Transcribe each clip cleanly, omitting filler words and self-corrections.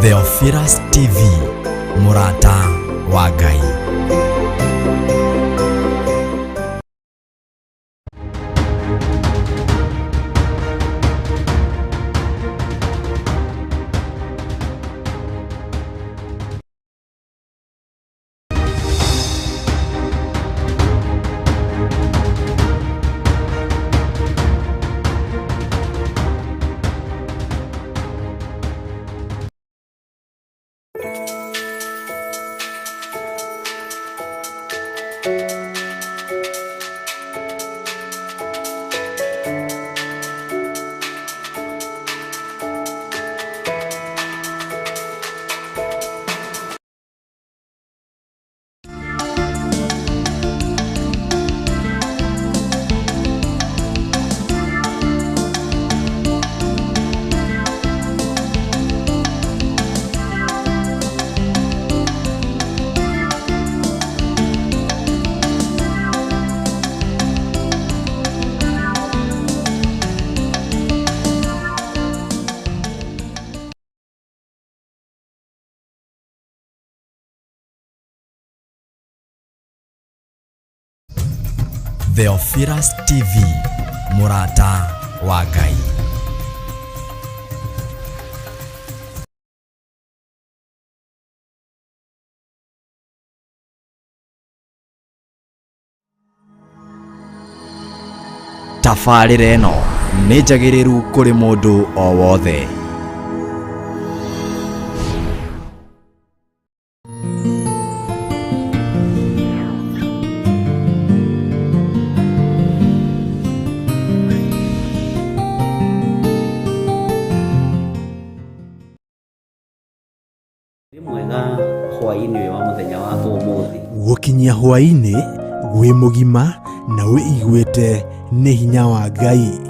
Theophilus TV, Murata wa Ngai. Theophilus TV, Murata wa Ngai. Tabarĩra ĩno nĩ njagĩrĩru kũrĩ mũndũ o wothe. Gukinyia hwaini gwi mugima na wĩiguĩte nĩ hinya wa Ngai,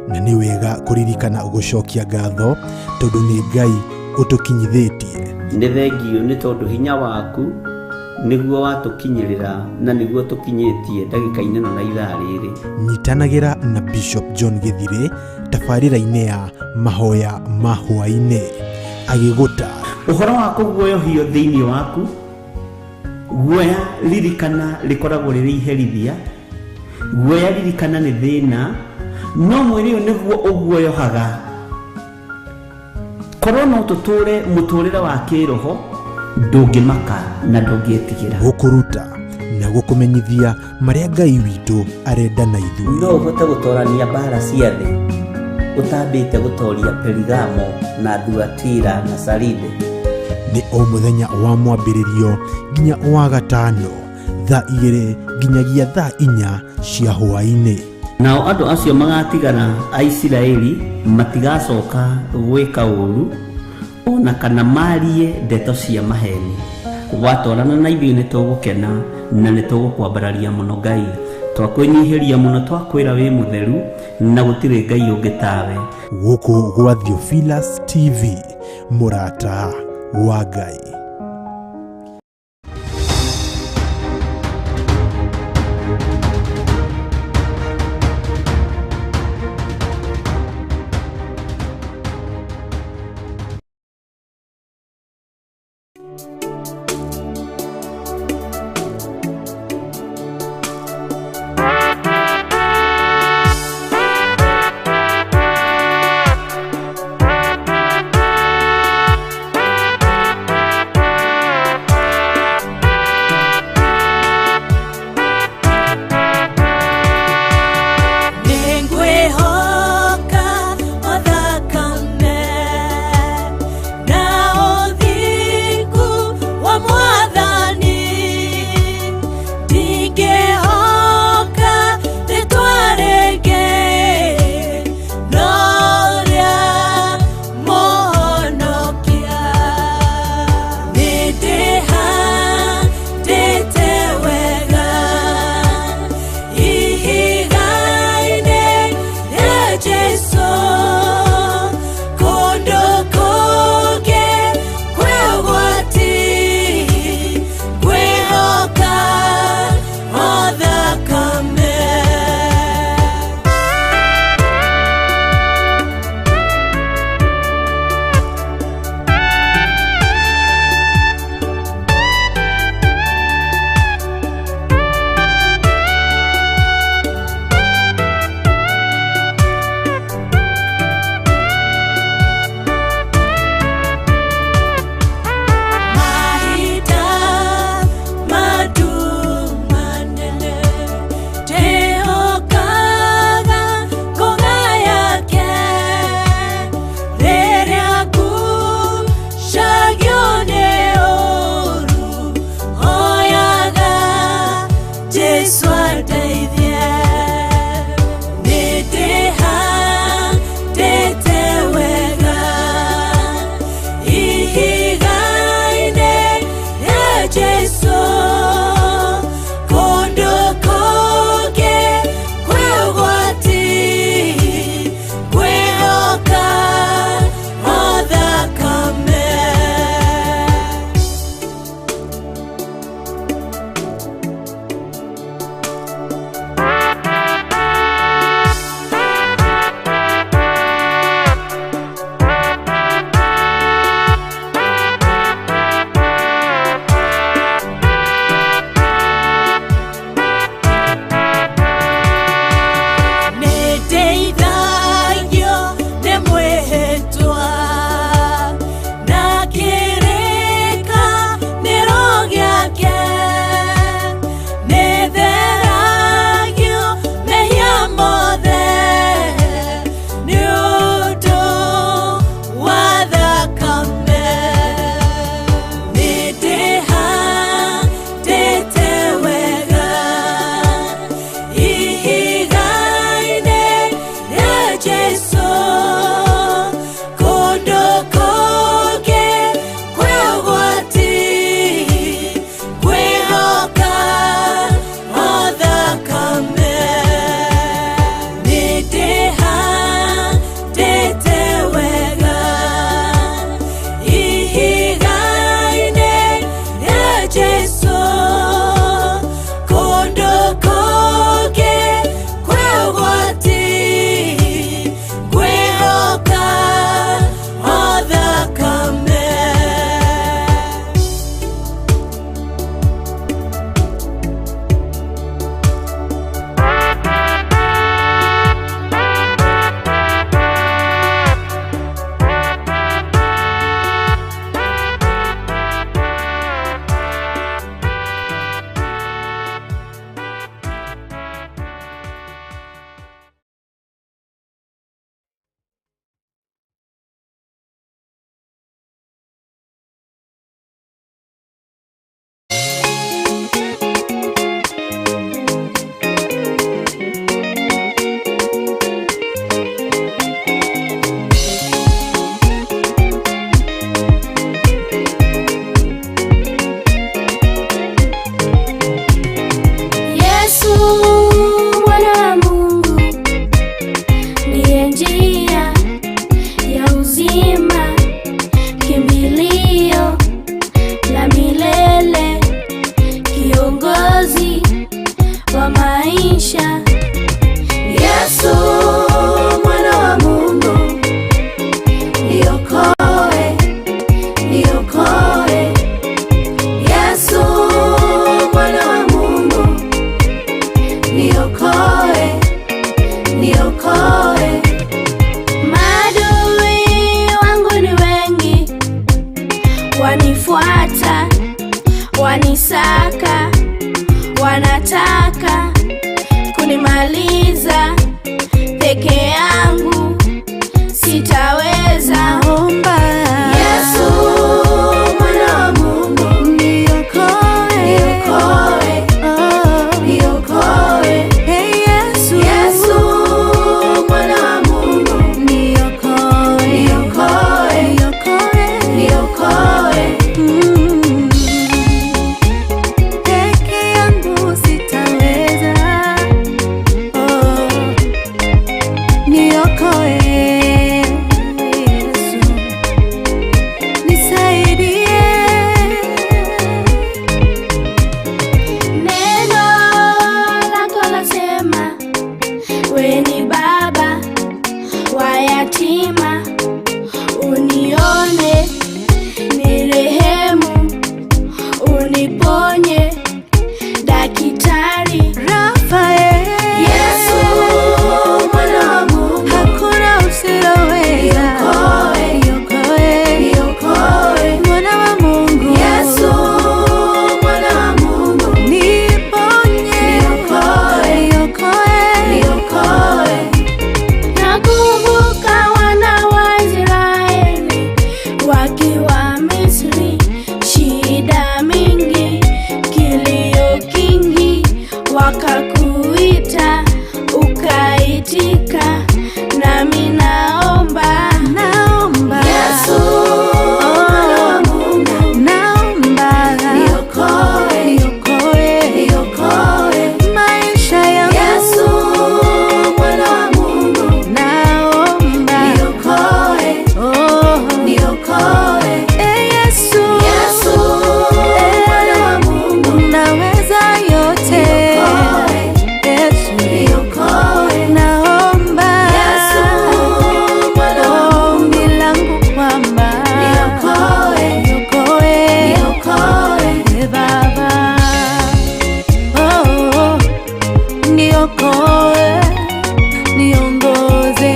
na nĩ wega kuririkana gucokia ngatho tondu nĩ Ngai utukinyithĩtie. Nĩ thengio nĩ tondu hinya waku nĩguo watukinyĩrĩra na nĩguo tukinyĩtie ndagĩka-inĩ na ithaa rĩrĩ. Nyitanagĩra na Bishop John Githire tabarĩra-inĩ ya mahoya ma hwainĩ agĩgũta ũhoro wa kũguoyohio thĩinĩ waku. Guoya ririkana rikoragwo rĩrĩ iherithia, guoya ririkana nĩ thĩna, no mwĩrĩ ũyũ nĩguo ũguoyohaga. Korwo no tũtũre mũtũrĩre wa kĩroho, ndũngĩmaka na ndũngĩetigĩra. Gũkũruta na gũkũmenyithia marĩa Ngai witũ arenda na ithuĩ. No ũhote gũtorania mbara cia thĩ, ũtambĩte gũtoria Perigamo na Thuatira na Saride. Nĩ o mũthenya wa mwambĩrĩrio nginya wa gatano, thaa 2 nginyagia thaa 4 cia hwainĩ. Nao andũ acio magatigana a Isiraeli matigacoka gwĩka ũru ona kana marie ndeto cia maheni. Watwarana na ithuĩ nĩ tũgũkena na nĩ tũgũkwambararia mũno Ngai. Twakwĩnyihĩria mũno, twakwĩra wĩ mũtheru na gũtirĩ Ngai ũngĩ tawe. Gũkũ gwa Theophilus TV, Murata wa Ngai. sitaweza. Naomba Yesu mwana wa Mungu niokoe, niokoe, niokoe. Hey Yesu, Yesu mwana wa Mungu niokoe, niokoe, niokoe, niokoe. Peke yangu sitaweza. Niokoe Yesu, nisaidie. Neno lako lasema, wewe ni baba wa yatima, unione, nirehemu, uniponye, Daktari Rafael. Yesu mwana wa Mungu, hakuna usiloweza. Niokoe, niokoe, mwana wa Mungu. Yesu mwana wa Mungu, niponye, niokoe, niokoe, niokoe. Nakumbuka wana wa Israeli wakiwa Misri, shida mingi, kilio kingi, wakakuita ukaitika, nami naomba, naomba Yesu mwana wa Mungu, naomba niokoe, niokoe, niokoe maisha yangu. Yesu mwana wa Mungu, naomba niokoe, niokoe. Yesu, Yesu mwana wa Mungu, naweza yote. Yesu niokoe, naomba Yesu mwana wa Mungu, ombi langu kwamba niokoe, niokoe, niokoe. Baba, niokoe, niongoze.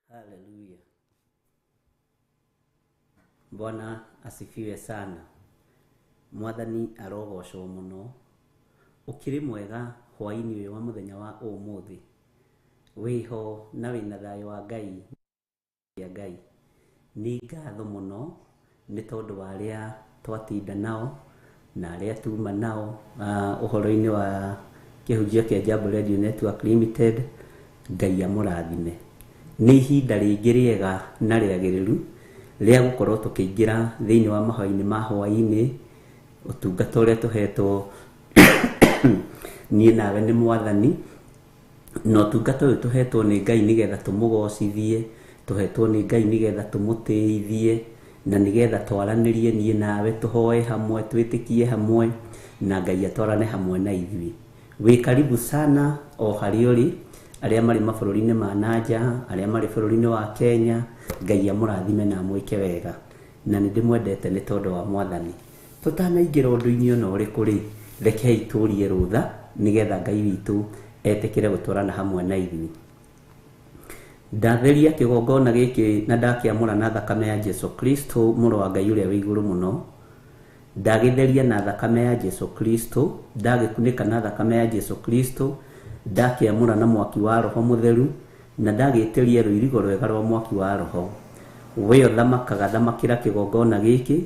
Haleluya. Bwana asifiwe sana. Mwathani arogocwo muno. Ukiri mwega hwaini uyu wa muthenya wa umuthi. Wiho na wina thayo wa Ngai. Ya Ngai. Ni ngatho muno ni tondu wa aria twatinda nao na aria tuma nao uhoro-ini wa kihunjia kia Jambo Radio Network Limited. Ngai amurathime. Ni ihinda ringi riega na riagiriru ria gukorwo tukiingira thiini wa mahoya-ini ma hwaini, utungata uria tuhetwo nie nawe ni Mwathani, no utungata uyu tuhetwo ni Ngai nigetha tumugocithie, tuhetwo ni Ngai nigetha tumutiithie, na nigetha twaranirie nie nawe, tuhoe hamwe, twitikie hamwe, na Ngai atwarane hamwe na ithui. Wi karibu sana o hari uri, aria mari mabũrũri-inĩ ma nanja, aria mari bũrũri-inĩ wa Kenya. Ngai amũrathime na amwĩke wega, na nĩ ndĩmwendete nĩ tondũ wa Mwathani. Tũtanaingĩra ũndũ-inĩ ona ũrĩkũ rĩ, rekei tũrie rũtha nigetha Ngai witũ etĩkĩre gũtwarana hamwe na ithuĩ. Ndatheria kĩgongona gĩkĩ na ndakĩamũra na thakame ya Jesu Kristo, mũrũ wa Ngai ũrĩa wĩ igũrũ mũno. Ndagĩtheria na thakame ya Jesu Kristo, ndagĩkunĩka na thakame ya Jesu Kristo, ndakĩamũra na mwaki wa Roho Mũtheru, na ndagĩtĩria rũirigo rwega rwa mwaki wa Roho. We ũthamakaga thamakĩra kĩgongona gĩkĩ,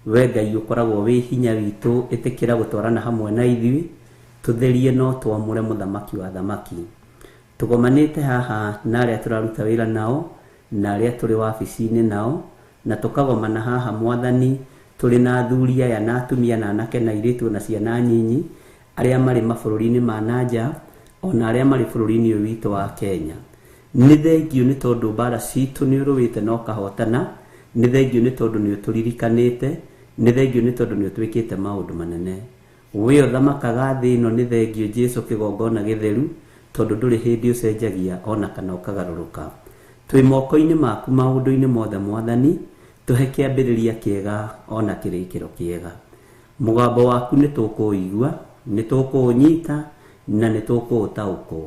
we Ngai ũkoragwo wĩ hinya witũ, ĩtĩkĩra gũtwarana hamwe na ithuĩ, tũtherie no twamũre mũthamaki wa thamaki. Tugomanĩte haha na arĩa tũraruta wĩra nao, na arĩa tũrĩ wabici-inĩ nao, na tũkagomana haha Mwathani, tũrĩ na athuri aya na atumia na anake na airĩtu na ciana nyinyi, arĩa marĩ mabũrũri-inĩ ma nanja, ona arĩa marĩ bũrũri-inĩ ũyũ witũ wa Kenya. Nĩ thengiũ nĩ tondũ mbara citũ nĩ ũrũĩte na ũkahotana, nĩ thengiũ nĩ tondũ nĩ ũtũririkanĩte, nĩ thengiũ nĩ tondũ nĩ ũtwĩkĩte maũndũ manene. we uthamakaga thĩ ĩno nĩ thengio Jesu kĩgongona gĩtheru tondũ ndũrĩ hĩndĩ ũcenjagia ona kana ũkagarũrũka. Twĩ moko-inĩ maku maũndũ-inĩ mothe Mwathani, tũhe kĩambĩrĩria kĩega ona kĩrĩkĩro kĩega. Mũgambo waku nĩ tũkũũigua, nĩ tũkũũnyita na nĩ tũkũũtaũkwo,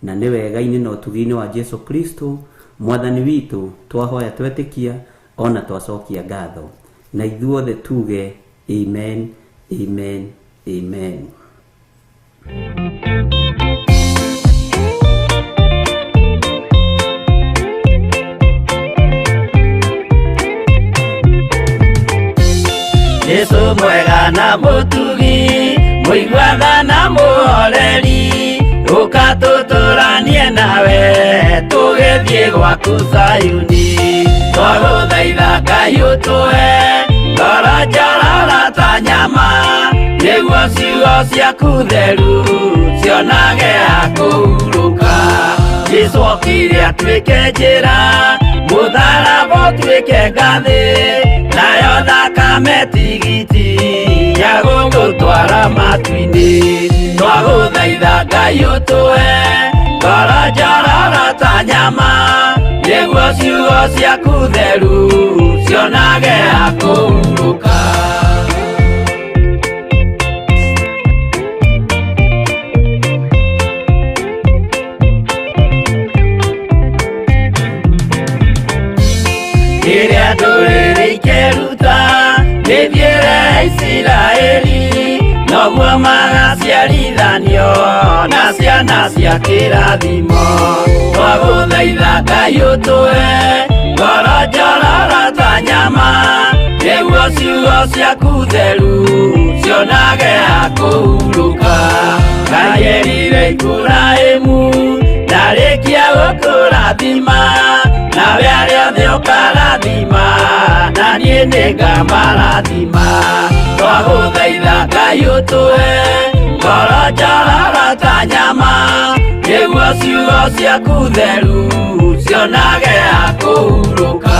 na nĩ wega-inĩ na ũtugi-inĩ wa Jesu Kristo Mwathani witũ twahoya twetĩkia ona twacokia ngatho, na ithuothe tuge amen, amen, amen. Yesu mwega na mũtugi, mũiguaga na mũhoreri, ũkatũtũranie nawe tũgĩthiĩ gwaku Zayuni. Twagũthaitha Ngai ũtũhe ngoro njororo ta nyama, nĩguo ciugo ciaku theru cionage ha kũhurũka. Jesũ okire atuĩke njĩra, mũtharaba ũtuĩke ngathĩ, nayo thakame tigiti ya gũgũtwara matu-inĩ. Twagũthaitha Ngai ũtũhe ngoro njororo ta nyama, nĩguo ciugo ciaku theru cionage ha kũhurũka. Rĩrĩa ndũrĩrĩ ikeruta rĩthiĩre Isiraeli, noguo magaciarithanio na ciana cia kĩrathimo. Twagũthaitha Ngai ũtũhe ngoro njororo ta nyama, nĩguo ciugo ciaku theru cionage ha kũhurũka. Ngai erire Iburahĩmu ndarĩkia gũkũrathima, nawe arĩa othe ũkarathima na niĩ nĩngamarathima. Twagũthaitha Ngai ũtũhe ngoro njororo ta nyama, nĩguo ciugo ciaku theru cionage ha kũhurũka.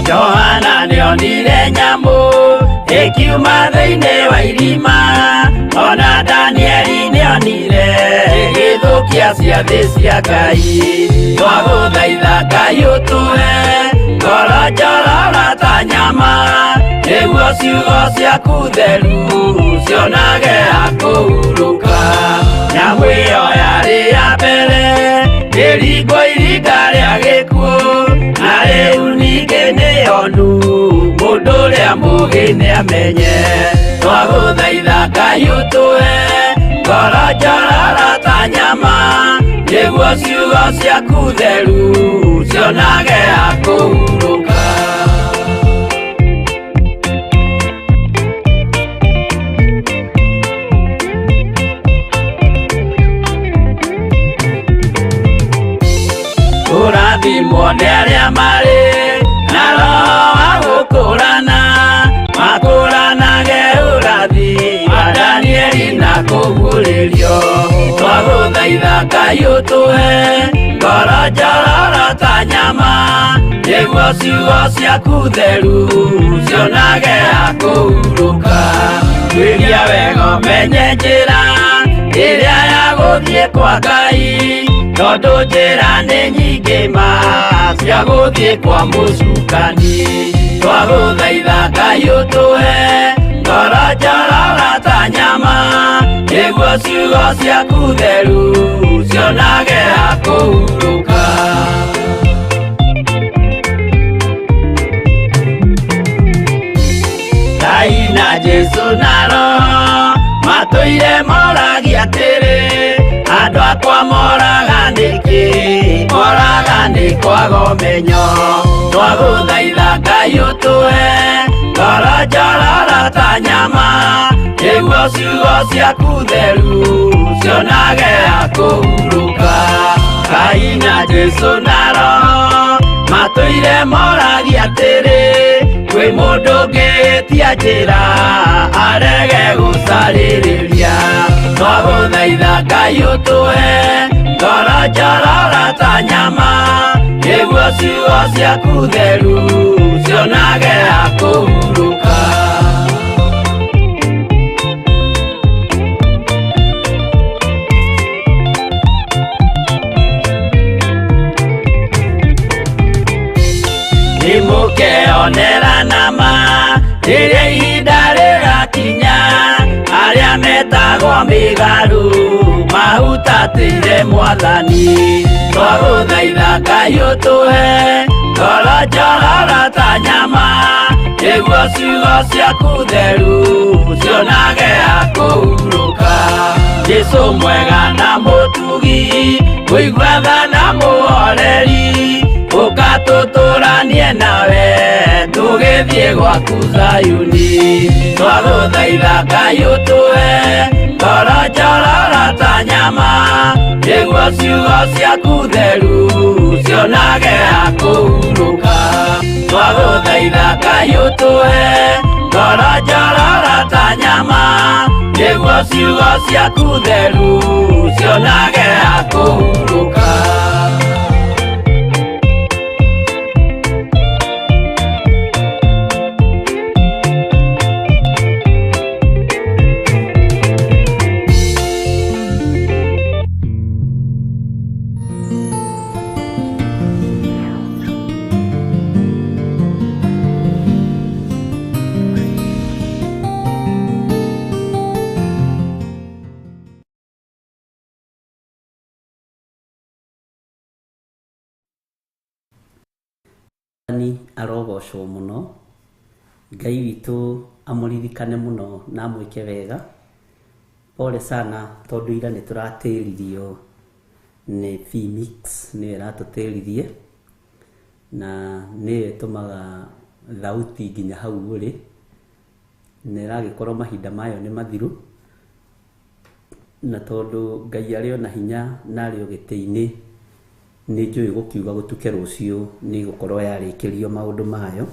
Johana nĩonire nyamũ ĩkiuma thĩinĩ wa irima, ona Danieli nĩonire ĩgĩthũkia ciathĩ cia Ngai. Twagũthaitha Ngai ũtũhe ngoro njororo ta nyama, nĩguo ciugo ciaku theru cionage ha kũhurũka. Nyamũ ĩyo yarĩ ya mbere ĩringwo iringa rĩa gĩkuũ, na rĩu ningĩ nĩyonu mũndũ ũrĩa mũũgĩ nĩamenye. Twagũthaitha Ngai ũtũhe ngoro njororo ta nyama, nĩguo ciugo ciaku theru cionage ha kũhurũka. Ũrathimwo nĩ arĩa marĩ na roho wa gũkũrana, makũranage ũrathi wa Danieli na kũguũrĩrio. Twagũthaitha Ngai ũtũhe ngoro njororo ta nyama, nĩguo ciugo ciaku theru cionage ha kũhurũka. Twĩria wega ũmenye njĩra ĩrĩa ya gũthiĩ kwa Ngai, tondũ njĩra nĩ nyingĩ ma cia gũthiĩ kwa mũcukani. Twagũthaitha Ngai ũtũhe ngoro njororo ta nyama, nĩguo ciugo ciaku theru cionage ha kũhurũka. Ngai na Jesũ na Roho matũire moragia atĩrĩ, andũ akwa moraga nĩkĩ, moraga nĩ kwaga ũmenyo. Twagũthaitha Ngai ũtũhe ngoro njororo ta nyama, nĩguo ciugo ciaku theru cionage ha kũhurũka. Ngai na Jesũ na Roho matũire moragia atĩrĩ, kwĩ mũndũ ũngĩtia njĩra arege gũcarĩrĩria. Twagũthaitha Ngai ũtũhe ngoro njororo ta nyama, nĩguo ciugo ciaku theru cionage akũhurũka. Nĩmũkeonera nama rĩrĩa ihinda rĩgakinya, arĩa metagwo mĩgarũ mahutatĩire Mwathani. Twagũthaitha Ngai ũtũhe ngoro njororo ta nyama, nĩguo ciugo ciaku theru cionage akũhurũka. Jesũ mwega na mũtugi, mũigua tha na mũhoreri, ũkatũtũranie nawe tũgĩthiĩ gwaku Zayuni. Twagũthaitha Ngai ũtũhe ngoro njororo ta nyama, nĩguo ciugo ciaku theru cionage akũhurũka. Twagũthaitha Ngai ũtũhe ngoro njororo ta nyama, nĩguo ciugo ciaku theru cionage akũhurũka. Arogocwo mũno, Ngai witũ amũririkane mũno na amwĩke wega. Pole sana tondũ ira nĩ tũratĩririo nĩ Phoenix, nĩwe ratũtĩririe na nĩwe tũmaga thauti nginya hau ũrĩ, nĩ ragĩkorwo mahinda mayo nĩ mathiru, na tondũ Ngai arĩ ona hinya na arĩ o gĩtĩ-inĩ, nĩ njũĩ gũkiuga gũtuke rũciũ nĩ gũkorwo yarĩkĩrio maũndũ mayo,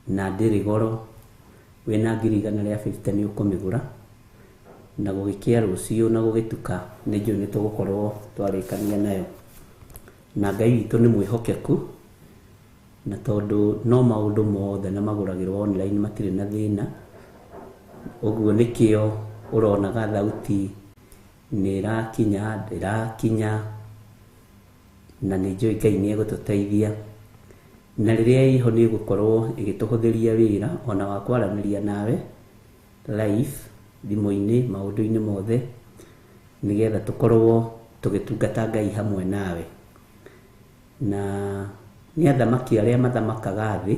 na ndĩrĩ goro. Wĩna 150 nĩ ũkũmĩgũra, na gũgĩkia rũciũ na gũgĩtuka nĩ njũĩ nĩ tũgũkorwo twarĩkania nayo. Na Ngai witũ nĩ mwĩhokeku, na tondũ no maũndũ mothe na magũragĩrwo online matirĩ na thĩna, ũguo nĩkĩo ũronaga thauti nĩ ĩrakinya ndĩrakinya, na nĩ njũĩ Ngai nĩ egũtũteithia. Na rĩrĩa iho nĩ gũkorwo ĩgĩtũhũthĩria wĩra ona wa kwaranĩria nawe live thimũ-inĩ maũndũ-inĩ mothe, nĩgetha tũkorwo tũgĩtungata Ngai hamwe nawe. Na nĩ athamaki arĩa mathamakaga thĩ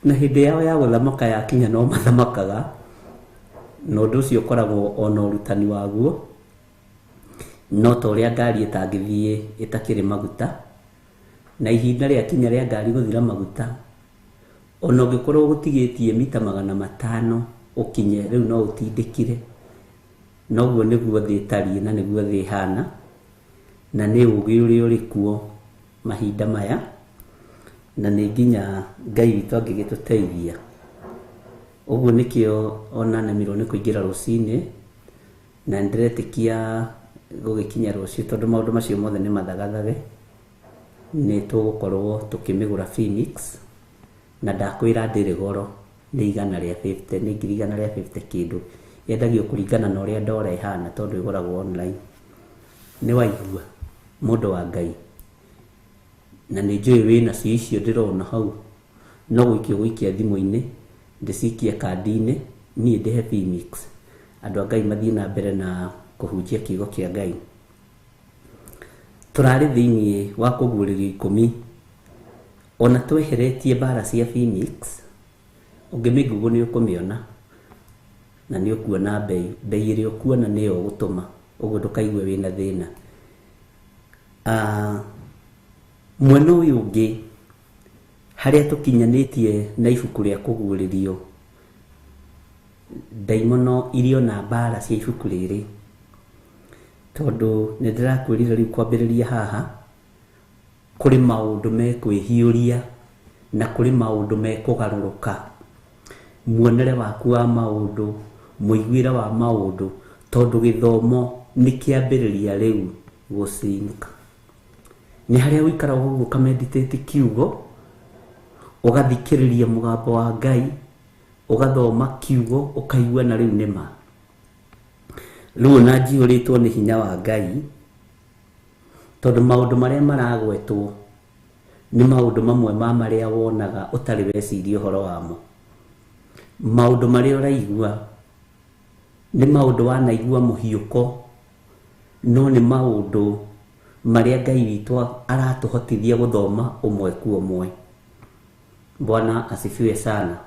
na hĩndĩ yao ya gũthamaka yakinya no mathamakaga, na ũndũ ũcio ũkoragwo ona ũrutani waguo, no ta ũrĩa ngari ĩtangĩthiĩ ĩtakĩrĩ maguta, na ihinda rĩakinya rĩa ngari gũthira maguta, ona ũngĩkorwo gũtigĩtie mita 500 ũkinye, rĩu no ũtindĩkire. Noguo nĩguo thĩ ĩtariĩ na nĩguo thĩ ĩhana, na nĩ ũgĩ ũrĩa ũrĩ kuo mahinda maya, na nĩ nginya Ngai witũ angĩgĩtũteithia. Ũguo nĩkĩo ona nemirwo nĩ kũingĩra rũcinĩ, na ndĩretĩkia gũgĩkinya rũciũ tondũ maũndũ macio mothe nĩ mathagathage, nĩ tũgũkorwo tũkĩmĩgũra Phoenix, na ndakwĩra ndĩrĩ goro, nĩ 150, nĩ 150 kĩndũ, yendagio kũringana na ũrĩa ndora ĩhana tondũ ĩgũragwo online. Nĩ waigua mũndũ wa Ngai, na nĩ njũĩ wĩna cio icio ndĩrona hau, no gũikia thimũ-inĩ, ndĩcikie kandi-inĩ, niĩ ndĩhe Phoenix, andũ a Ngai mathiĩ na mbere na kũhunjia kiugo kĩa Ngai. Tũrarĩ thĩinĩ wa kũguũrĩrio 10, ona tweheretie mbara cia Phoenix, ũngĩmĩgoogle nĩ ũkũmĩona na nĩ ũkuona bei ĩrĩa ũkuona nĩyo ũgũtũma, ũguo ndũkaigue wĩna thĩna. Mwena ũyũ ũngĩ harĩa tũkinyanĩtie na ibuku rĩa kũguũrĩrio, ndaimono irio na mbara cia ibuku rĩrĩ, tondũ nĩ ndĩrakwĩrire rĩu kwambĩrĩria haha, kũrĩ maũndũ mekwĩhiũria na kũrĩ maũndũ mekũgarũrũka. Muonere waku wa maũndũ, mũiguĩre wa maũndũ, tondũ gĩthomo nĩ kĩambĩrĩria rĩu gũcinka. nĩ harĩa wĩikara ũguo ũkameditate kiugo, ũgathikĩrĩria mũgambo wa Ngai, ũgathoma kiugo, ũkaigua na rĩu nĩma. Rĩu ona njiyũrĩtwo nĩ hinya wa Ngai, tondũ maũndũ marĩa maragwetwo nĩ maũndũ mamwe ma marĩa wonaga ũtarĩ weciria ũhoro wamo. Maũndũ marĩa ũraigua nĩ maũndũ wanaigua mũhiũko, no nĩ maũndũ marĩa Ngai witũ aratũhotithia gũthoma ũmwe kwa ũmwe. Bwana asifiwe sana.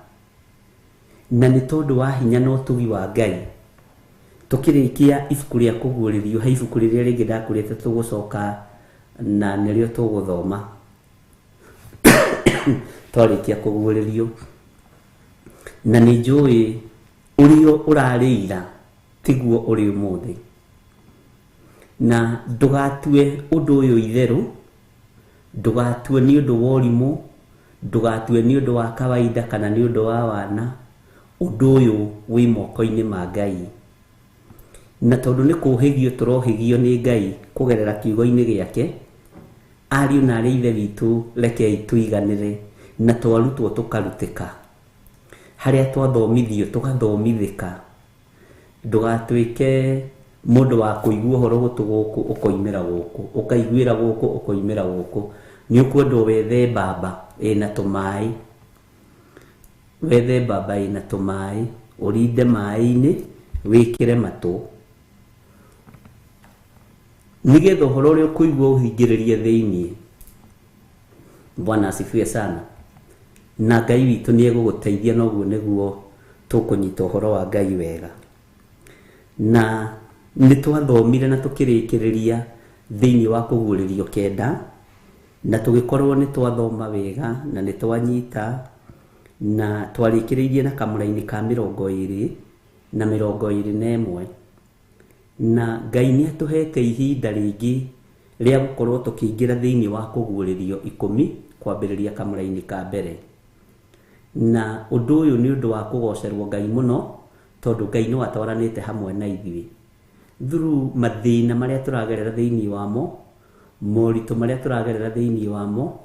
Na nĩ tondũ wa hinya na ũtugi wa Ngai, tũkĩrĩkia ibuku rĩa kũguũrĩrio, he ibuku rĩrĩa rĩngĩ ndakũrĩte tũgũcoka na nĩrĩo tũgũthoma twarĩkia kũguũrĩrio. Na nĩ njũĩ ũrĩa ũrarĩira tiguo ũrĩ ũmũthĩ, na ndũgatue ũndũ ũyũ itherũ, ndũgatue nĩ ũndũ wa ũrimũ, ndũgatue nĩ ũndũ wa kawaida kana nĩ ũndũ wa wana. Ũndũ ũyũ wĩ moko-inĩ ma Ngai, na tondũ nĩ kũhĩgio tũrohĩgio nĩ Ngai kũgerera kiugo-inĩ gĩake, ariũ na arĩ ithe witũ rekei tũiganĩre na twarutwo tũkarutĩka, harĩa twathomithio tũgathomithĩka. Ndũgatuĩke mũndũ wa kũigua ũhoro gũtũ gũkũ ũkoimĩra gũkũ, ũkaiguĩra gũkũ ũkoimĩra gũkũ. Nĩ ũkwendwo wethe mbamba ĩna tũmaĩ, wethe mbamba ĩna tũmaĩ, ũrinde maĩ-inĩ, wĩkĩre matũ, nĩgetha ũhoro ũrĩa ũkũigua ũhingĩrĩrie thĩiniĩ. Bwana asifiwe sana. Na Ngai witũ nĩ egũgũteithia, noguo nĩguo tũkũnyita ũhoro wa Ngai wega. Na nĩ twathomire na tũkĩrĩkĩrĩria thĩiniĩ wa kũguũrĩrio 9, na tũgĩkorwo nĩ twathoma wega na nĩ twanyita, na twarĩkĩrĩirie na kamũra-inĩ ka 20 na Ngai nĩ atũhete ihinda rĩngĩ rĩa gũkorwo tũkĩingĩra thĩiniĩ wa kũguũrĩrio 10 kwambĩrĩria kamũra-inĩ ka mbere. Na ũndũ ũyũ nĩ ũndũ wa kũgocerwo Ngai mũno, tondũ Ngai nĩ watwaranĩte hamwe na ithuĩ through mathĩna marĩa tũragerera thĩiniĩ wamo, moritũ marĩa tũragerera thĩiniĩ wamo.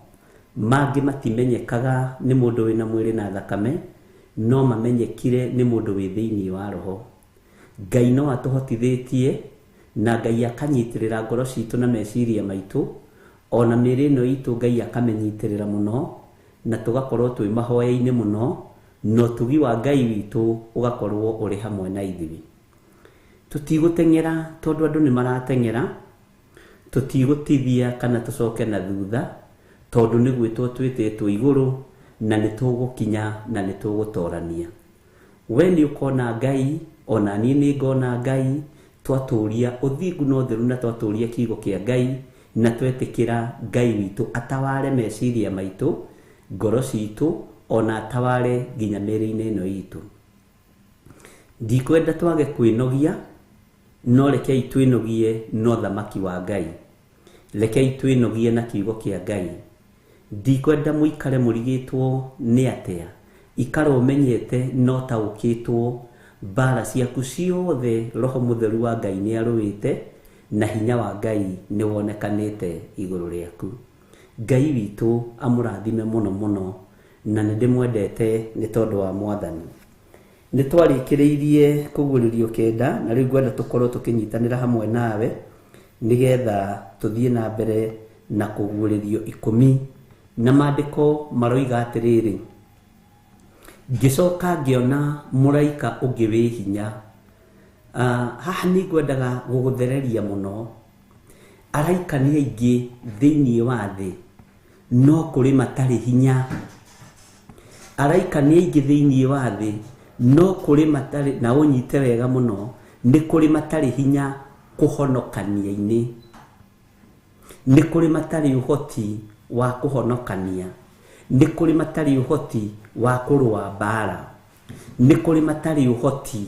Mangĩ matimenyekaga nĩ mũndũ wĩna mwĩrĩ na thakame, no mamenyekire nĩ mũndũ wĩ thĩiniĩ wa roho. Ngai no atũhotithĩtie, na Ngai akanyitĩrĩra ngoro citũ na meciria maitũ, ona mĩĩrĩ ĩno itũ Ngai akamĩnyitĩrĩra mũno, na tũgakorwo twĩ mahoya-inĩ mũno, na ũtugi wa Ngai witũ ũgakorwo ũrĩ hamwe na ithuĩ. Tũtigũteng'era tondũ andũ nĩ marateng'era, tũtigũtithia kana tũcoke na thutha, tondũ nĩ gwĩtwo twĩtĩtwo igũrũ na nĩ tũgũkinya na nĩ tũgũtorania. We nĩ ũkona Ngai, ona niĩ nĩ ngona Ngai, twatũũria ũthingu na ũtheru na twatũũria kiugo kĩa Ngai, na twetĩkĩra Ngai witũ ataware meciria maitũ, ngoro citũ, ona ataware nginya mĩĩrĩ-inĩ ĩno itũ. Ndikwenda twage kwĩnogia, no rekei twĩnogie na ũthamaki wa Ngai, rekei twĩnogie na kiugo kĩa Ngai. Ndikwenda mũikare mũrigĩtwo nĩ atĩa, ikara ũmenyete no taũkĩtwo mbara ciaku ciothe Roho Mũtheru wa Ngai nĩ arũĩte, na hinya wa Ngai nĩ wonekanĩte igũrũ rĩaku. Ngai witũ amũrathime mũno mũno, na nĩ ndĩmwendete nĩ tondũ wa Mwathani. Nĩ twarĩkĩrĩirie kũguũrĩrio 9, na rĩu ngwenda tũkorwo tũkĩnyitanĩra hamwe nawe nĩgetha tũthiĩ na mbere na kũguũrĩrio 10. Na maandĩko maroiga atĩrĩrĩ, ngĩcoka ngĩona mũraika ũngĩ wĩ hinya. Haha nĩ ngwendaga gũgũthereria mũno. Araika nĩ aingĩ thĩiniĩ wa thĩ, no kũrĩ matarĩ hinya. Araika nĩ aingĩ thĩiniĩ wa thĩ, no kũrĩ matarĩ, na ũnyite wega mũno, nĩ kũrĩ matarĩ hinya kũhonokania-inĩ, nĩ kũrĩ matarĩ ũhoti wa kũhonokania, nĩ kũrĩ matarĩ ũhoti wa kũrũa mbara, nĩ kũrĩ matarĩ ũhoti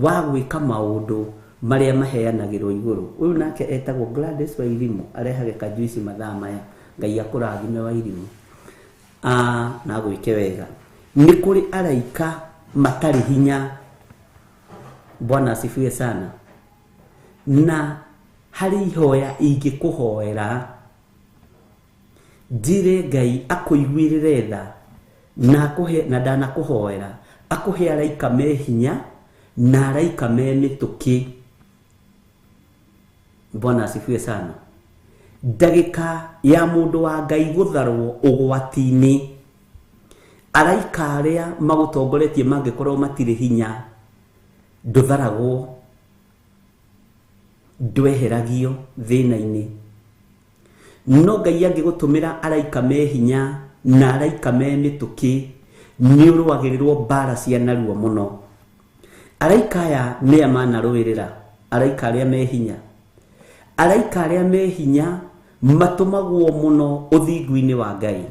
wa gwĩka maũndũ marĩa maheanagĩrwo igũrũ. Ũyũ nake etagwo Gladys Wairimu, arehage kajuici mathaa maya. Ngai akũrathime Wairimu, na gwĩke wega. Nĩ kũrĩ araika matarĩ hinya. Bwana asifiwe sana. Na harĩ ihoya ingĩkũhoera, njire Ngai akuiguirire tha na akuhe na ndanakuhoera akuhe araika me hinya na araika me mituki. Bwana asifiwe sana. Ndagika ya mundu wa Ngai gutharwo ugwati-ini, araika aria magutongoretie mangikorwo matire hinya ndutharagwo, ndweheragio thina-ini. No Ngai angigutumira araika me hinya na araika me mituki, ni urwagirirwo mbara cia naruo muno. Araika aya ni amanarwirira, araika aria me hinya. Araika aria me hinya matumagwo muno uthingu-ini wa Ngai,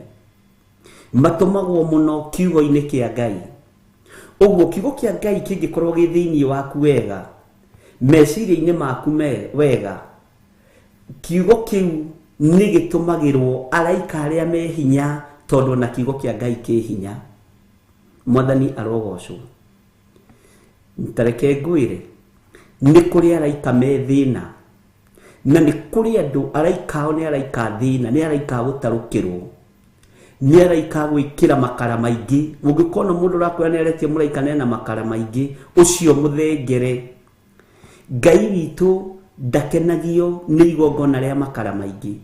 matumagwo muno kiugo-ini kia Ngai. Uguo kiugo kia Ngai kingikorwo gi thiini waku wega, meciria-ini maku wega, kiugo kiu ni gitumagirwo araika aria me hinya, tondu na kiugo kia Ngai ki hinya. Mwathani arogocwo. Ntareke ngwire ni kuri araika me thina, na ni kuri andu araika ni araika thina, ni araika gutarukirwo, ni araika gwikira makara maingi. Mungikona mundu rakwira ni aretie muraika nena makara maingi, ucio muthengere. Ngai witu ndakenagio ni igongona ria makara maingi,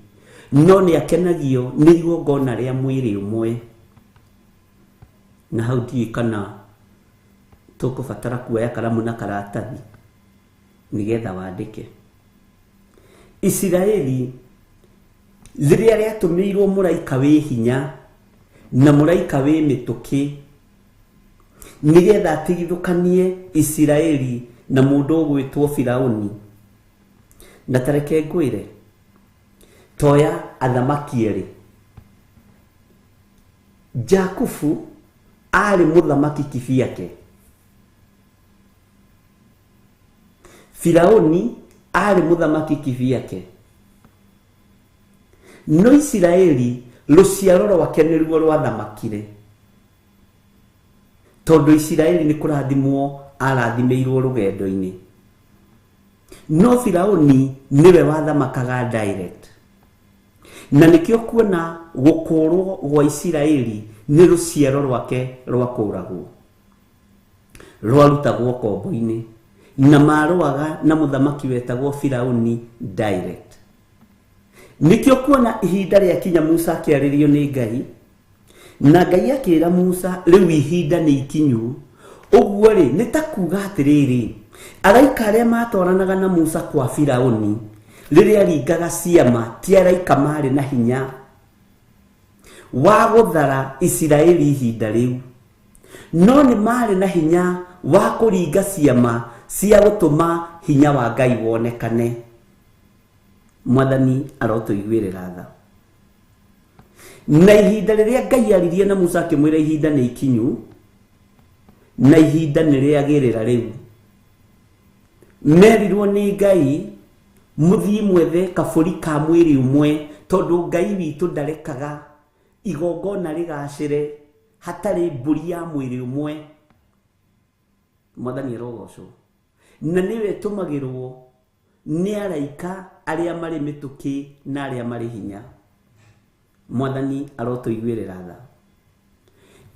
no ni akenagio ni igongona ria mwiri umwe. Na hau ndi kana tukubatara kuoya karamu na karatathi nigetha wandike. Isiraeli riria riatumirwo muraika wi hinya na muraika wi mituki nigetha atigithukanie Isiraeli na mundu ugwitwo Firauni. Na tareke ngwire toya athamaki eri. Jakubu ari muthamaki kivyake, Firauni ari muthamaki kivyake, no Isiraeli ruciaro rwake nirwo rwathamakire, tondu Isiraeli ni kurathimwo arathimirwo rugendo-ini, no Firauni niwe wathamakaga direct. Na nikio kuona gukurwo gwa Isiraeli ni ruciaro rwake rwakuragwo, rwarutagwo kombo-ini, na marwaga na muthamaki wetagwo Firauni direct. Nikio kuona ihinda ria kinya Musa akiaririo ni Ngai, na Ngai akira Musa riu ihinda ni ikinyu. Uguo ri ni ta kuga atiriri, araika aria matwaranaga na Musa kwa Firauni riria ringaga ciama ti araika mari na hinya wa guthara Isiraeli ihinda riu, no ni mari na hinya wa kuringa ciama cia gutuma hinya wa Ngai wonekane. Mwathani arotuiguirira tha. Na ihinda riria Ngai aririe na Musa akimwira ihinda ni ikinyu, na ihinda ni riagirira riu. Merirwo ni Ngai muthii mwethe kaburi ka mwiri umwe, tondu Ngai witu ndarekaga igongona rigacire hatari mburi ya mwiri umwe. Mwathani arogocwo. Na niwe tumagirwo ni araika aria mari mituki na aria mari hinya. Mwathani arotuiguirira tha.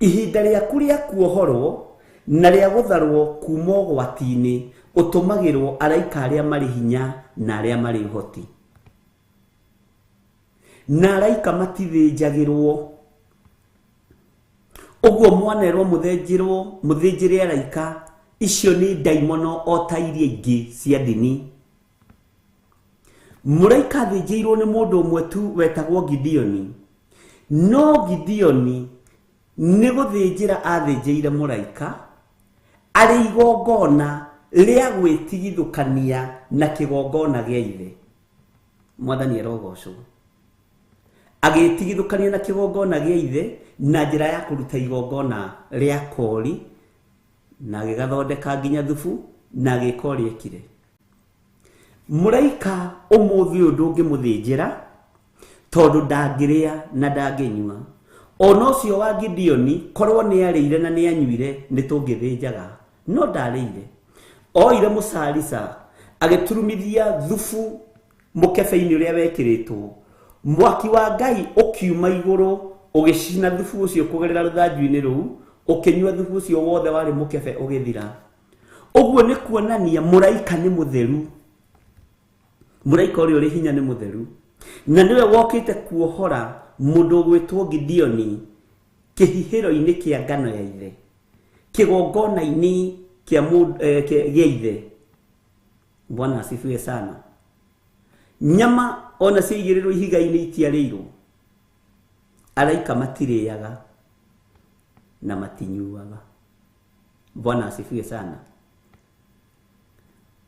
Ihinda riaku ria kuohorwo na ria gutharwo kuma ugwati-ini utumagirwo araika aria mari hinya na aria mari uhoti. Na araika matithinjagirwo. Uguo mwanerwo muthinjire araika icio ni daimono o ta iria ingi cia ndini. Muraika athinjirwo ni mundu umwe tu wetagwo Gideoni, no Gideoni ni guthinjira athinjire muraika ari igongona ria gwitigithukania na kigongona gia ithe. Mwathani arogocwo. Agitigithukania na kigongona gia ithe na njira ya kuruta igongona ria kori, na agigathondeka nginya thubu na agikori ekire. Muraika umuthi undu ngimuthinjira tondu ndangiria na ndanginyua. Ono cio wa Gideoni korwo ni arire na ni anyuire ni tungithinjaga, no ndarire. Oire mucarisa agiturumithia thubu mukebe-ini uria wekiritwo, mwaki wa Ngai ukiuma iguru ugicina thubu ucio kugerera ruthanju-ini ruu ukinyua thubu ucio wothe wari mukebe ugithira. Uguo ni kuonania muraika ni mutheru. Muraika uri uri hinya ni mutheru, na niwe wokite kuohora mundu gwitwo Gideoni kihihiro-ini kia ngano ya ithe, kigongona-ini kia gya ithe. Bwana asifiwe sana. Nyama ona ciigĩrĩrwo ihiga-inĩ itiarĩirwo, araika matirĩaga na matinyuaga. Bwana asifiwe sana.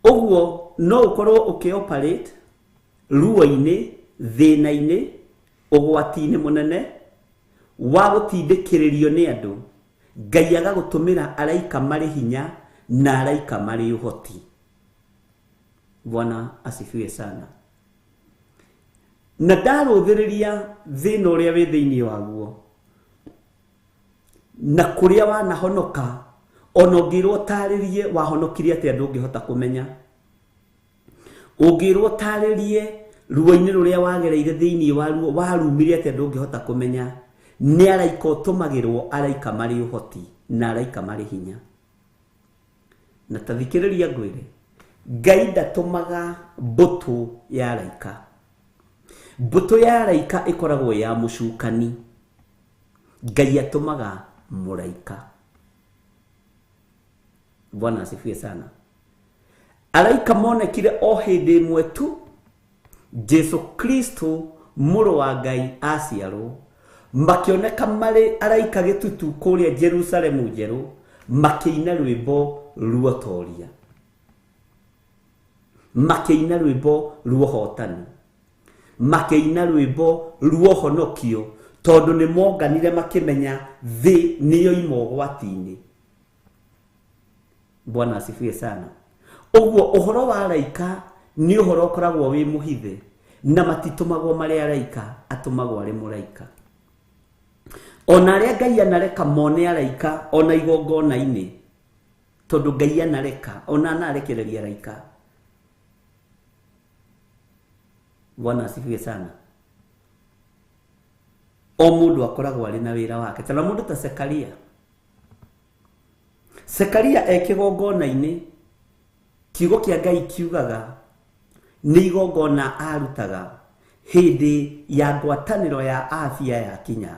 Uguo no ukorwo ukioperate ruo-inĩ, thĩna-inĩ, ũgwati-inĩ mũnene wa gũtindĩkĩrĩrio nĩ andũ, Ngai agagũtũmĩra araika marĩ hinya na araika marĩ ũhoti. Bwana asifiwe sana. Na ndarũthĩrĩria thĩna ũrĩa wĩ thĩinĩ waguo na kũrĩa wanahonoka, ona ũngĩrwo tarĩrie wahonokire atĩa ndũngĩhota kũmenya. Ũngĩrwo tarĩrie ruo-inĩ rũrĩa wagereire thĩinĩ waruo warumire atĩa ndũngĩhota kũmenya. Nĩ araika ũtũmagĩrwo, araika marĩ ũhoti na araika marĩ hinya. Na tathikĩrĩria ngwĩre, Ngai ndatũmaga mbũtũ ya araika. Mbũtũ ya araika ĩkoragwo ya mũcukani. Ngai atũmaga mũraika. Bwana asifiwe sana. Araika monekire o hĩndĩ ĩmwe tu Jesu Kristo mũrũ wa Ngai aciarwo, makĩoneka marĩ araika gĩtutu kũrĩa Jerusalemu njerũ, makĩina rwĩmbo ruotoria, makĩina rwĩmbo ruohotani, makĩina rwĩmbo ruohonokio, tondũ nĩ monganire makĩmenya thĩ nĩyo ima ũgwati-inĩ. Bwana asifiwe sana. Uguo ũhoro wa araika nĩ ũhoro ũkoragwo wĩ mũhithe, na matitũmagwo marĩ araika, atũmagwo arĩ mũraika. Ona arĩa Ngai anareka mone araika ona igongona-inĩ, tondũ Ngai anareka ona anarekereria araika. Bwana asifiwe sana. O mũndũ akoragwo arĩ na wĩra wake. Tana mũndũ ta Zekaria. Zekaria ekĩgongona-inĩ, kiugo kĩa Ngai kiugaga nĩ igongona arutaga hĩndĩ ya ngwatanĩro ya afia ya kinya.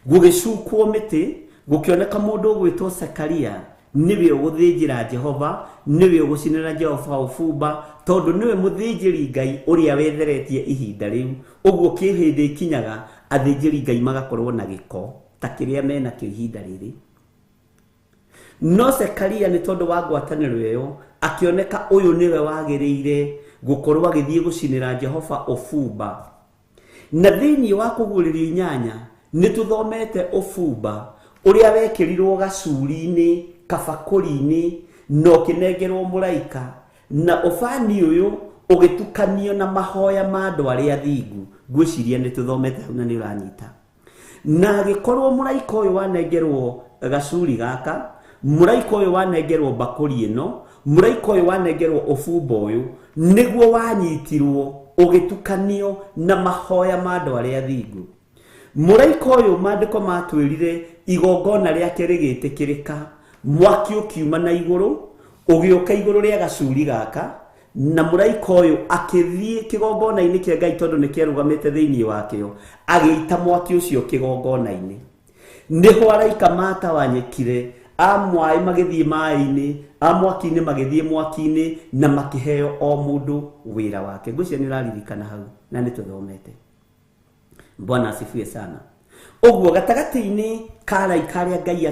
Gũgĩcukwo mĩtĩ, gũkĩoneka mũndũ ũgwĩtwo Zekaria niwe ũgũthĩnjĩra Jehova, niwe ũgũcinĩra Jehova ũbumba, tondũ niwe mũthĩnjĩri Ngai ũrĩa wetheretie ihinda rĩu. Ũguo kĩhĩndĩ ikinyaga athĩnjĩri Ngai magakorwo na gĩko ta kĩrĩa menakĩo ihinda rĩrĩ. No Zekaria nĩ tondũ wa ngwatanĩro ĩyo akĩoneka ũyũ niwe wagĩrĩire gũkorwo agĩthiĩ gũcinĩra Jehova ũbumba. Na thĩinĩ wa kũguũrĩrio inyanya nĩ tũthomete ũbumba ũrĩa wekĩrirwo gacuri-inĩ, kabakũri-inĩ, na ũkĩnengerwo mũraika, na ũbani ũyũ ũgĩtukanio na mahoya ma andũ arĩa athingu. Ngwĩciria nĩ tũthomete hau na nĩ ũranyita. Na agĩkorwo mũraika ũyũ wanengerwo gacuri gaka, mũraika ũyũ wanengerwo mbakũri ĩno, mũraika ũyũ wanengerwo ũbumba ũyũ, nĩguo wanyitirwo ũgĩtukanio na mahoya ma andũ arĩa athingu. Mũraika ũyũ maandĩko matwĩrire igongona rĩake rĩgĩtĩkĩrĩka, mwaki ũkiuma na igũrũ, ũgĩũka igũrũ rĩa gacuri gaka, na mũraika ũyũ akĩthiĩ kĩgongona-inĩ kĩa Ngai tondũ nĩ kĩarũgamĩte thĩinĩ wakĩo, agĩita mwaki ũcio kĩgongona-inĩ. Nĩho araika matawanyĩkire, amwaĩ magĩthiĩ maĩ-inĩ, amwaki-inĩ magĩthiĩ mwaki-inĩ, na makĩheo o mũndũ wĩra wake. Ngwĩciria nĩ ũraririkana hau na nĩ tũthomete. Bwana asifiwe sana. Uguo gatagati-inĩ ka araika arĩa Ngai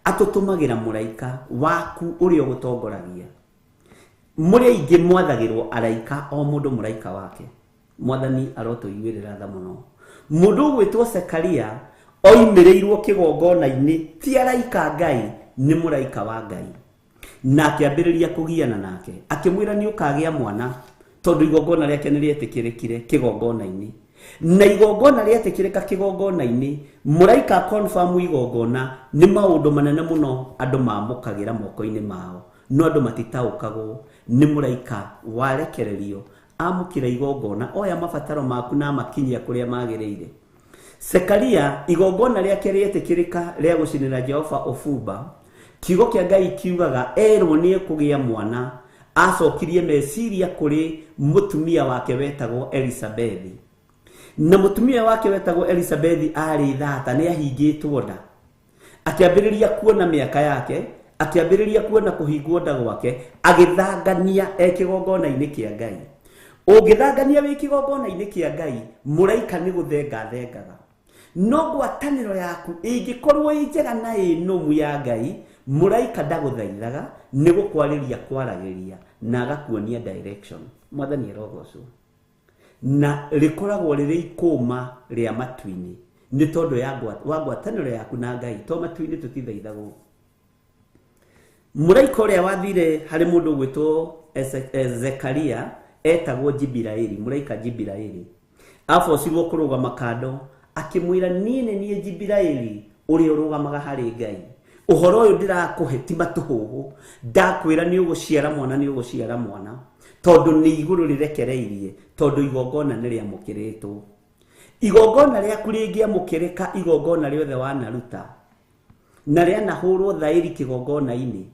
atũtũmagĩra mũraika waku ũrĩa ũgũtongoragia. Mũrĩ aingĩ mwathagĩrwo araika, o mũndũ mũraika wake. Mwathani arotũiguĩrĩra tha mũno. Mũndũ ũgwĩtwo Zekaria oimĩrĩirwo kĩgongona-inĩ ti araika Ngai, nĩ mũraika wa Ngai. Na akĩambĩrĩria kũgiana nake, akĩmwĩra nĩ ũkagĩa mwana, tondũ igongona rĩake nĩ rĩetĩkĩrĩkire kĩgongona-inĩ. Na igongona rĩetĩkĩrĩka kĩgongona-inĩ, mũraika confirm igongona, nĩ maũndũ manene mũno andũ mamũkagĩra moko-inĩ mao, no andũ matitaũkagwo nĩ mũraika warekererio amukira igongona oya mabataro maku na makinyia kuria magirire. Zekaria igongona riake rietikirika ria gucinira Jehova ofumba, kiugo kia Ngai kiugaga erwo nie kugia mwana, acokirie meciria kuri mutumia wake wetagwo Elisabethi. Na mutumia wake wetagwo Elisabethi ari thata ni ahingitwo nda, akiambiriria kuona miaka yake, akiambiriria kuona kuhingwo nda gwake, agithangania ekigongona-ini kia Ngai. Ungithangania wi kigongona-ini kia Ngai, muraika ni guthenga thengaga. No ngwataniro yaku ingikorwo injega na inomu ya Ngai, muraika ndaguthaithaga ni gukwariria kwaragiria na agakuonia direction. Mwathani arogocwo. Na rikoragwo riri ikuma ria matu-ini ni tondu ya ngwataniro yaku na Ngai, to matu-ini tutithaithagwo. Muraika uria wathire hari mundu gwitwo Zekaria etagwo Jibiraeli, muraika Jibiraeli. Afocirwo kurugama kando, akimwira nie Jibiraeli uria urugamaga hari Ngai. Uhoro uyu ndirakuhe ti matuhuhu, ndakwira ni uguciara mwana tondu ni iguru rirekereirie, tondu igongona ni ria mukiritwo. Igongona ria kuringia mukirika, igongona riothe wanaruta na ria nahurwo thairi kigongona-ini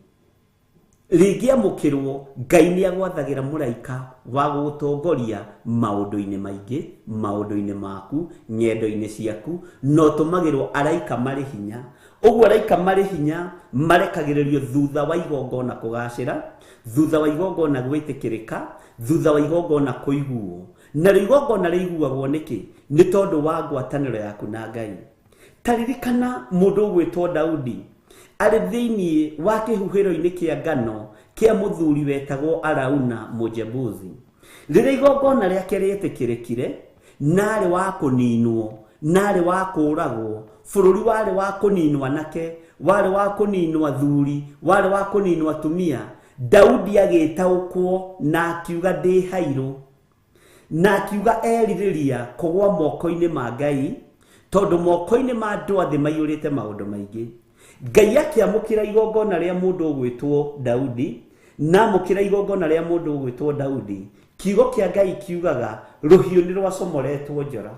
ringia mukirwo, Ngai ni agwathagira muraika wa gutongoria maundu-ini maingi, maundu-ini maku, nyendo-ini ciaku, no tumagirwo araika mari hinya. Uguo araika mari hinya marekagiririo thutha wa igongona kugacira, thutha wa igongona gwitikirika, thutha wa igongona kuiguo. Na igongona riiguagwo niki? Ni tondu wa ngwataniro yaku na Ngai. Taririkana mundu gwitwo Daudi ari thiini wa kihuhiro-ini kia ngano kia muthuri wetagwo Arauna Mujebuzi. Riria igongona riake rietikirikire, nari wa kuninwo, nari wa kuragwo, bururi wari wa kuninwa nake, wari wa kuninwa thuri, wari wa kuninwa tumia, Daudi agitaukwo na akiuga ndi hairu, na akiuga eririria kugwa moko-ini ma Ngai, tondu moko-ini ma andu athi maiyurite maundu maingi. Ngai akiamukira igongona ria mundu gwitwo Daudi, na mukira igongona ria mundu gwitwo Daudi, kiugo kia Ngai kiugaga ruhiu ni rwacomoretwo njora.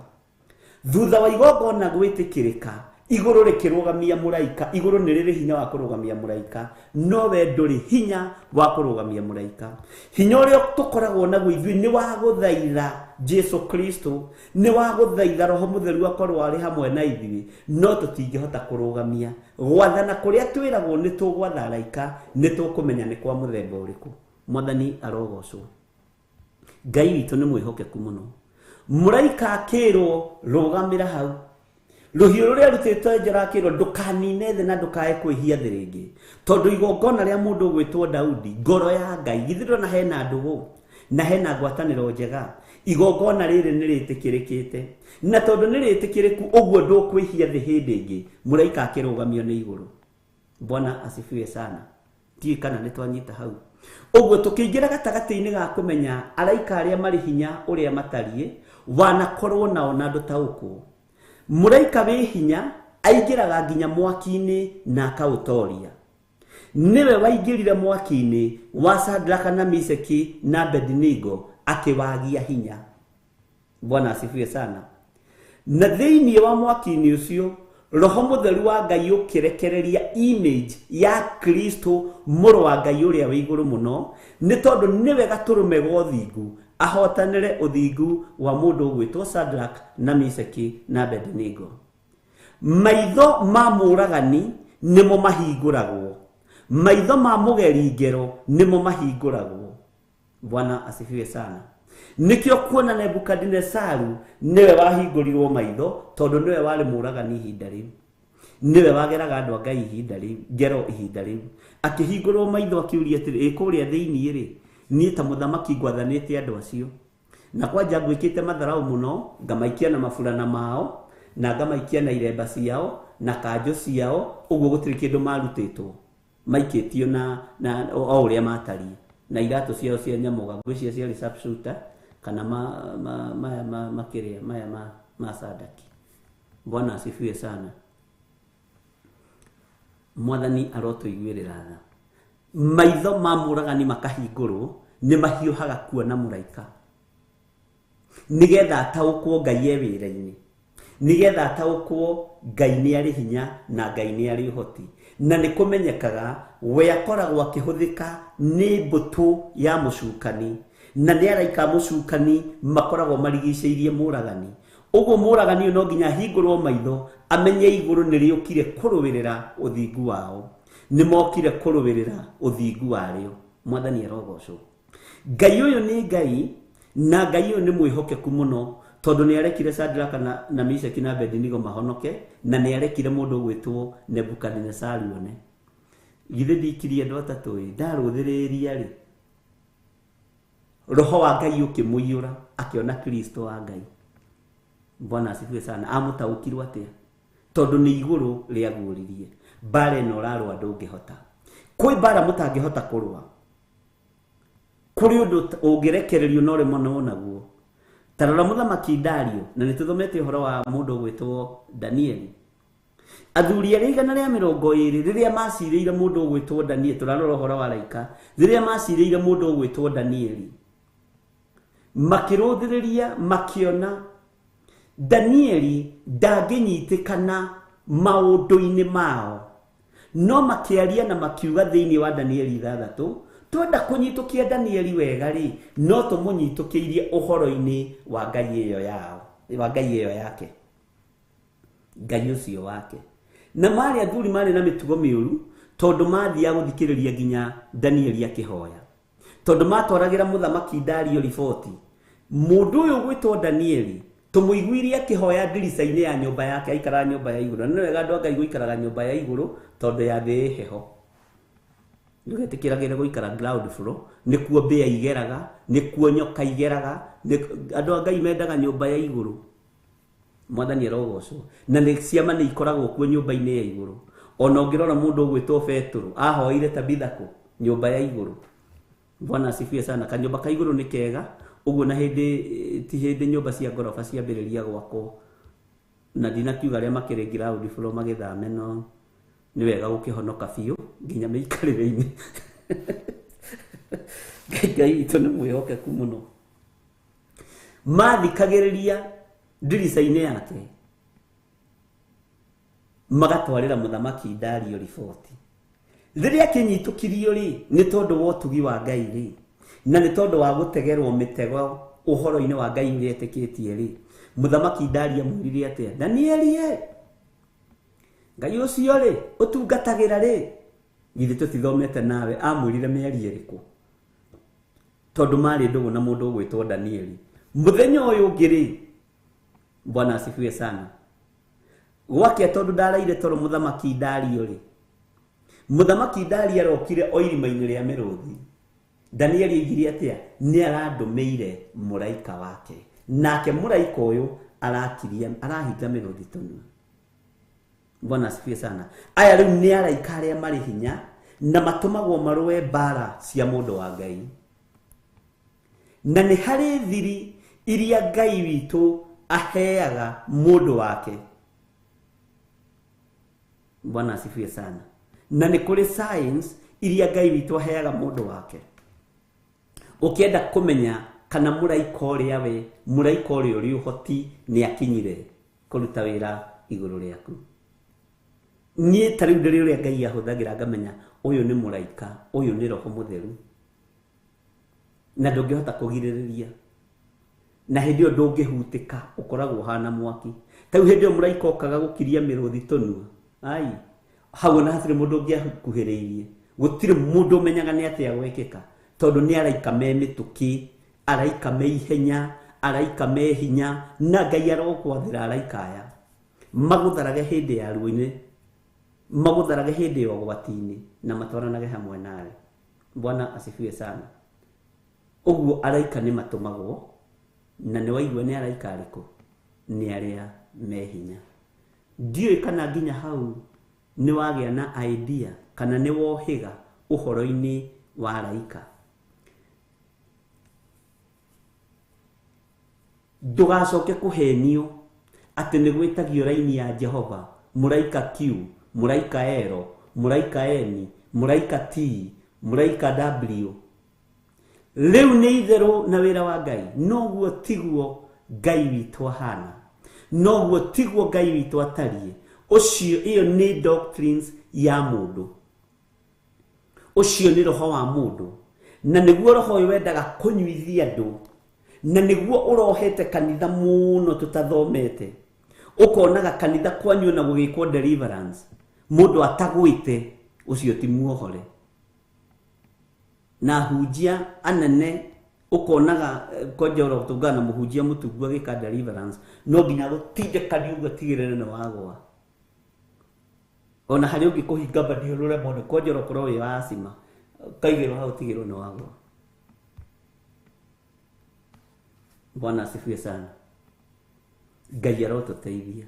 Thutha wa igongona gwitikirika, iguru rikirugamia muraika, iguru ni riri hinya wa kurugamia muraika, no we nduri hinya wa kurugamia muraika. Hinya uria tukoragwo naguo ithui ni wa guthaitha Jesu Kristo, ni wa guthaitha Roho Mutheru akorwo ari hamwe na ithui, no tutingihota kurugamia gwathana kuria twiragwo ni tugwatha araika, ni tukumenya ni kwa muthemba uriku. Mwathani arogocwo. Ngai witu ni mwihokeku muno. Muraika akirwo rugamira hau, ruhiu ruria rutitwo njora akirwo ndukanine thi na ndukae kwihia thi ringi, tondu igongona ria mundu gwitwo Daudi, ngoro ya Ngai githiro na hena ndugu na hena ngwataniro njega. Igongona riri ni ritikirikite, na tondu ni ritikiriku uguo ndukwihia thi hindi ingi, muraika akirugamio ni iguru. Bwana asifiwe sana. Ti kana ni twanyita hau. Uguo tukiingira gatagati-ini ga kumenya araika aria mari hinya uria matarie, wanakorwo nao na andu tauku. Muraika wi hinya aingiraga nginya mwaki-ini na akautoria. Niwe waingirire mwaki-ini wa Shadraka na Meshaki na Abednego akiwagia hinya. Bwana asifiwe sana. Na thiini wa mwaki-ini ucio, Roho Mutheru wa Ngai ukirekereria image ya Kristo muru wa Ngai uria wi iguru muno, ni tondu niwe gaturume gwa uthingu ahotanire uthingu wa mundu gwitwo Shadraka na Meshaki na Abednego. Maitho ma muragani nimo mahinguragwo, maitho ma mugeri ngero nimo mahinguragwo. Bwana asifiwe sana. Nikio kuona Nebukadnezaru niwe wahingũrirwo maitho tondu niwe wari muragani ihinda riu, niwe wageraga andu a Ngai ihinda riu, ngero ihinda riu, akihingũrwo maitho akiuria atiri ikuria thiini ri ni ta muthamaki ngwathanite andu acio, na kwanja ngwikite matharau muno, ngamaikia na mafurana mao na ngamaikia na iremba ciao na kanjo ciao, uguo gutiri kindu marutitwo maikitio na o uria matari, na iratu ciao cia nyamuga ngwicia cia sharpshooter kana makiria ma sadaki. Bwana asifiwe sana. Mwathani arotuiguirira tha. Maitho ma muragani makahingũrwo ni mahiuhaga kuona muraika. nigetha ataũkwo Ngai e wĩra-inĩ, nigetha ataũkwo Ngai nĩ arĩ hinya na Ngai nĩ arĩ ũhoti, na nĩ kũmenyekaga we akoragwo akĩhũthĩka nĩ mbũtũ ya mũcukani, na nĩ araika mũcukani makoragwo marigicĩirie mũragani. Ũguo mũragani no nginya hingũrwo maitho amenye igũrũ nĩ rĩũkire kũrũĩrĩra ũthingu wao, nĩ mokire kũrũĩrĩra ũthingu warĩo. Mwathani arogocwo. Ngai ũyũ nĩ Ngai, na Ngai ũyũ nĩ mwĩhokeku mũno, tondũ nĩ arekire Shadraka na Meshaki na Abednego mahonoke, na nĩ arekire mũndũ gwĩtwo Nebukadnezari one. Githĩ ndikirie andũ atatũ ndarũthĩrĩria rĩ, roho wa Ngai ũkĩmũiyũra akĩona Kristo wa Ngai. Bwana asifiwe sana. Amũtaũkirwo atĩa? Tondũ nĩ igũrũ rĩaguũririe. Mbara ĩno ũrarũa ndũngĩhota. Kwĩ mbara mũtangĩhota kũrũa, kũrĩ ũndũ ũngĩrekererio no rĩmwe naguo. Tarora mũthamaki Dario, na nĩ tũthomete ũhoro wa mũndũ gwĩtwo Danieli. Athuri arĩa 120 rĩrĩa macirĩire mũndũ gwĩtwo Danieli, tũrarora ũhoro wa araika, rĩrĩa macirĩire mũndũ gwĩtwo Danieli, makĩrũthĩrĩria makĩona Danieli ndangĩnyitĩkana maũndũ-inĩ mao, no makĩaria na makiuga thĩinĩ wa Danieli 6, twenda kũnyitũkia Danieli wega rĩ, no tũmũnyitũkĩirie ũhoro-inĩ wa Ngai ĩyo yao, wa Ngai ĩyo yake, Ngai ũcio wake. Na marĩ athuri marĩ na mĩtugo mĩũru, tondũ mathiaga gũthikĩrĩria nginya Danieli akĩhoya, tondũ matwaragĩra mũthamaki Dario riboti, mũndũ ũyũ gwĩtwo Danieli tũmũiguirie akĩhoya ndirica-inĩ ya nyũmba yake, aikara nyũmba ya igũrũ. Nĩ wega andũ a Ngai gũikaraga nyũmba ya igũrũ, tondũ ya thĩ heho. Ndũgetĩkĩragĩre gũikara ground floor, nĩkuo mbĩa igeraga, nĩkuo nyoka igeraga, andũ a Ngai mendaga nyũmba ya igũrũ. Mwathani arogocwo. Na nĩ ciama nĩ ikoragwo kuo nyũmba-inĩ ya igũrũ. Ona ũngĩrora mũndũ ũgwĩtwo Petro ahoire Tabitha kũ? Nyũmba ya igũrũ. Bwana asifiwe sana. Kanyũmba ka igũrũ nĩ kega, ũguo na ti hĩndĩ nyũmba cia ngoroba ciambĩrĩria gwakwo, na ndinakiuga arĩa makĩrĩ ground floor magĩthame, no nĩ wega gũkĩhonoka biũ nginya mĩikarĩre-inĩ. Ngai witũ nĩ mwĩhokeku mũno. Mathikagĩrĩria ndirica-inĩ yake, magatwarĩra mũthamaki Dario riboti. Rĩrĩa akĩnyitũkirio rĩ, nĩ tondũ wa ũtugi wa Ngai rĩ, na nĩ tondũ wa gũtegerwo mĩtego ũhoro-inĩ wa Ngai ũrĩa etĩkĩtie rĩ, mũthamaki Dario amwĩrire atĩa? Danieli Ngai ũcio rĩ ũtungatagĩra rĩ, githĩ tũtithomete nawe amwĩrire mĩario ĩrĩkũ? Tondũ marĩ ndũgũ na mũndũ ũgwĩtwo Danieli. Mũthenya ũyũ ũngĩ rĩ, Bwana asifiwe sana, gwake tondũ ndaraire toro mũthamaki Dario rĩ, mũthamaki Dario arokire o irima-inĩ rĩa mĩrũthi. Danieli oigire atĩa? Nĩ arandũmĩire mũraika wake, nake mũraika ũyũ arahinga mĩrũthi tũnua. Bwana asifiwe sana. Aya rĩu nĩ araika arĩa marĩ hinya na matũmagwo marũe mbara cia mũndũ wa Ngai, na nĩ harĩ thiri iria Ngai witũ aheaga mũndũ wake. Bwana asifiwe sana. Na nĩ kũrĩ science iria Ngai witũ aheaga mũndũ wake. Ũkĩenda kũmenya kana mũraika ũrĩa we, mũraika ũrĩa ũrĩ ũhoti nĩ akinyire kũruta wĩra igũrũ rĩaku. Niĩ tarĩu ndĩrĩ ũrĩa Ngai ahũthagĩra ngamenya ũyũ nĩ mũraika, ũyũ nĩ roho mũtheru, na ndũngĩhota kũgirĩrĩria, na hĩndĩ ĩyo ndũngĩhutĩka, ũkoragwo hana mwaki. Tarĩu hĩndĩ ĩyo mũraika okaga gũkiria mĩrũthi tũnua, hau na hatirĩ mũndũ ũngĩakuhĩrĩirie, gũtirĩ mũndũ ũmenyaga nĩ atĩa gwĩkĩka, tondũ nĩ araika me mĩtũkĩ, araika me ihenya, araika me hinya, na Ngai arogwathĩra araika aya magũtharage hĩndĩ ya ruo-inĩ, magũtharage hĩndĩ ya ũgwati-inĩ, na matwaranage hamwe nawe. Bwana asifiwe sana. Ũguo araika nĩ matũmagwo, na nĩ waigua nĩ araika arĩkũ? Nĩ arĩa me hinya. Ndiũĩ kana nginya hau nĩ wagĩa na idea kana nĩ wohĩga ũhoro-inĩ wa araika. Ndũgacoke kũhenio atĩ nĩ gwĩtagio raini ya Jehova, mũraika Q, mũraika Ero, mũraika N, mũraika T, mũraika W. Rĩu nĩ itherũ na wĩra wa Ngai, noguo tiguo Ngai witũ ahana, noguo tiguo Ngai witũ atariĩ. Ũcio iyo nĩ doctrines ya mũndũ, ũcio nĩ roho wa mũndũ, na nĩguo roho ũyũ wendaga kũnyuithia andũ, na nĩguo ũrohete kanitha mũno tũtathomete. Ũkonaga kanitha kwanyu na gũgĩkwo deliverance, mũndũ atagwĩte, ũcio ti muohore. Na hunjia anene ũkonaga Konjoro Tungana mũhunjia mũtungu agĩka deliverance, no nginya gũtindĩkani ũguo tigĩrĩre nĩ wagwa. Ona harĩ ũngĩkũhinga maniũrũre mũno, Konjoro korwo wĩ wa asima, kaigĩrwo hau tigĩrwo nĩ wagwa. Bwana asifiwe sana. Ngai arotũteithia.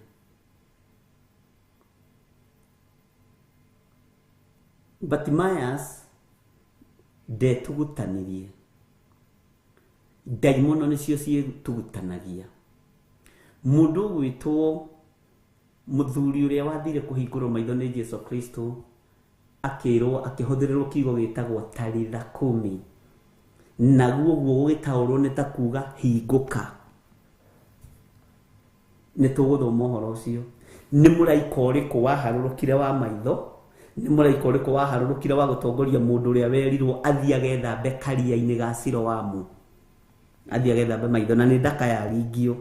Bartimaeus ndetũgũtanirie. Ndaimono nĩcio ciĩtũgũtanagia. Mũndũ gwĩtwo mũthuri ũrĩa wathire kũhingũrwo maitho nĩ Jesu Kristo, akĩrwo akĩhũthĩrĩrwo kiugo gĩtagwo Talitha Kumi, naguo guo gũgĩtaũrwo nĩ ta kuga hingũka. Nĩ tũgũthoma ũhoro ũcio. Nĩ mũraika ũrĩkũ waharũrũkire wa maitho, nĩ mũraika ũrĩkũ waharũrũkire wa gũtongoria mũndũ ũrĩa werirwo athiĩ agethambe karia-inĩ ga Siloamu, athiĩ agethambe maitho, na nĩ ndaka yaringio.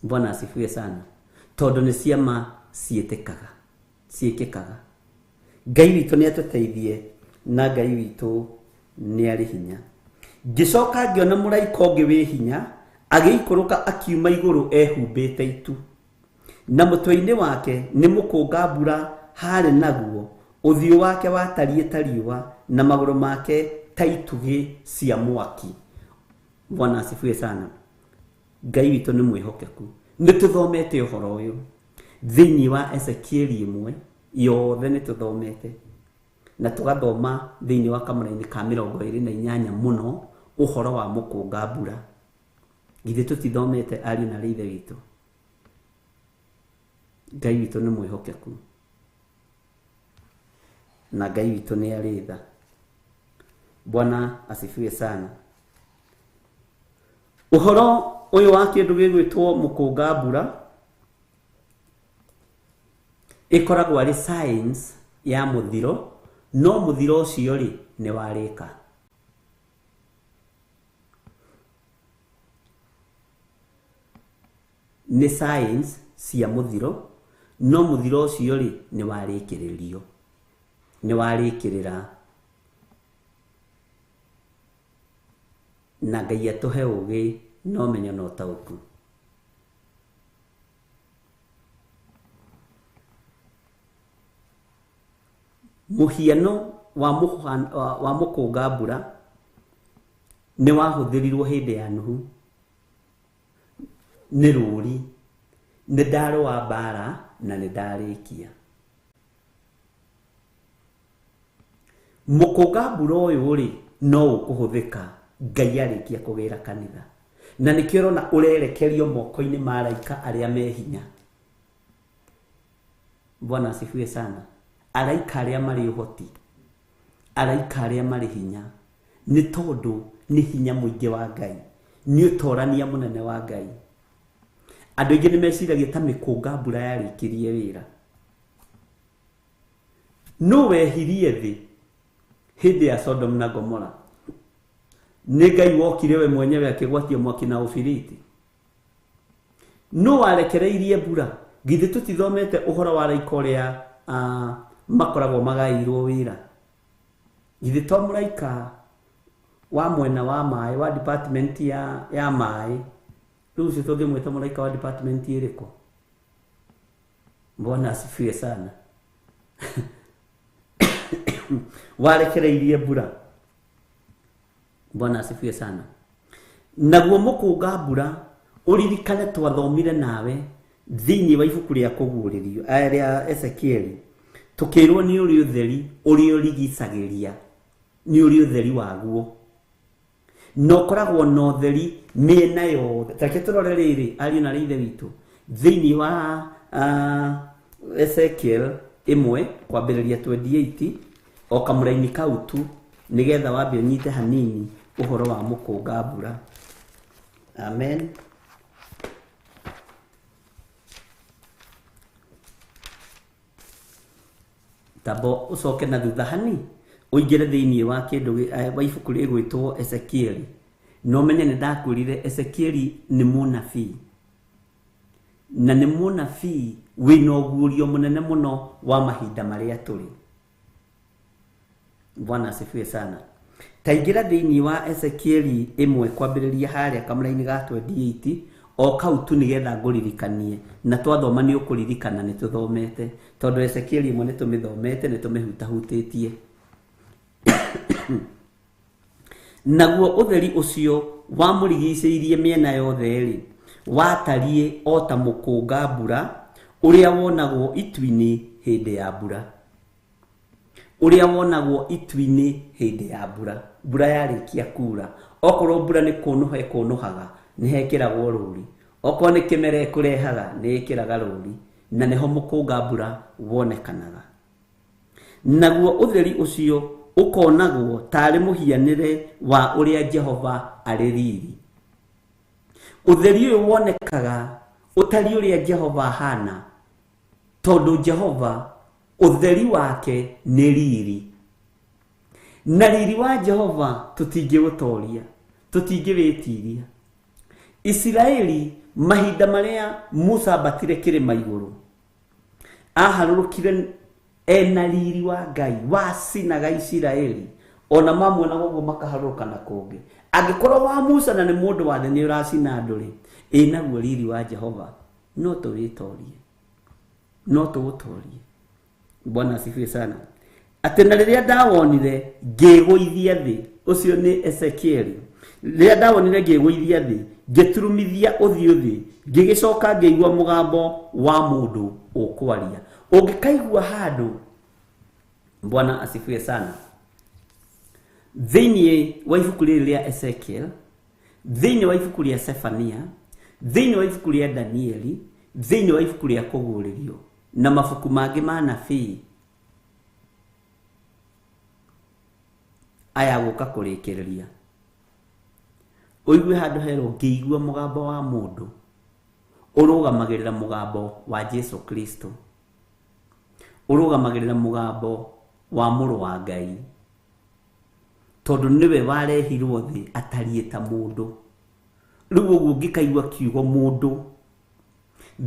Bwana asifiwe sana. Tondũ nĩ ciama ciĩkĩkaga. Ngai witũ nĩ atũteithie, na Ngai witũ nĩ arĩ hinya. Ngĩcoka ngĩona mũraika ũngĩ wĩ hinya agĩikũrũka akiuma igũrũ ehumbĩte itu, na mũtwe-inĩ wake nĩ mũkũnga mbura harĩ naguo, ũthiũ wake watariĩ ta riũa, na magũrũ make ta itugĩ cia mwaki. Bwana asifiwe sana. Ngai witũ nĩ mwĩhokeku. Nĩ tũthomete ũhoro ũyũ thĩinĩ wa Ezekieli 1, yothe nĩ tũthomete, na tũgathoma thĩinĩ wa kamũra-inĩ ka 28 mũno ũhoro wa mũkũnga mbura. Githĩ tũtithomete ariũ na ithe witũ? Ngai witũ nĩ mwĩhokeku, na Ngai witũ nĩ arĩ tha. Bwana asifiwe sana. Ũhoro ũyũ wa kĩndũ gĩgwĩtwo mũkũnga mbura ĩkoragwo arĩ science ya mũthiro, no mũthiro ũcio rĩ nĩ warĩka. Nĩ science cia mũthiro, no mũthiro ũcio rĩ nĩ warĩkĩrĩrio, nĩ warĩkĩrĩra. Na Ngai atũhe ũgĩ na ũmenyo na ũtaũku. Mũhiano wa mũkũnga mbura nĩ wahũthĩrirwo hĩndĩ ya Nuhu, nĩ rũri, nĩ ndarũa mbara na nĩ ndarĩkia. Mũkũnga mbura ũyũ rĩ no ũkũhũthĩka Ngai arĩkia kũgĩra kanitha, na nĩkĩo ũrona ũrerekerio moko-inĩ ma araika arĩa me hinya. Bwana asifiwe sana. Araika arĩa marĩ ũhoti, araika arĩa marĩ hinya, nĩ tondũ nĩ hinya mũingĩ wa Ngai, nĩ ũtorania mũnene wa Ngai. Andũ aingĩ nĩ meciragia ta mĩkũnga mbura yarĩkĩrie wĩra. No wehirie thĩ hĩndĩ ya Sodom na Gomora, nĩ Ngai wokire we mwenyewe akĩgwatia mwaki na ũbiriti? No warekereirie mbura? Githĩ tũtithomete ũhoro wa araika ũrĩa makoragwo magaĩirwo wĩra? Githĩ to mũraika wa mwena wa maĩ, wa department ya maĩ, rĩu ũcio tũngĩmwĩta mũraika wa department ĩrĩkũ? Bwana asifiwe sana. Warekereirie mbura. Bwana asifiwe sana. Naguo mũkũnga mbura ũririkane twathomire nawe thĩinĩ wa ibuku rĩa kũguũrĩrio rĩa Ezekieli, tukĩrwo nĩ ũrĩ ũtheri ũrĩa ũrigicagĩria, nĩ ũrĩ ũtheri waguo, no koragwo na ũtheri mĩena yothe. Take tũrore rĩrĩ ariũ na ithe witũ thĩinĩ wa Ezekiel 1 kwambĩrĩria 28 o kamũra-inĩ kau tu, nĩgetha wambe ũnyite hanini uhoro wa mukunga mbura. Amen. Tabo ucoke na thutha hani uingire thiini wa kindu wa ibuku rigwitwo Ezekieli. No menye ni ndakwirire Ezekieli ni munabii, na ni munabii wina ugurio munene muno wa mahinda maria turi. Bwana asifiwe sana. Taingira thiini wa Ezekieli imwe kwambiriria haria kamraini ga 28 o kau tu nigetha nguririkanie na twathoma ni ukuririkana ni tuthomete tondu Ezekieli imwe ni tumithomete ni tumihutahutitie. Naguo utheri ucio wa murigiceirie miena yothe ri watarie o ta mukunga mbura uria wonagwo itu-ini hindi ya mbura, uria wonagwo itu-ini hindi ya mbura. Mbura yarikia kura, okorwo mbura ni kunuha ikunuhaga ni hekiragwo ruri, okorwo ni kimere kurehaga ni ikiraga ruri, na niho mukunga mbura wonekanaga. Naguo utheri ucio ukonagwo tari muhianire wa uria Jehova ari riri. Utheri uyu wonekaga utari uria Jehova hana, tondu Jehova utheri wake ni riri, na riri wa Jehova tutingiutoria, tutingiritiria. Israeli mahinda maria Musa batire kirima iguru aharurukire ena riri wa Ngai wacinaga Israeli, ona mamwe na gogo makaharuka na kungi. Angikorwo wa Musa na ni mundu wathe ni uracina nduri naguo riri wa Jehova no tuwitorie, no tuwutorie. Bwana asifiwe sana. Ati na riria ndawonire ngiguithia thi, ucio ni Ezekieli. Riria ndawonire ngiguithia thi, ngiturumithia uthio thi, ngigicoka ngigua mugambo wa mundu ukwaria. Ungikaigua handu, Bwana asifiwe sana, thiini wa ibuku ria Ezekiel, thiini wa ibuku ria Sefania, thiini wa ibuku ria Danieli, thiini wa ibuku ria kuguririo na mabuku mangi ma nabii aya guka kurikiriria. Uigue handu hero ngiigua mugambo wa mundu urugamagirira mugambo wa Jesu Kristo, urugamagirira mugambo wa muru wa Ngai, tondu niwe warehirwo thi atarie ta mundu. Riu uguo ngikaigua kiugo mundu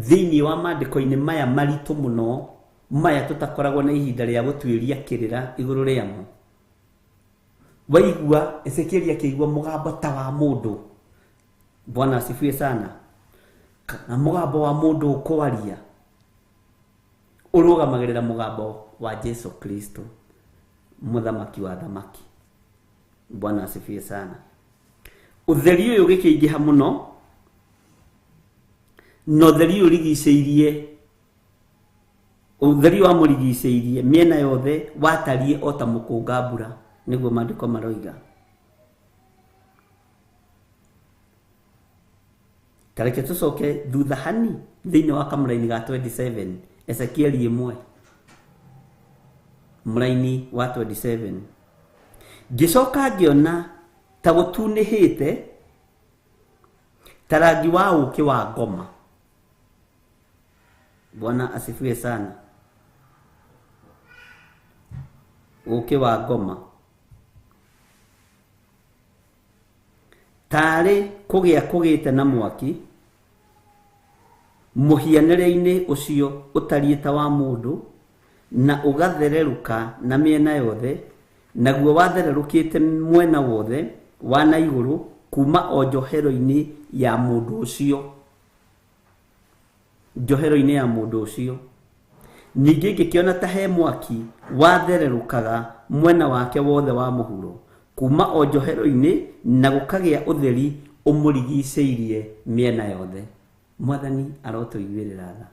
thiini wa maandiko-ini maya maritu muno, maya tutakoragwo na ihinda ria gutwiria kirira iguru riamo. Waigua Ezekieli akigua mugambo ta wa mundu. Bwana asifiwe sana. Na mugambo wa mundu ukwaria urugamagirira mugambo wa Jesu Kristo, muthamaki wa thamaki. Bwana asifiwe sana. Utheri uyu gikiingiha muno, no theri urigiceirie, utheri wa murigiceirie miena yothe watarie o ta mukunga mbura, niguo maandiko maroiga. Tareke tucoke thutha hani thiini wa kamraini ga 27 Ezekieli 1 mraini wa 27. Gicoka ngiona ta gutunihite tarangi wa uki wa ngoma. Bwana asifiwe sana. Uki wa ngoma tari kugia kugite na mwaki muhianire-ini ucio utarieta wa mundu, na ugathereruka na miena yothe, naguo wathererukite mwena wothe wa na iguru kuma o njohero-ini ya mundu ucio, njohero-ini ya mundu ucio. Ningi ngikiona ta he mwaki wathererukaga mwena wake wothe wa muhuro kuma o njohero-ini, na gukagia utheri umurigiceirie miena yothe. Mwathani arotuiguirira tha.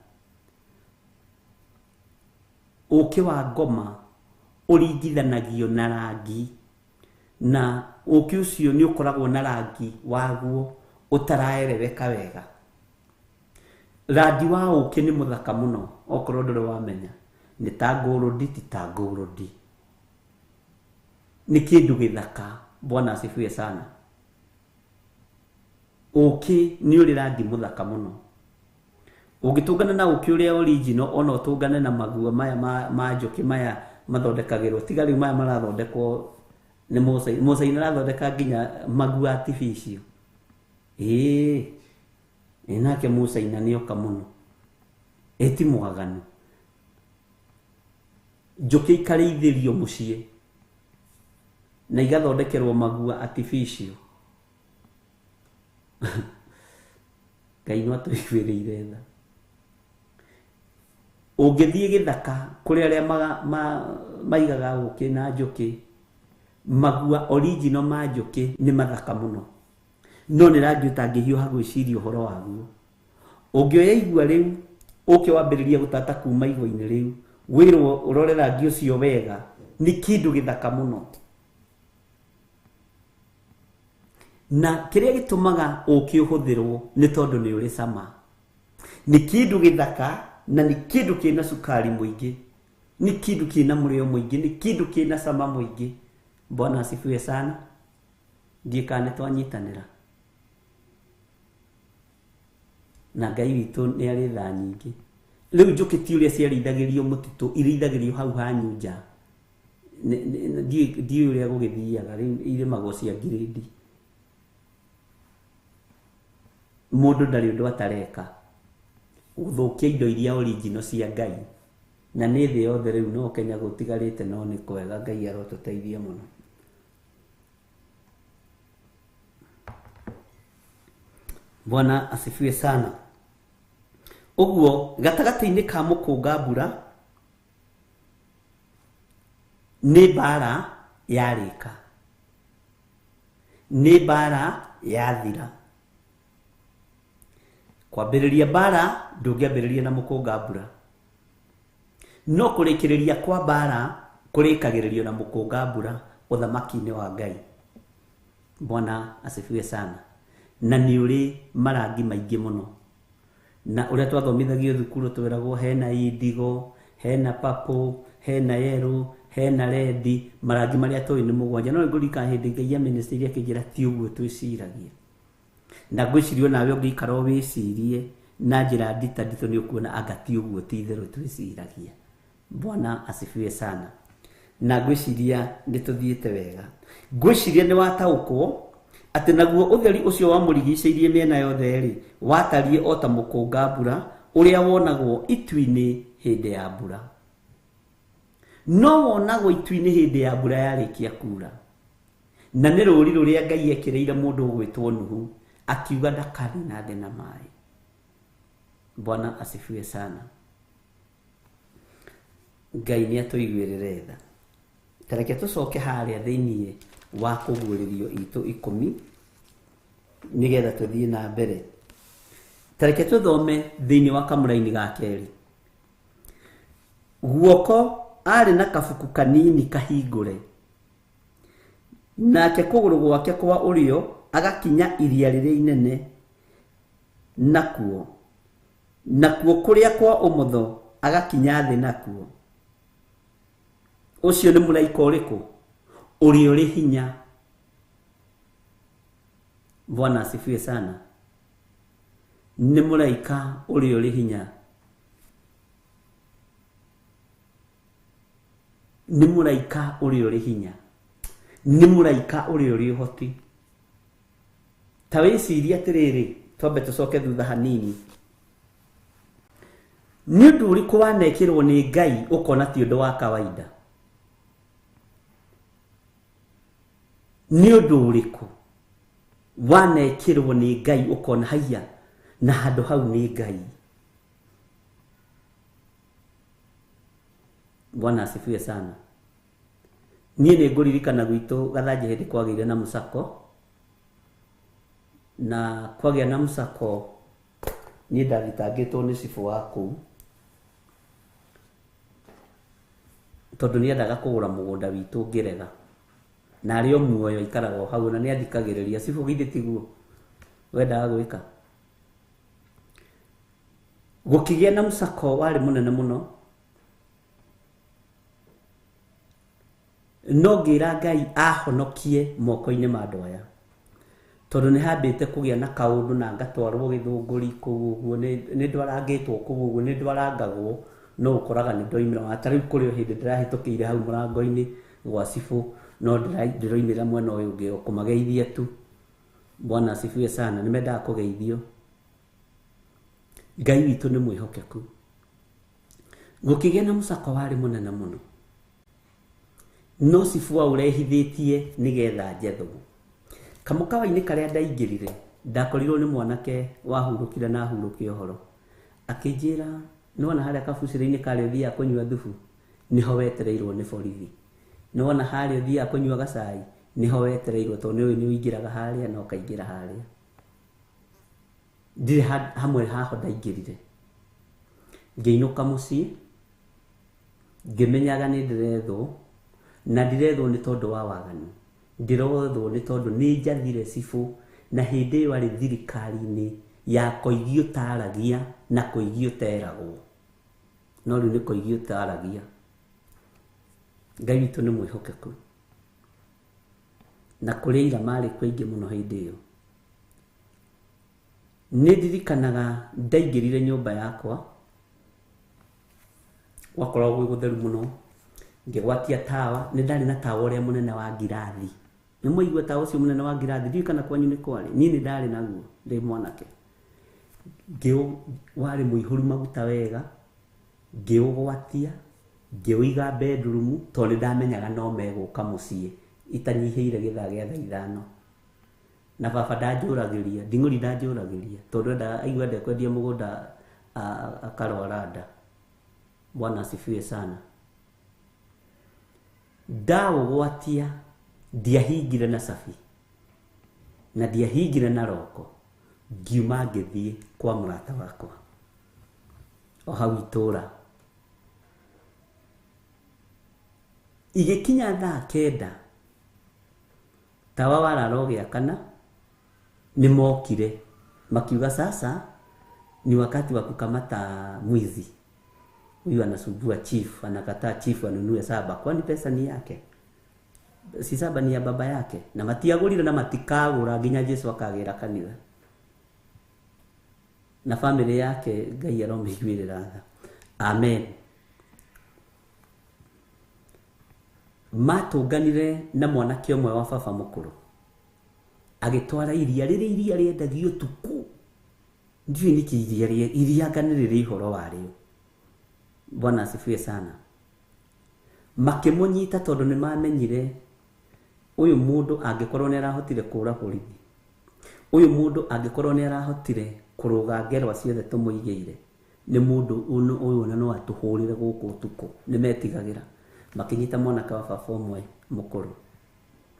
Uki wa ngoma uringithanagio na rangi, na uki ucio ni ukoragwo na rangi waguo utaraerereka wega. Rangi wa uki ni muthaka muno, okorwo nduri wamenya ni ta ngurudi, ti ta ngurudi, ni kindu githaka Bwana asifiwe sana. Uki ni uri rangi muthaka muno. Ugitungana na uki uria original ona utungane na magua maya ma njuki maya mathondekagirwo tiga riu maya marathondekwo ni Musai narathondeka nginya magua artificial. Nake Musai na nioka muno. Eti mwaganu. Njuki ikareithirio mucii na igathondekerwo magua artificial. Ngai no atuigwirire tha. Ungithie githaka kuri aria maigaga uki na njuki, magua original ma njuki ni mathaka muno, no ni rangi utangihiuha gwiciria uhoro waguo. Ungioya igua riu uke wambiriria gutata kuma igua-ini riu, wirwo urore rangi ucio wega, ni kindu githaka muno. Na kiria gitumaga uki uhuthirwo ni tondu ni uri cama. Ni kindu githaka na ni kindu kina sukari muingi, ni kindu kina murio muingi, ni kindu kina cama muingi. Bwana asifiwe sana. Ndikane twanyitanira. Na Ngai witu ni ari tha nyingi. Riu njuki ti uria ciarithagirio mutitu, irithagirio hau hanyu nja. Ndi uria gugithiaga riu iremagwo cia grade. Mundu ndari undu atareka uthukia indo iria original cia Ngai, na ni thi yothe riu no Kenya gutigarite, no ni kwega. Ngai arotuteithia muno. Bwana asifiwe sana. Uguo gatagati-ini ka mukunga mbura ni bara yarika, ni bara yathira. Kwambiriria bara ndungiambiriria na mukunga mbura, no kurikiriria kwa bara kurikagiririo na mukunga mbura uthamaki-ini wa Ngai. Bwana asifiwe sana. Na ni uri marangi maingi muno, na uria twathomithagio thukuru twiragwo hena indigo, hena purple, hena yellow, hena red. Marangi maria tui ni mugwanja, no ngurika hindi Ngai ya ministry ya kijira ti uguo twiciragia. Na ngwicirio nawe ungikara wicirie na njira ndito ni ukuona anga ti uguo ti theru twiciragia. Bwana asifiwe sana. Na ngwiciria ndituthiite wega, ngwiciria ni wataukwo ati naguo utheri ucio wa murigiceirie miena yothe ri watarie ota mukunga mbura uria wonagwo itu-ini hindi ya mbura. No wonagwo itu-ini hindi ya mbura yarikia kura, na ni ruri ruria Ngai ekireire mundu ugwitwo Nuhu, akiuga ndakari na thĩ na maĩ. Bwana asifiwe sana. Ngai ni atuigwirire tha. Tareke tucoke haria thiini wa kugwiririo itu 10 nigetha tuthie na mbere. Tareke tuthome thiini wa kamuraini ga keri. Guoko ari na kabuku kanini kahingure, nake kuguru gwake kwa urio agakinya iria riria inene, nakuo kuria kwa umotho agakinya thi nakuo. Ucio ni mulaika uriku uri uri hinya. Bwana asifiwe sana. Ni mulaika uri hinya, ni mulaika uri hinya, ni mulaika uri hoti. Tawiciria atiriri, twambe tucoke thutha hanini. Ni undu uriku wanekirwo ni Ngai ukona ti undu wa kawaida? Ni undu uriku wanekirwo ni Ngai ukona haya na handu hau ni Ngai? Bwana asifiwe sana. Nie ni nguririkana gwitu Gathaje hindi kwagire na musako, na kwagia na musako ni ndathitangitwo ni cibu waku tondu ni endaga kugura mugunda witu Ngeretha, na ari o muoyo ikarago hau na ni athikagiriria. Cibu githi tiguo wendaga gwika? Gukigia na musako wari munene muno. no ngira Ngai ahonokie moko-inĩ ma andũ aya tondũ nĩ hambĩte kũgĩa na kaũndũ na ngatwarwo gĩthũngũri kũu ũguo nĩ ndwarangĩtwo kũu ũguo nĩ ndwarangagwo no ũkoraga nĩ ndoimĩra ta rĩu kũrĩ o hĩndĩ ndĩrahĩtũkĩire hau mũrango-inĩ gwa cibũ no ndĩroimĩra mwena ũyũ ũngĩ kũmageithia tu. Bwana asifiwe sana. Nimendaga kũgeithio. Ngai witũ nĩ mwĩhokeku. Gũkĩgĩa na mũcako warĩ mũnene mũno no cibũ ũrehithĩtie nĩgetha njethwo. Kamũkawa-inĩ karĩa ndaingĩrire ndakorirwo nĩ mwanake wahurũkire na ahurũkia ũhoro akĩnjĩra nĩwona harĩa kabucĩrĩ-inĩ karĩa ũthiaga kũnyua thubu nĩho wetereirwo nĩ borithi, nĩwona harĩa ũthiaga kũnyua gacai nĩho wetereirwo tondũ nĩũĩ nĩ ũingĩraga harĩa na ũkaingĩra harĩa. Ndirĩ hamwe haho ndaingĩrire ngĩinũka mũciĩ ngĩmenyaga nĩ ndĩrethwo na ndirethwo nĩ tondũ wa waganu, ndirethwo nĩ tondũ nĩ njathire cibũ na hĩndĩ ĩyo arĩ thirikari-inĩ ya kũigio taragia na kũigio teragwo no rĩu nĩ kũigio taragia. Ngai witũ nĩ mwĩhokeku na kũrĩa ira marĩ kũingĩ mũno hĩndĩ ĩyo. Nĩ ndirikanaga ndaingĩrire nyũmba yakwa gwakoragwo gwĩ gũtheru mũno ngĩgwatia tawa. Nĩ ndarĩ na tawa ũrĩa mũnene wa ngirathi, nĩ mũigua tawa ũcio mũnene wa ngirathi ndiũĩ kana kwanyu nĩ kwarĩ, niĩ nĩ ndarĩ naguo ndĩ mwanake. Warĩ mũihũru maguta wega ngĩũgwatia ngĩũiga bedroom tondũ nĩ ndamenyaga no megũka mũciĩ itanyihĩire gĩthaa gĩa thaa 5 na baba ndanjũragĩria nding'ũri ndanjũragĩria tondũ aigua ndekwendia mũgũnda akarwara nda. Bwana asifiwe sana. Ndaũgwatia ndiahingire na cabi na ndiahingire na roko ngiuma ngĩthiĩ kwa mũrata wakwa o hau itũũra. Igĩkinya thaa 9 tawa warara ũgĩakana nĩ mokire makiuga sasa ni wakati wa kukamata mwizi huyu anasumbua chief, anakataa chief anunue saba kwani pesa ni yake, si saba ni ya baba yake, na matiagũrire na matikagũra nginya Jesu akagĩra kanitha na family yake. Ngai aromĩiguĩrĩra tha. Amen. Matũnganire na mwanake ũmwe wa baba mũkũrũ agĩtwara iria rĩrĩa iria rĩendagio tuku, ndiũĩ nĩkĩ iria nganĩrĩrĩ ihoro warĩo. Bwana asifiwe sana. Makĩmũnyita tondũ nĩ mamenyire ũyũ mũndũ angĩkorwo nĩ arahotire kũra borithi, ũyũ mũndũ angĩkorwo nĩ arahotire kũrũga ngerwa ciothe tũmũigĩire, nĩ mũndũ ũyũ ona no atũhũrĩre gũkũ ũtukũ. Nĩ metigagĩra. Makĩnyita mwanake wa baba ũmwe mũkũrũ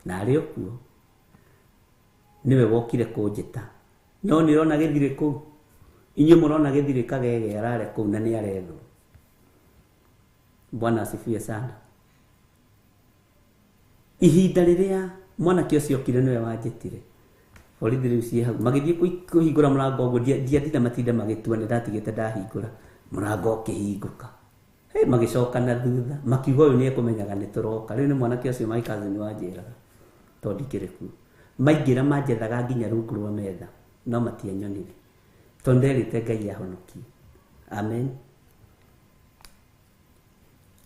na arĩ o kuo niwe wokire kũnjĩta. No nĩ ũrona gĩthirĩ kũu, inyuĩ mũrona gĩthirĩ kagege arare kũu na nĩ arethwo. Bwana asifiwe sana. Ihinda rĩrĩa mwanake ũcio okire niwe wanjĩtire. Borithi rĩu ciĩ hau magĩthiĩ kũhingũra mũrango ũguo ndiatinda matinda magĩtua nĩ ndatigĩte ndahingũra mũrango ũkĩhingũka. Magĩcoka na thutha makiuga ũyũ nĩ ekũmenyaga nĩ tũroka. Rĩu nĩ mwanake ũcio my cousin wanjĩraga tondũ ndikĩrĩ kuo. Maingĩra manjethaga nginya rungu rwa metha no matianyonire tondũ nderĩte Ngai ahonokie. Amen.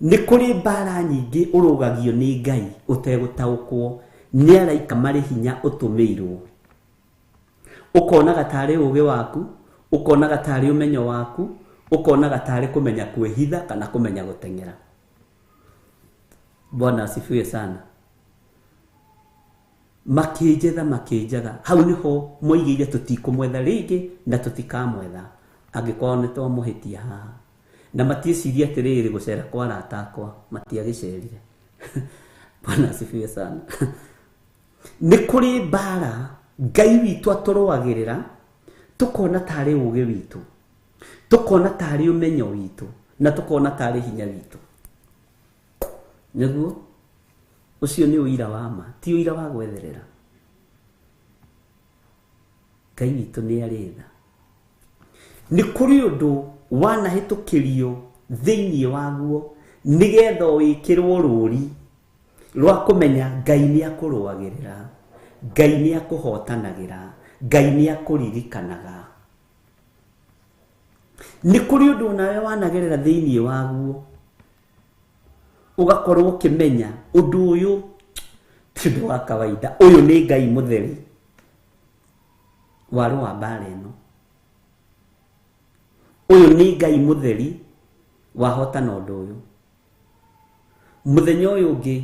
Nĩ kũrĩ mbara nyingĩ ũrũgagio nĩ Ngai ũtegũtaũkwo nĩ araika marĩ hinya ũtũmĩirwo. Ũkonaga tarĩ ũũgĩ waku, ũkonaga tarĩ ũmenyo waku, ũkonaga tarĩ kũmenya kwĩhitha kana kũmenya gũteng'era. Bwana asifiwe sana. Makĩnjaga hau nĩho moigĩire tũtikũmwetha rĩngĩ na tũtikamwetha angĩkorwo nĩ twamũhĩtia haha, na matieciria atĩrĩrĩ gũcera kwa arata akwa matiagĩcerire. Bwana asifiwe sana. Nĩ kũrĩ mbara Ngai witũ atũrũagĩrĩra tũkona tarĩ ũũgĩ witũ, tũkona tarĩ ũmenyo witũ na tũkona tarĩ hinya witũ. Nĩguo ũcio nĩ ũira wa ma, ti ũira wa gwetherera. Ngai witũ nĩ arĩ tha. Nĩ kũrĩ ũndũ wanahĩtũkĩrio thĩinĩ waguo nĩgetha wĩkĩrwo rũũri rwa kumenya Ngai ni akurũagĩrĩra, Ngai ni akuhotanagĩra, Ngai ni akuririkanaga. Nĩ kũrĩ ũndũ nawe wanagerera thĩinĩ waguo ugakorwo ukimenya ũndũ ũyũ ti ũndũ wa kawaida, ũyũ nĩ Ngai mũtheri warũ wa mbara ĩno, ũyũ nĩ Ngai mũtheri wahotana ũndũ ũyũ. Mũthenya ũyũ ũngĩ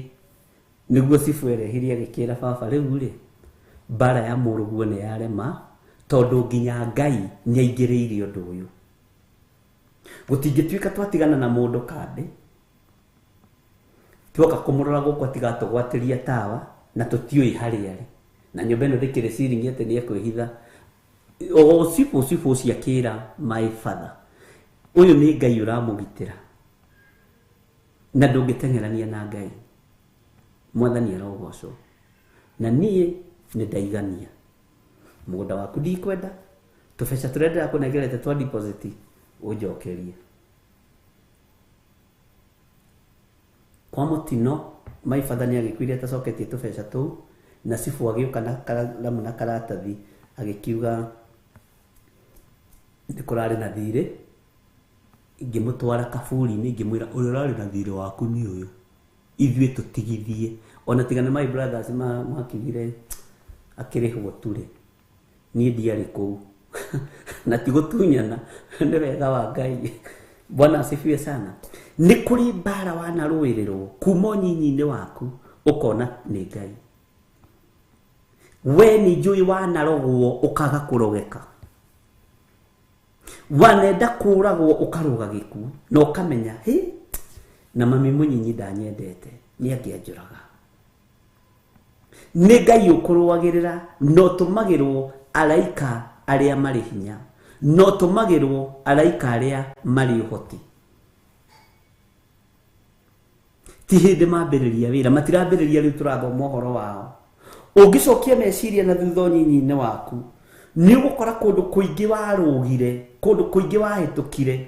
nĩguo Sifu erehirie agĩkĩra baba rĩu rĩ mbara ya mũrũguo nĩ yarema, tondũ nginya Ngai nĩ aingĩrĩire ũndũ ũyũ. Gũtingĩtuĩka twatigana na mũndũ kande tuoka kũmũrora gũkũ atigatũgwatĩria tawa na tũtiũĩ harĩa arĩ, na nyũmba ĩno ndĩkĩrĩ ciringi atĩ nĩ ekwĩhitha. O Sifu ciakĩra my father, ũyũ nĩ Ngai ũramũgitĩra na ndũngĩteng'erania na Ngai. Mwathani arogocwo, na niĩ nĩ ndaigania. Mũgũnda waku ndikwenda, tũbeca tũrĩa ndĩrakũnengerete twa deposit ũnjokerie. Kwa mũtino my father nĩ agĩkuire atacoketie tũbeca tũu, na Sifu agĩũka na karamu na karatathi agĩkiuga nĩ kũrarĩ na thirĩ. Ngĩmũtwara kaburi-inĩ ngĩmwĩra ũrĩa ũrarĩ na thirĩ waku nĩ ũyũ, ithuĩ tũtigithie. Ona tigana my brothers makigire akĩrĩhwo ture, niĩ ndiarĩ kũu na tigũtunyana, nĩ wega wa Ngai. Bwana asifiwe sana. Nĩ kũrĩ mbara wanarũĩrĩrwo kuma ũnyinyi-inĩ waku ũkona nĩ Ngai. We nĩ njũĩ wanarogwo ũkaga kũrogeka, wanenda kũragwo ũkarũga gĩkuũ na ũkamenya na mami mũnyinyi ndanyendete nĩ angĩanjũraga. Nĩ Ngai ũkũrũagĩrĩra, no tũmagĩrwo araika arĩa marĩ hinya, no tũmagĩrwo araika arĩa marĩ ũhoti. Ti hĩndĩ mambĩrĩria wĩra, matirambĩrĩria rĩu tũrathoma ũhoro wao. Ũngĩcokia meciria na thutha ũnyinyi-inĩ waku nĩ ũgũkora kũndũ kũingĩ warũgire, kũndũ kũingĩ wahĩtũkire,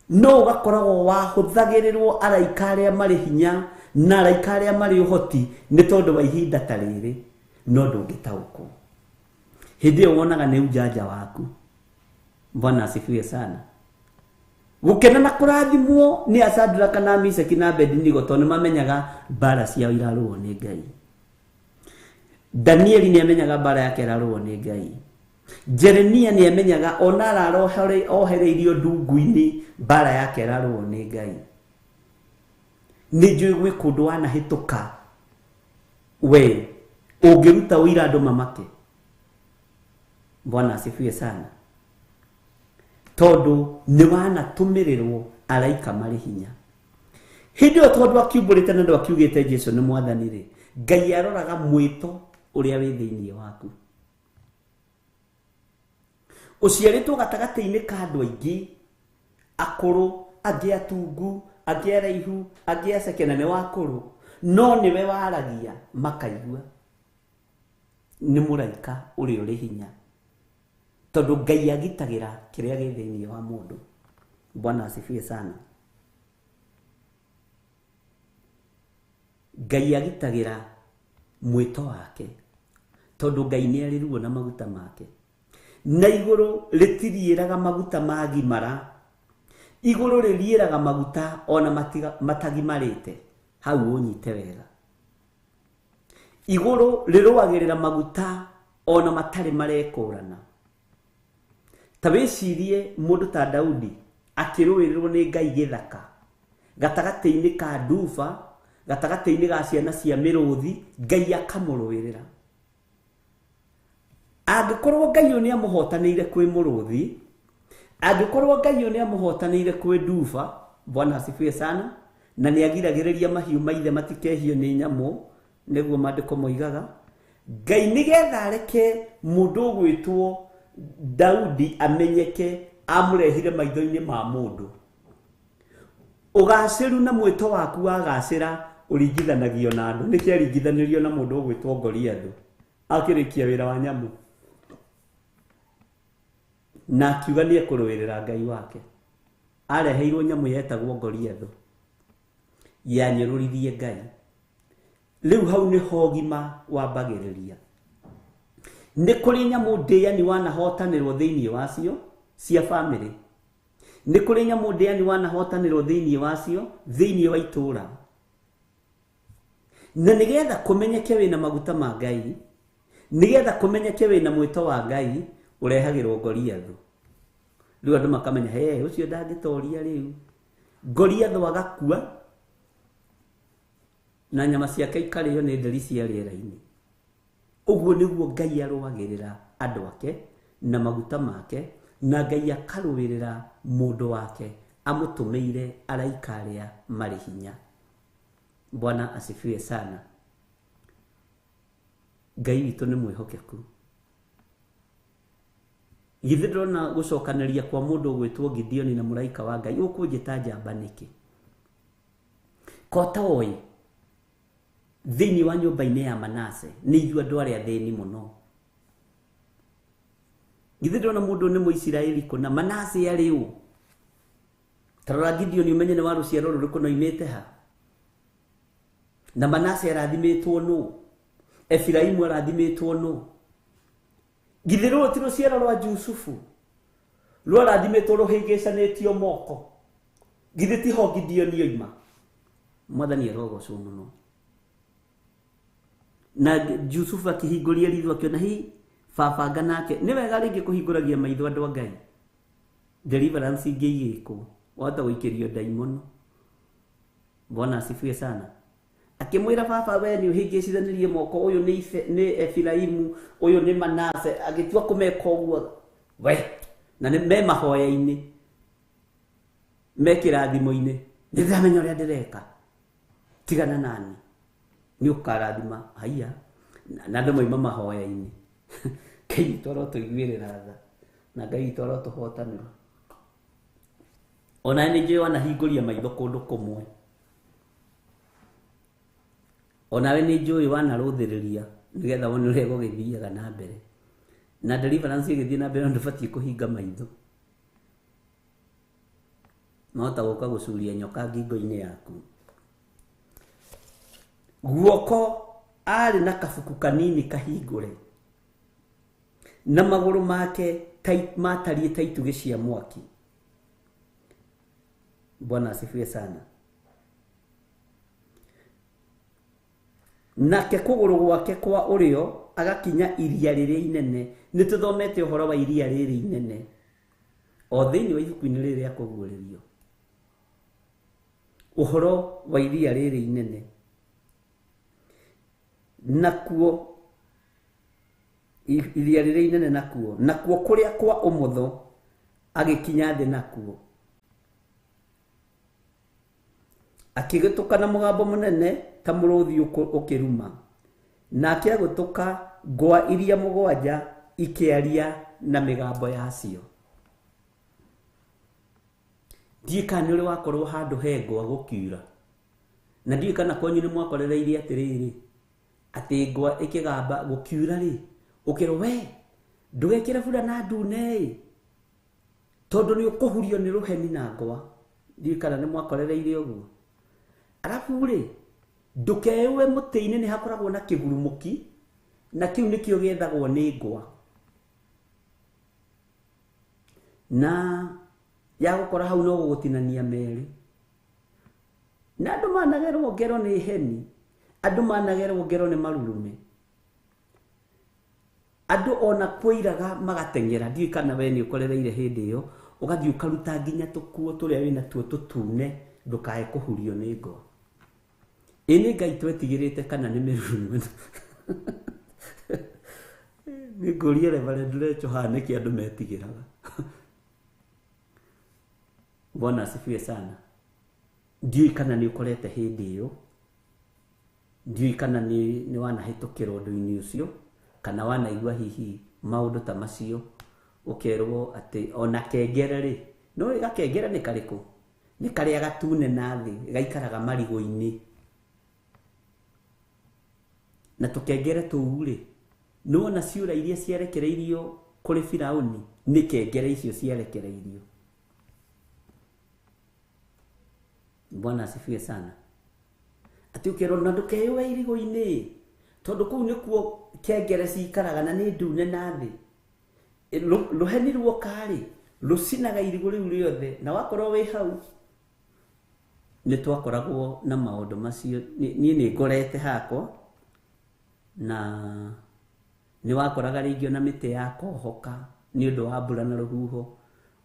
no ũgakoragwo wahũthagĩrĩrwo araika arĩa marĩ hinya na araika arĩa marĩ ũhoti nĩ tondũ wa ihinda ta rĩrĩ, no ndũngĩtaũkwo. Hĩndĩ ĩyo wonaga nĩ ũjanja waku. Bwana asifiwe sana. Gũkena na kũrathimwo nĩ Shadraka na Meshaki na Abedinego tondũ nĩmamenyaga mbara ciao irarũo nĩ Ngai. Danieli nĩ amenyaga mbara yake irarũo nĩ Ngai. Jeremia nĩ amenyaga ona ararohereirio ndungu-inĩ mbara yake irarũo nĩ Ngai. Nĩ njũĩ gwĩ kũndũ wanahĩtũka we ũngĩruta ũira andũ mamake. Bwana asifiwe sana. Tondũ nĩ wanatũmĩrĩrwo araika marĩ hinya. Hĩndĩ ĩyo tondũ akiumbũrĩte na andũ akiugĩte Jesũ nĩ mwathani rĩ, Ngai aroraga mwĩto ũrĩa wĩ thĩinĩ waku. Ũciarĩtwo gatagatĩ-inĩ ka andũ aingĩ, akũrũ, angĩ atungu, angĩ araihu, angĩ aceke na nĩ wakũrũ, no nĩwe waragia makaigua. Nĩ mũraika ũrĩa ũrĩ hinya, tondũ Ngai agitagĩra kĩrĩa gĩ thĩinĩ wa mũndũ. Bwana asifiwe sana. Ngai agitagĩra mwĩto wake, tondũ Ngai nĩ arĩ ruo na maguta make, na igũrũ rĩtiriĩraga maguta magimara, igũrũ rĩriĩraga maguta ona matagimarĩte. Hau ũnyite wega. Igũrũ rĩrũagĩrĩra maguta ona matarĩ marekũrana. Ta wĩcirie mũndũ ta Daudi akĩrũĩrĩrwo nĩ Ngai gĩthaka, gatagatĩ-inĩ ka nduba, gatagatĩ-inĩ ga ciana cia mĩrũthi, Ngai akamũrũĩrĩra. Angĩkorwo Ngai nĩ amũhotanĩire kwĩ mũrũthi, angĩkorwo Ngai nĩ amũhotanĩire kwĩ nduba, Bwana asifiwe sana, na nĩ agiragĩrĩria mahiũ maithe matikehio nĩ nyamũ, nĩguo maandĩko moigaga, Ngai nĩgetha areke mũndũ ũgwĩtwo Daudi amenyeke, amũrehire maitho-inĩ ma mũndũ. Ũgacĩru na mwĩto waku wagacĩra ũringithanagio na andũ. Nĩkĩ aringithanĩrio na mũndũ ũgwĩtwo Goliathũ akĩrĩkia wĩra wa nyamũ, na akiuga nĩ ekũrũĩrĩra Ngai wake. Areheirwo nyamũ yetagwo Goliathũ yanyũrũririe Ngai. riu hau ni hogima wambagiriria ni kuri nyamu ndeani wanahotanirwo thiini wacio cia family ni kuri nyamu ndeani wanahotanirwo thiini wacio thiini wa itura na nigetha kumenyeke wina maguta ma Ngai nigetha kumenyeke wina mwito wa Ngai urehagirwo Goliathu riu andu makamenya ucio ndangitoria riu Goliathu agakua na nyama ciake ikario ni nderi cia riera-ini uguo niguo Ngai arũagĩrĩra andu ake na maguta make na Ngai akarũĩrĩra mundu wake amutumeire araikaria mari hinya. Bwana asifiwe sana. Ngai witũ nĩ mwĩhokeku. Githĩ ndĩrona gũcokanĩria kwa mũndũ gwĩtwo Gideoni na mũraika wa Ngai ũkũnjĩta njamba nĩkĩ? Kota oi thĩinĩ wa nyũmba-inĩ ya Manase nĩ ithuĩ andũ arĩa thĩni mũno. Githĩ ndĩrona mũndũ nĩ Mũisiraeli kũna Manase arĩ ũ? Tarora Gideoni umenye nĩ wa rũciaro rũrĩkũ na oimĩte ha? Na Manase arathimĩtwo nũ? Efiraimu arathimĩtwo nũ? Githĩ rũrũ ti rũciaro rwa Jusufu rũrathimĩtwo rũhĩngĩcanĩtio moko? Githĩ ti ho Gideoni oima? Mwathani arogocwo mũno. Na Jusufu akĩhingũria ritho akĩona hi babanga nake nĩ wega rĩngĩ kũhingũragia maitho andũ a Ngai. Deliverance ingĩ igĩkwo wahota gũikĩrio ndaimono. Bwana asifiwe sana. Akimwira baba we ni uhingicithanirie moko uyu ni Efiraimu uyu ni Manase agitua kumeka uguo we na ni me mahoya-ini me kirathimo-ini ni ndamenya uria ndireka tigana nani ni ukarathima haiya na ndu moima mahoya-ini Ngai toro tuiguirira tha na Ngai toro tuhotanira ona ni nje wanahingũria maitho kundu kumwe onawe ni njui wanarũthĩrĩria nigetha wone ũrĩa gũgĩthiaga na mbere na deliverance ĩgĩthiĩ na mbere ndũbatiĩ kũhinga maitho mahota gũka gũcuria nyoka ngingo-inĩ yaku. Guoko arĩ na kabuku kanini kahingũre na magũrũ make matariĩ ta itugĩ cia mwaki. Bwana asifiwe sana. Nake kũgũrũ gwake kwa ũrĩo agakinya iria rĩrĩa inene. Nĩ tũthomete ũhoro wa iria rĩrĩ inene o thĩinĩ wa ibuku-inĩ rĩrĩ rĩa kũguũrĩrio, ũhoro wa iria rĩrĩ inene. Nakuo iria rĩrĩ inene nakuo kũrĩa kwa ũmotho agĩkinya thĩ nakuo akĩgĩtũka na mũgambo mũnene ta mũrũthi ũkĩruma, nake agĩtũka ngwa iria mũgwanja ikĩaria na mĩgambo yacio. Ndiĩ kana nĩ ũrĩ wakorwo handũ he ngwa gũkiura, na ndiĩ kana kwanyu nĩ mwakorereirie atĩrĩrĩ atĩ ngwa ĩkĩgamba gũkiura rĩ ũkĩrwo we ndũgekĩre bura na ndune tondũ nĩ ũkũhurio nĩ rũheni na ngwa. Ndiĩ kana nĩ mwakorereirie ũguo. Arabu rĩ ndũkewe mũtĩ-inĩ nĩ hakoragwo na kĩgurumũki na kĩu nĩkĩo gĩethagwo nĩ ngwa, na ya gũkora hau no gũgũtinania merĩ. Na andũ managerwo ngero nĩ heni, andũ managerwo ngero nĩ marurume, andũ ona kwĩraga magateng'era. Ndiĩ kana we nĩ ũkorereire hĩndĩ ĩyo ũgathiĩ ũkaruta nginya tũkuo tũrĩa wĩna tuo tũtune ndũkae kũhurio nĩ ngwa. Ini Ngai twetigĩrĩte kana nĩ mĩrurume. Nĩ ngũria Reverend Rachel haha nĩkĩ andũ metigĩraga. Bwana asifiwe sana. Ndiũĩ kana nĩ ũkorete hĩndĩ ĩyo, ndiũĩ kana nĩ wanahĩtũkĩra ũndũ-inĩ ũcio kana wanaigua hihi maũndũ ta macio ũkerwo atĩ ona kengere rĩ no gakengere nĩ karĩkũ? Nĩ karĩa gatune na thĩ gaikaraga marigũ-inĩ, na tũkengere tũu rĩ nĩ wona ciũra iria ciarekereirio kũrĩ Firaũni nĩ kengere icio ciarekereirio. Bwana asifiwe sana. Atĩ ati ukero na ndukeyo irigo-ini tondu kuu nikuo kengere cikaraga na ni ndune na thi ruheni ruoka ri rucinaga irigo riu riothe na wakorwo wi hau ni twakoragwo na maundu macio ni ngorete hakwa na ni wakoraga ringi na miti ya kohoka ni undu wa mbura na ruhuho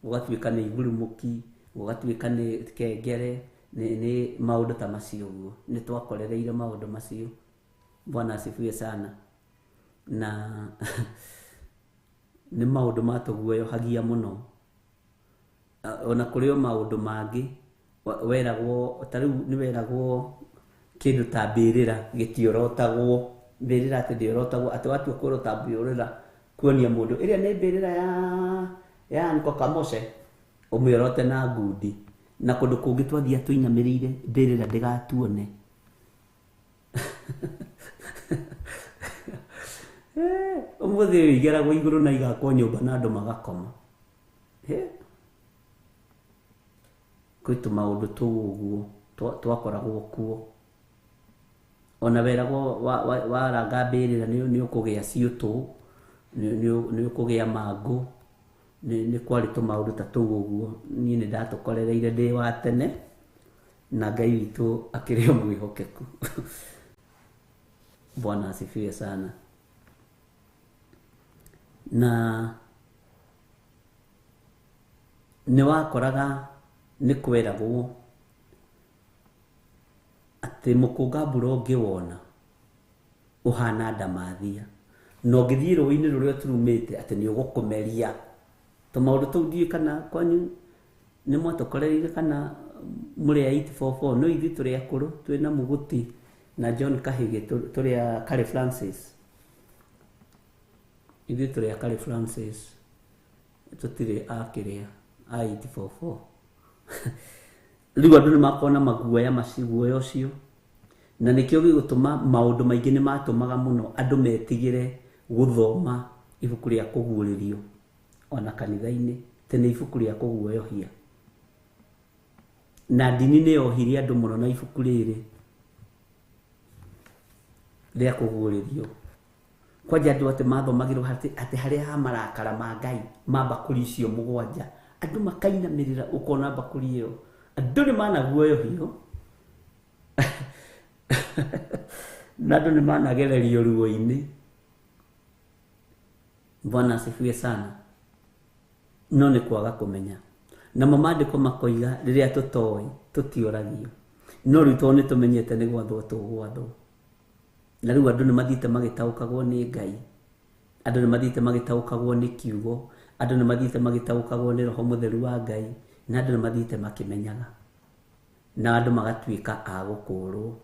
gugatuika ni igurumuki gugatuika ni kengere ni maundu ta macio guo ni twakorereire maundu macio. Bwana asifiwe sana. Na ni maundu matuguoyohagia muno ona kurio maundu mangi weragwo tariu ni weragwo kindu ta mbirira gitiorotagwo mbirira ati ndiorotagwo ati watu kurota mbirira kuonia mundu iria ni mbirira ya nko kamose umiorote na ngudi na kundu kungi twathia tuinamirire mbirira ndigatuone. Umuthi igeragwo iguru na igakwo nyumba na andu magakoma kwitu maundu tuguo twakoragwo kuo ona weragwo waranga mbirira ni ukugia ciutu ni ukugia mangu ni kwari tu maundu ta tuguo ni ndatukorereire ndi wa tene na Ngai witu akirio mwihokeku. Bwana asifiwe sana. Na ni wakoraga ni kweragwo ati mukunga mbura ungiwona uhana ndamathia no ngithii rũĩ-inĩ rũrĩa turumĩte ati ni ugukumeria tumaundu tuu ndii kana kwanyu ni mwatukorereire kana muri 844 no ithi turi akuru twina Muguti na John Kahige turi a Kale Francis ithi turi a Kale Francis tutire akiria a 844 riu andu ni makona maguoya maciguoya ucio na nikio gigutuma maundu maingi ni matumaga muno andu metigire guthoma ibuku ria kuguuririo ona kanitha-ini tene ibuku ria kuguoyohia na dini ni yohirie andu muno na ibuku riri ria kuguuririo kwanja andu ati mathomagirwo ati haria ha marakara ma Ngai ma bakuri icio mugwanja andu makainamirira ukona bakuri iyo andu ni managuoyohio na andu ni managererio ruo-ini. Bwana asifiwe sana. No ni kwaga kumenya na mamandiko makoiga riria tutoi tutioragio no riu to ni tumenyete ni gwathwo tugwathwo na riu andu ni mathite magitaukagwo ni Ngai andu ni mathite magitaukagwo ni kiugo andu ni mathite magitaukagwo ni Roho Mutheru wa Ngai na andu ni mathite makimenyaga na andu magatuika a gukurwo.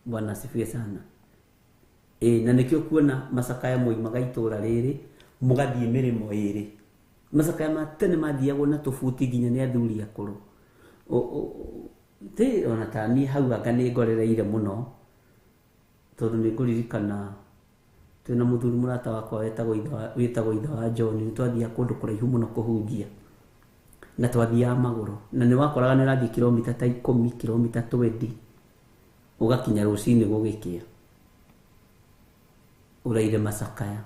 Bwana asifiwe sana. Na nikio kuona macakaya moimaga itura riri mugathie mirimo iri macakaya matene mathiagwo na tufuti nginya ni athuri akuru ti ona tani hau anga ni ngorereire muno tondu ni nguririkana twina muthuri murata wakwa wetagwo ithe wa John ni twathia kundu kuraihu muno kuhunjia na twathia maguru na ni wakoraga ni rathi kilomita ta 10 kilomita 20 ugakinya rucini gugikia uraire macakaya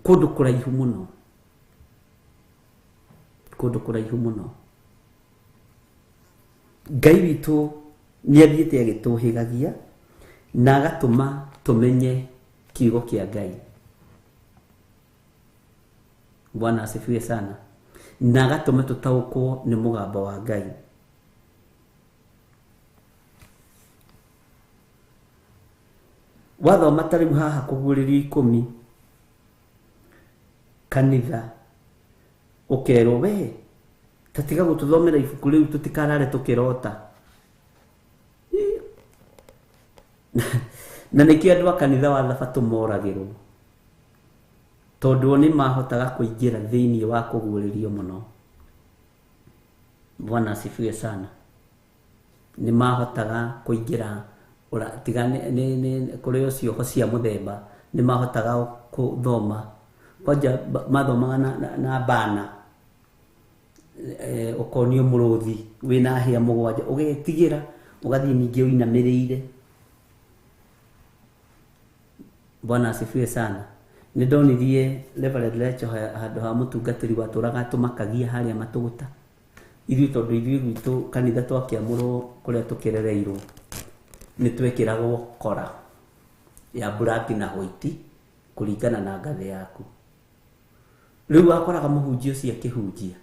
kundu kuraihu muno Ngai witu ni athiite agituhigagia na agatuma tumenye kiugo kia Ngai. Bwana asifiwe sana. Na agatuma tutaukwo ni mugamba wa Ngai. Wathoma tariu haha kuguuririo 10 kanitha ukero we tatiga gututhomera ibuku riu tutikarare tukirota na nikio andu a kanitha wa Thabatu moragirwo tondu ni mahotaga kuingira thiini wa kuguuririo muno. Bwana asifiwe sana. Ni mahotaga kuingira ora tigane ni kuri ucio ho cia muthemba ni mahotaga kuthoma kwanja mathomaga na bana ukonio muruthi wina hia mugwanja ugetigira ugathie ningi uinamirire. Bwana asifiwe sana. Ni ndonirie Reverend Lecho handu ha mutungatiri waturaga tumakagia haria matuguta ithu tondu ithu gitu kanitha twakiamurwo kuria tukirereirwo ni twekiragwo kora ya black na white kuringana na ngathe yaku. Riu akoraga muhunjia ucio akihunjia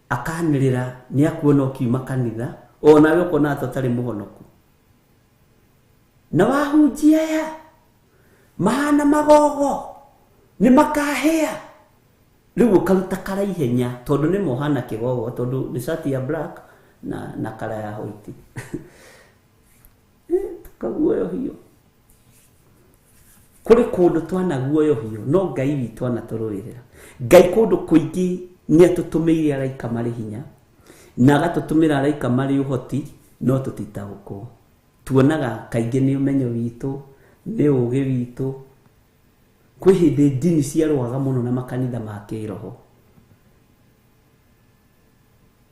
akanirira ni akuona ukiuma kanitha ona we ukona atotari muhonoku na wahunjia ya mahana magogo ni makahia. Riu ukaruta kara ihenya tondu ni mohana kigogo tondu ni shati ya black na kara ya white. Tukaguoyo hiyo kuri kundu twanaguoyo hiyo no Ngai witu anatururira. Ngai kundu kuingi ni atutumiire araika mari hinya na agatutumira araika mari uhoti no tutitaguko. Tuonaga kaingi ni umenyo witu ni ugi witu kwi hindi dini cia rwaga muno na makanitha ma kiroho.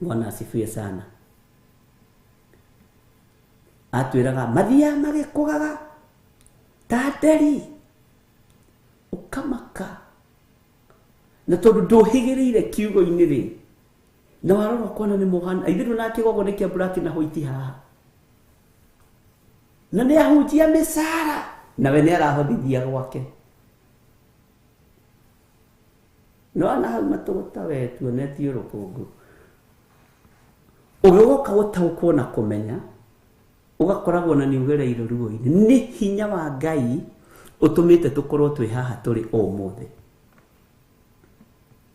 Bwana asifiwe sana. Atwiraga mathia magikugaga taderi ukamaka na tondu nduhigirire kiugo-ini ri na warora kwana ni muhana ithiru na kigogo ni kia black na white haha na ni ahunjia misara na we ni arahothithia gwake no ana hau matuguta we tuonetio rukungu ugigoka gutaukwo na kumenya ugakoragwo na niugereiro ruo-ini. Ni hinya wa Ngai utumite tukorwo twi haha turi omothe.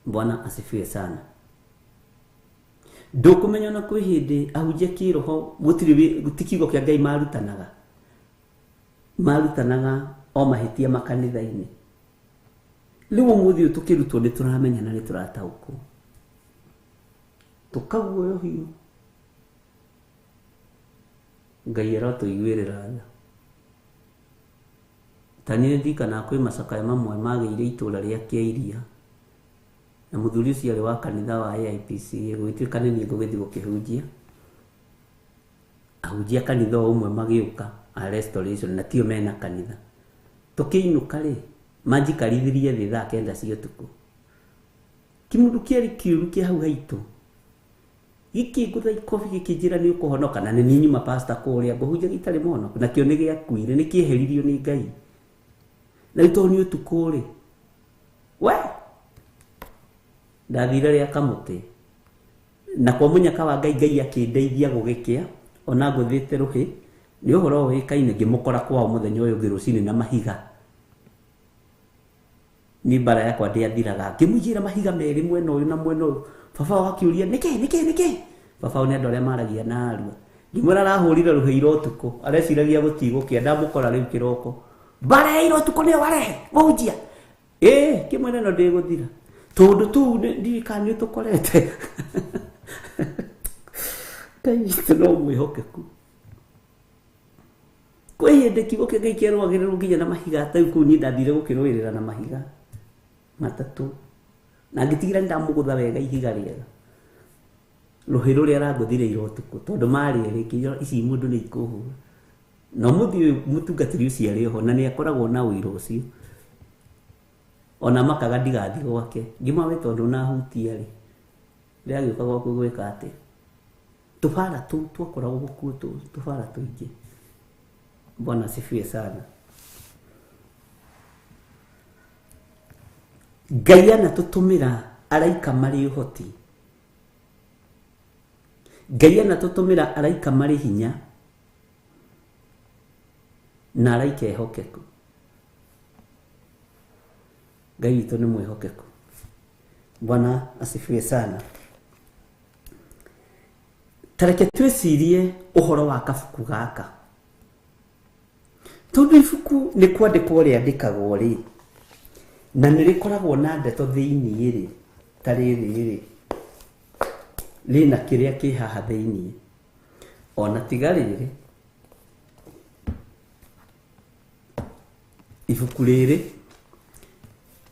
Bwana asifiwe sana. Ndukumenya na kwi hindi ahunjia kiroho gutikigo kia Ngai marutanaga o mahitia makanitha-ini. Riu umuthi tukirutwo ni turamenya na ni turataukwo tukaguoyo hiyo. Ngai aratuiguirira tha tani ndikana kwi macakaya mamwe magire itura ria Kiairia na muthuri ucio ari wa kanitha wa AIPC gwituikane ni ngugithi gukihunjia ahunjia kanitha umwe magiuka a restoration na tio mena kanitha tukiinuka ri majikarithirie thi thaa 9 cia utuku kimundu kiari kiuru kia hau haitu giki ngutha ikofi gikijira ni ukuhonoka na ni nyuma pastor kuria nguhunjia gitari mono na kio ni giakuire ni kieheririo ni Ngai na itoni utuku ri we ndathira ria kamuti na kwa munyaka wa Ngai akindeithia gugikia ona nguthite ruhi ni uhoro wi kaine ngimukora kwa muthenya uyu ngirucini na mahiga ni bara yakwa ndiathiraga ngimujira mahiga meri mwena uyu na mwena uyu. Baba wakiuria niki baba ni andu aria maragia na arua ngimura arahurire ruhiro utuku areciragia gutigokia ndamukora riu kiroko bara iro utuku ni ware munjia kimwene no ndiguthira tondu tu ndirikani tukorete Ngai no mwihokeku kwi hindi kiugo kia Ngai kierwagiriru nginya na mahiga tau kuu ni ndathire gukirwirira na mahiga matatu na ngitigira ndamugutha wega ihiga riega ruhiro ria ranguthire iro utuku tondu mari rikiyo ici mundu ni ikuhura no muthi mutungatiri ucio ari ho na ni akoragwo na uiro ucio ona makaga ndigathi gwake ngimawe tondu na hutia ri ria giuka gwaku gwika ati tufara tu twakoragwo gukuo tufara tuingi. Bwana asifiwe sana. Ngai anatutumira araika mari uhoti. Ngai anatutumira araika mari hinya na araika ehokeku. Ngai witu ni mwihokeku. Bwana asifiwe sana. Tareke twicirie uhoro wa kabuku gaka tondu ibuku ni kwandikwo riandikagwo ri na nirikoragwo na ndeto thiini ri tariri rina kiria ki haha thiini ona tigariri ibuku riri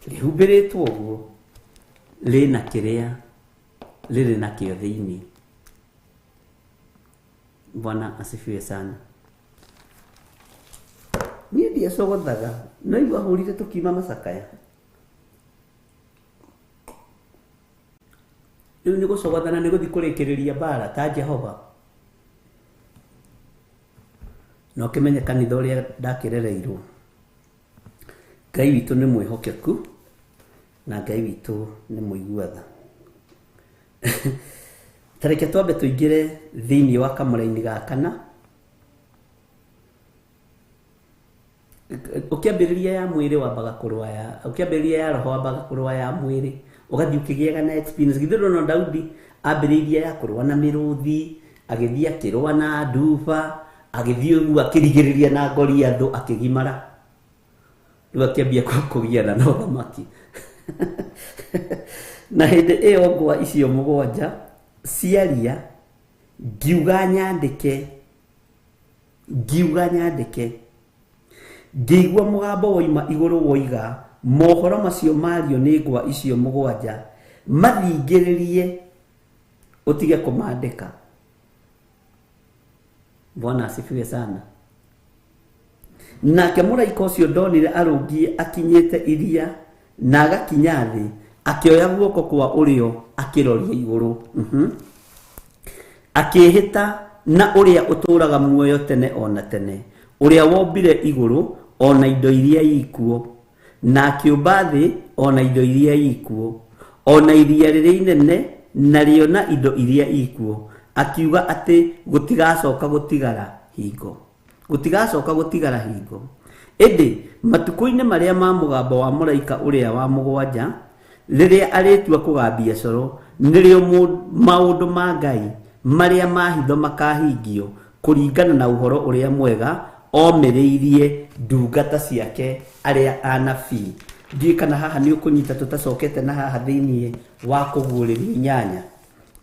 rihumbiritwo guo rina kiria rĩrĩ nakĩo thĩinĩ. Bwana asifiwe sana. Niĩ ndiacogothaga, no igua hũrire tũkiuma macakaya. Rĩu nĩ gũcogothana nĩ gũthiĩ kũrĩkĩrĩria mbara ta Jehova. No kĩmenye kanitha ũrĩa ndakĩrereirwo. Ngai witũ nĩ mwĩhokeku na Ngai witũ nĩ mũigua tha. Tareke twambe tũingĩre thĩinĩ wa kamũra-inĩ ga kana. Ũkĩambĩrĩria ya mwĩrĩ wambaga kũrũa ũkĩambĩrĩria ya roho wambaga kũrũa ya mwĩrĩ, ũgathiĩ ũkĩgĩaga na experience. Githĩ no Daudi ambĩrĩirie ya kũrũa na mĩrũthi, agĩthiĩ akĩrũa na nduba, agĩthiĩ ũguo akĩrigĩrĩria na Goliathũ akĩgimara. Rĩu akĩambia kũgiana na ũthamaki. Na hĩndĩ ĩyo ngwa icio mũgwanja ciaria, ngiuga nyandĩke, ngĩigua mũgambo woima igũrũ woiga, mohoro macio mario nĩ ngwa icio mũgwanja, mathingĩrĩrie ũtige kũmandĩka. Bwana asifiwe sana. Nake mũraika ũcio ndonire arũngiĩ akinyĩte iria na agakinya thĩ, akĩoya guoko kwa ũrĩo akĩroria igũrũ. Akĩhĩta na ũrĩa ũtũũraga muoyo tene ona tene, ũrĩa wombire igũrũ ona indo iria ikuo, na akĩũmba thĩ ona indo iria ikuo, ona iria rĩrĩa inene narĩo na indo iria ikuo, akiuga atĩ gũtigacoka gũtigara hingo. Gũtigacoka gũtigara hingo. Ĩndĩ matukũ-inĩ marĩa ma mũgambo wa mũraika ũrĩa wa mũgwanja, rĩrĩa arĩtua kũgambia coro, nĩrĩo maũndũ ma Ngai marĩa mahitho makahingio kũringana na ũhoro ũrĩa mwega omĩrĩirie ndungata ciake arĩa anabii. Ndiũĩ kana haha nĩ ũkũnyita tũtacokete na haha thĩinĩ wa kũguũrĩria inyanya.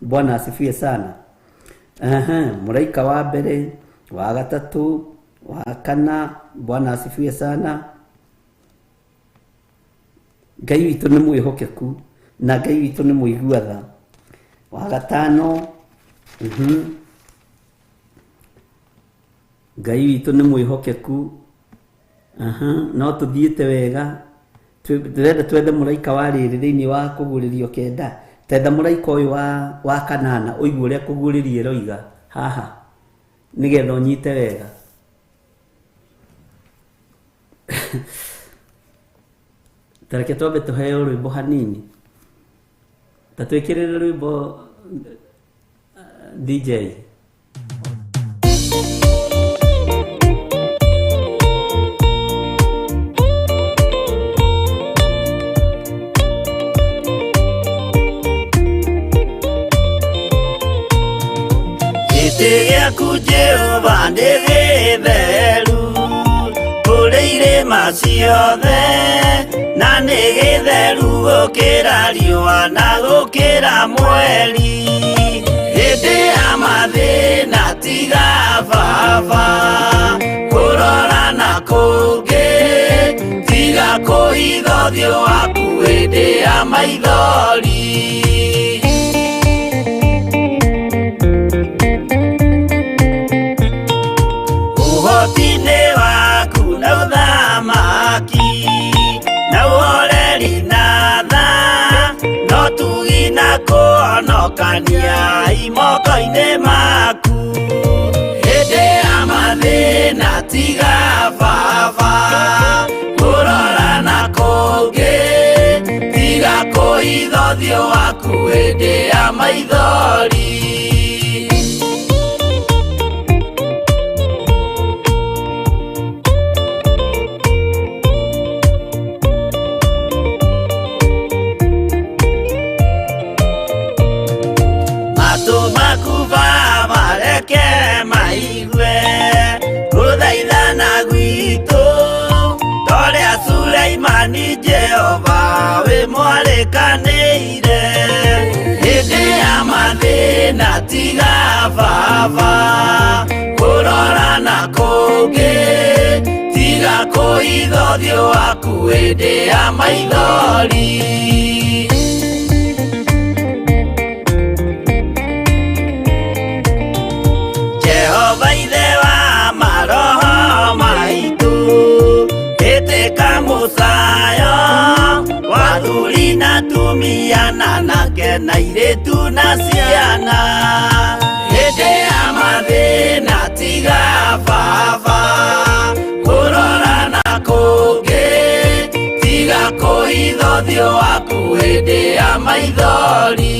Bwana asifiwe sana. Mũraika wa mbere, wa gatatũ, wa kana. Bwana asifiwe sana. Ngai witũ nĩ mwĩhokeku na Ngai witũ nĩ mũigua tha. Wa gatano, Ngai witũ nĩ mwĩhokeku. No tũthiĩte wega. Tũrenda twethe mũraika wa rĩrĩ thĩinĩ wa kũguũrĩrio kenda. Tetha mũraika ũyũ wa kanana ũigua ũrĩa kũguũrĩria roiga haha, nĩgetha ũnyite wega. Tareke twambe tũheo rwĩmbo hanini. Ta twĩkĩrĩre rwĩmbo DJ. Gĩaku Jehova nĩ gĩtheru, kũrĩ irĩma ciothe, na nĩ gĩtheru gũkĩra riũa na gũkĩra mweri. Hĩndĩ ya mathĩna tiga baba, kũrora na kũngĩ, tiga kũhitha ũthiũ waku hĩndĩ ya maithori. Ũhoti-nĩ waku na ũthamaki na ũhoreri na tha, no tugi na kũhonokania moko-inĩ maku. Hĩndĩ ya mathĩna tiga baba, kũrora na kũngĩ, tiga kũhitha ũthiũ waku hĩndĩ ya maithori. Ni Jehova we mwarĩkanĩire, hĩndĩ ya mathĩna tiga baba, kũrora na kũngĩ, tiga kũhitha ũthiũ waku hĩndĩ ya maithori. ake na iritu na ciana hĩndĩ ya mathĩna tiga baba kũrora na kũngĩ tiga kũhitha ũthiũ waku hĩndĩ ya maithori.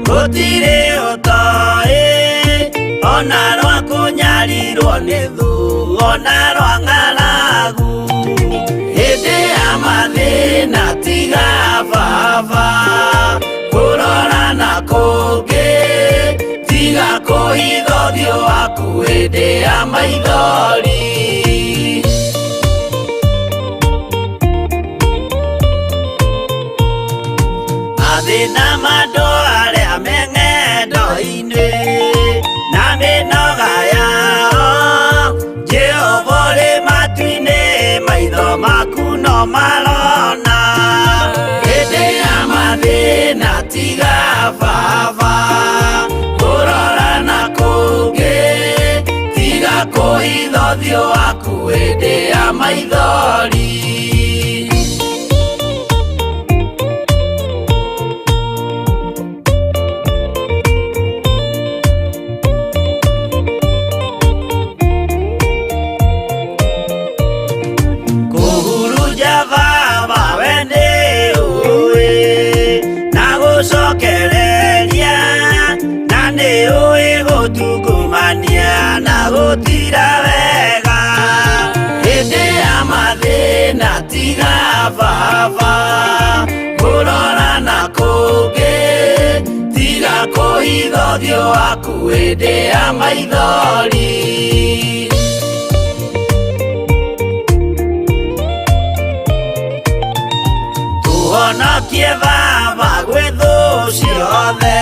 Gũtirĩ ũtoĩ ona rwa kũnyarirwo nĩ thu ona rwa ng'aragu hĩndĩ ya mathĩna tiga baba kũrora na kũngĩ tiga kũhitha ũthiũ waku hĩndĩ ya maithori. Mathĩna mandũ arĩa me ng'endo-inĩ na mĩnoga yao Jehova ũrĩ matu-inĩ maitho maku no marona hĩndĩ ya mathĩna tiga baba kũrora na kũngĩ tiga kũhitha ũthiũ waku hĩndĩ ya maithori. Na gũtira wega hĩndĩ ya mathĩna tiga baba kũrora na kũngĩ tiga kũhitha ũthiũ waku hĩndĩ ya maithori. Tũhonokie baba gwĩ thũ ciothe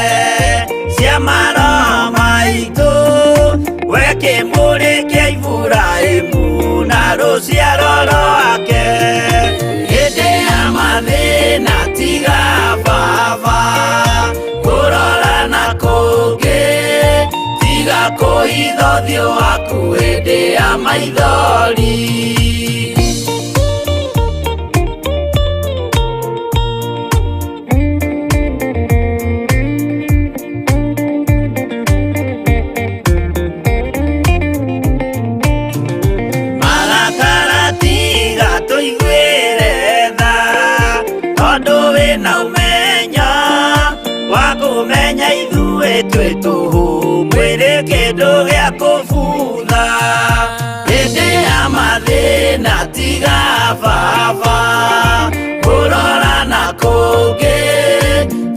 cia maroho maitũ we kĩmũrĩ kĩa Iburahĩmu na rũciaro rwake hĩndĩ ya mathĩna tiga baba kũrora na kũngĩ tiga kũhitha ũthiũ waku hĩndĩ ya maithori. Kũmenya ithuĩ twĩ tũhũ mwĩrĩ kĩndũ gĩa kũbutha hĩndĩ ya mathĩna tiga baba kũrora na kũngĩ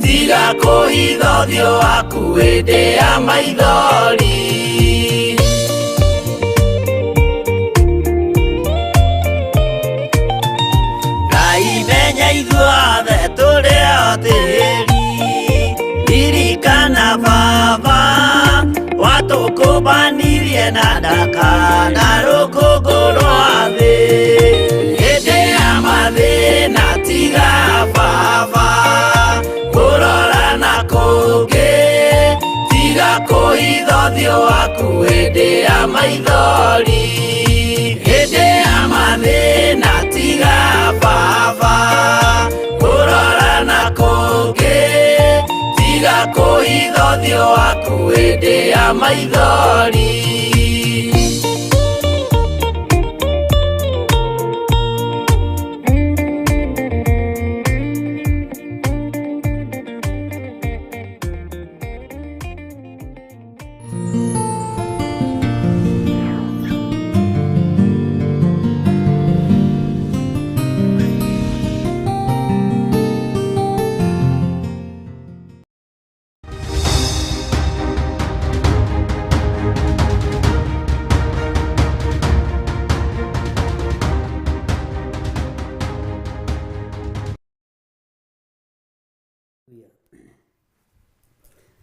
tiga kũhitha ũthiũ waku hĩndĩ ya maithori. Ngai menya ithuothe tũrĩ o tĩri ririkana baba watũkũmbanirie na ndaka na rũkũngũ rwa thĩ hĩndĩ ya mathĩna tiga baba kũrora na kũngĩ tiga kũhitha ũthiũ waku hĩndĩ ya maithori. Hĩndĩ ya mathĩna tiga baba kũrora na kũngĩ tiga kũhitha ũthiũ waku hĩndĩ ya maithori.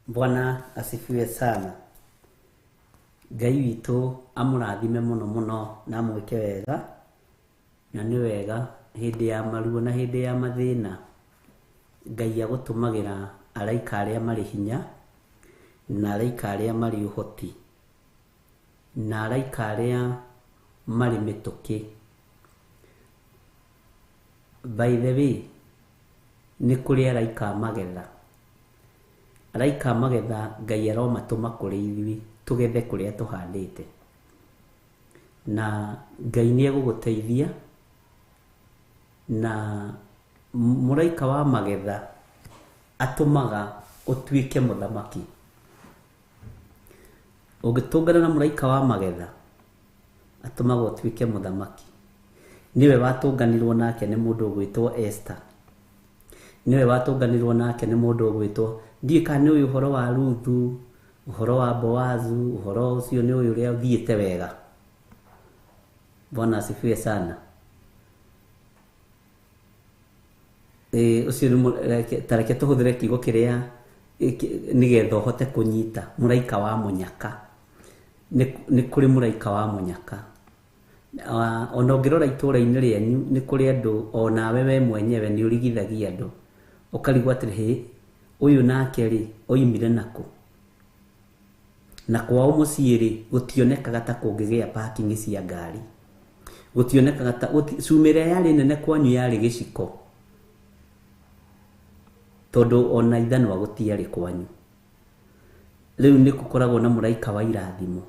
Bwana asifiwe sana. Ngai witũ amũrathime mũno mũno na mwĩke wega, na nĩ wega hindi ya maruo na hindi ya mathina Ngai agutumagira araika aria mari hinya na araika aria mari uhoti na araika aria mari mituki. By the way, ni kuri araika magetha. Araika magetha Ngai aromatuma kuri ithui tugethe kuria tuhandite. Na Ngai ni eguguteithia na muraika wa magetha atumaga utuike muthamaki. Ugitungana na muraika wa magetha atumaga utuike muthamaki. Niwe watunganirwo nake ni mundu gwitwo Esther. Niwe watunganirwo nake ni mundu gwitwo ndika ni uyu uhoro wa Ruthu, uhoro wa Boazu, uhoro ucio ni uyu uria thiete wega. Bwana asifiwe sana. Ucio ni tareke tuhuthire kiugo kiria nigetha hote kunyita muraika wa munyaka. Ni kuri muraika wa munyaka. Ona ungirora itura-ini rienyu ni kuri andu ona we mwenyewe ni urigithagia andu ukarigwa atiri uyu nake ri oimire naku na kwao mucii ri gutionekaga ta kungigia parking cia ngari, gutionekaga ta cumire yari nene kwanyu yari giciko tondu ona ithanwa gutiari kwanyu. Riu ni kukoragwo na muraika wa irathimo.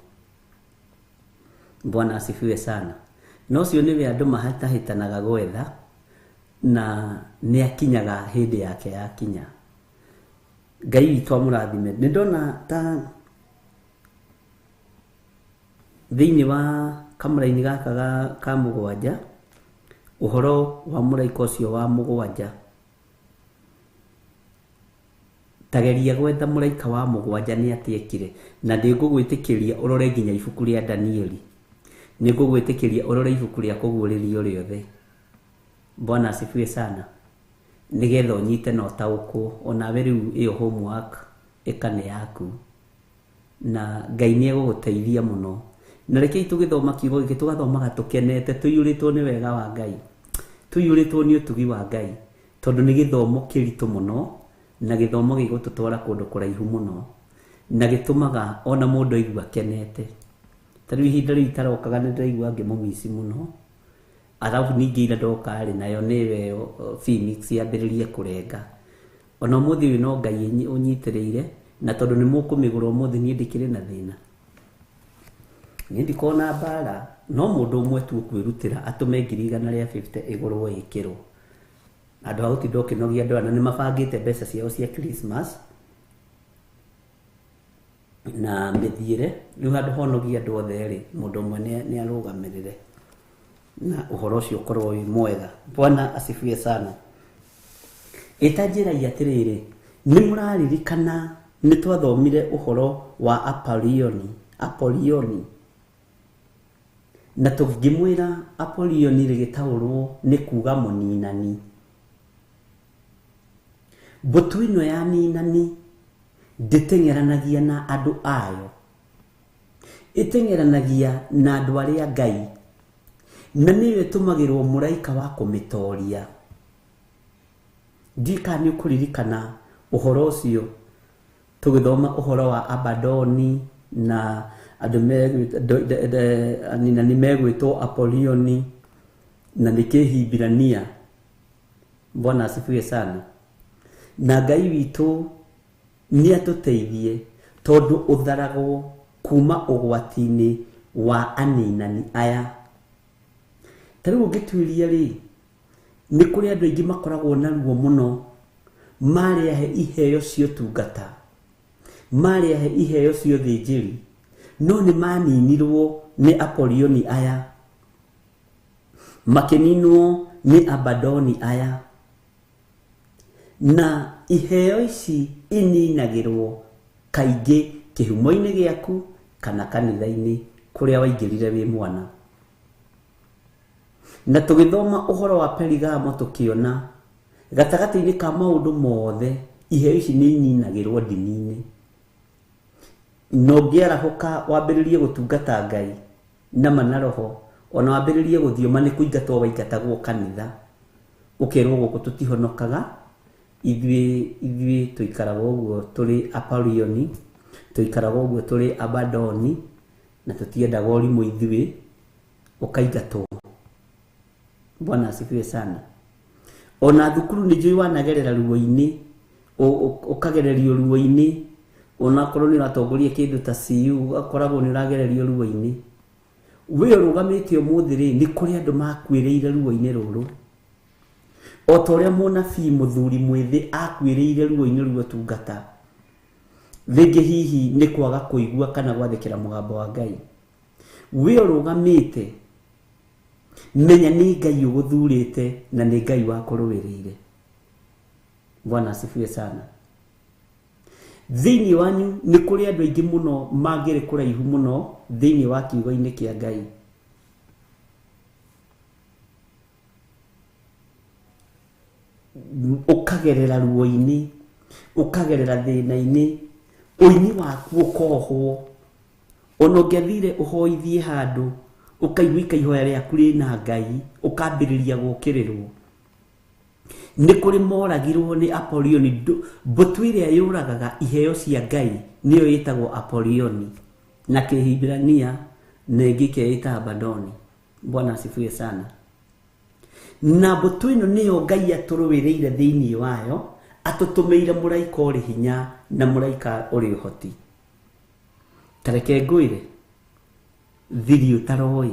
Bwana asifiwe sana. No cio niwe andu mahatahitanaga gwetha na ni akinyaga hindi yake yakinya. Ngai witu amurathime. Ni ndona ta thiini wa kamera-ini gaka ka mugwanja uhoro wa muraika ucio wa mugwanja. Tageria gwetha muraika wa mugwanja ni atiekire na ndigugwitikiria urore nginya ibuku ria Danieli. Nigugwitikiria urore ibuku ria kuguuririo riothe. Bwana asifiwe sana. Nigetha unyite na utaukwo ona we riu iyo homework ikane yaku na Ngai ni eguguteithia muno. Na reke tugithoma kiugo giki tugathomaga tukenete tuyuritwo ni wega wa Ngai, tuyuritwo ni utugi wa Ngai tondu ni githomo kiritu muno na githomo gigututwara kundu kuraihu muno na gitumaga ona mundu aigua kenete. Tariu ihinda riu itarokaga ni ndaigua ngimumisi muno. Arabu ningi ira ndoka ari nayo niwe Phoenix yambiririe kurenga. Ona muthi wi no Ngai unyitiriire na tondu ni mukumigura muthi ni ndikire na thina. Ni ndikona bara no mundu umwe tu kwirutira atume 150 igurwo ikiro. Andu auti ndokinogia andu ana ni mabangite mbeca ciao cia Christmas na mbithiire riu handu honogia andu othe ri mundu umwe ni arugamirire na uhoro ucio ukorwo wi mwega. Bwana asifiwe sana. Itanjiragia atiriri ni muraririkana ni twathomire uhoro wa Apolioni na tugimwira Apolioni rigitaurwo ni kuga muninani. Mbutu ino ya ninani nditengeranagia na andu ayo, itengeranagia na andu aria Ngai na niwe tumagirwo muraika wa kumitoria. Ndika ni ukuririkana uhoro ucio tugithoma uhoro wa Abadoni na andu ni megwitwo Apolioni na nikihibirania. Bwana asifiwe sana. Na Ngai witu ni atuteithie tondu utharagwo kuma ugwati-ini wa aninani aya. Tariu ungitwiria ri ni kuri andu aingi makoragwo na ruo muno mari ahe iheo cio tungata, mari ahe iheo cio thinjiri, no ni maninirwo ni Apolioni aya, makininwo ni Abadoni aya. Na iheo ici ininagirwo kaingi kihumo-ini giaku kana kanitha-ini kuria waingirire wi mwana. Na tugithoma uhoro wa Perigamo tukiona gatagati-ini ka maundu mothe iheo ici ni ininagirwo ndini-ini. No ngiarahuka wambiririe gutungata Ngai na manaroho ona wambiririe guthioma ni kuingatwo waingatagwo kanitha ukerwo guku tutihonokaga ithuĩ tuikaraga ũguo tũrĩ Apollioni, tuikaraga ũguo tũrĩ Abadoni, na tutiendaga ũrimũ ithuĩ ũkaingatwo. Bwana asifiwe sana. Ona thukuru nĩ njũĩ wanagerera ruo-inĩ, ũkagererio ruo-inĩ, ona korwo nĩ ũratongoria kĩndũ ta CU ũgakoragwo nĩ ũragererio ruo-inĩ. We ũrũgamĩte ũmũthĩ rĩ, nĩ kũrĩ andũ makuĩrĩire ruo-inĩ rũrũ, o ta ũrĩa mũnabii mũthuri mwĩthĩ akuĩrĩire ruo-inĩ rwa ũtungata. Rĩngĩ hihi nĩ kwaga kũigua kana gwathĩkĩra mũgambo wa Ngai. We ũrũgamĩte, menya nĩ Ngai ũgũthurĩte na nĩ Ngai wakũrũĩrĩire. Bwana asifiwe sana. Thĩinĩ wanyu nĩ kũrĩ andũ aingĩ mũno mangĩrĩ kũraihu mũno thĩinĩ wa kiugo-inĩ kĩa Ngai. Ũkagerera ruo-inĩ, ũkagerera thĩna-inĩ, ũini waku ũkohwo. Ona ũngĩathire ũhoithie handũ, ũkaigua ihoya rĩaku rĩna Ngai, ũkambĩrĩria gũkĩrĩrwo. Nĩ kũrĩ moragirwo nĩ Apollioni, mbũtũ ĩrĩa yũragaga iheo cia Ngai nĩyo ĩtagwo Apollioni, na Kĩhibirania na ĩngĩ ĩkeĩta Abadoni. Bwana asifiwe sana. Na mbũtũ ĩno nĩyo Ngai atũrũĩrĩire thĩinĩ wayo, atũtũmĩire mũraika ũrĩ hinya na mũraika ũrĩ ũhoti. Tareke ngwĩre thiri ũtaroĩ,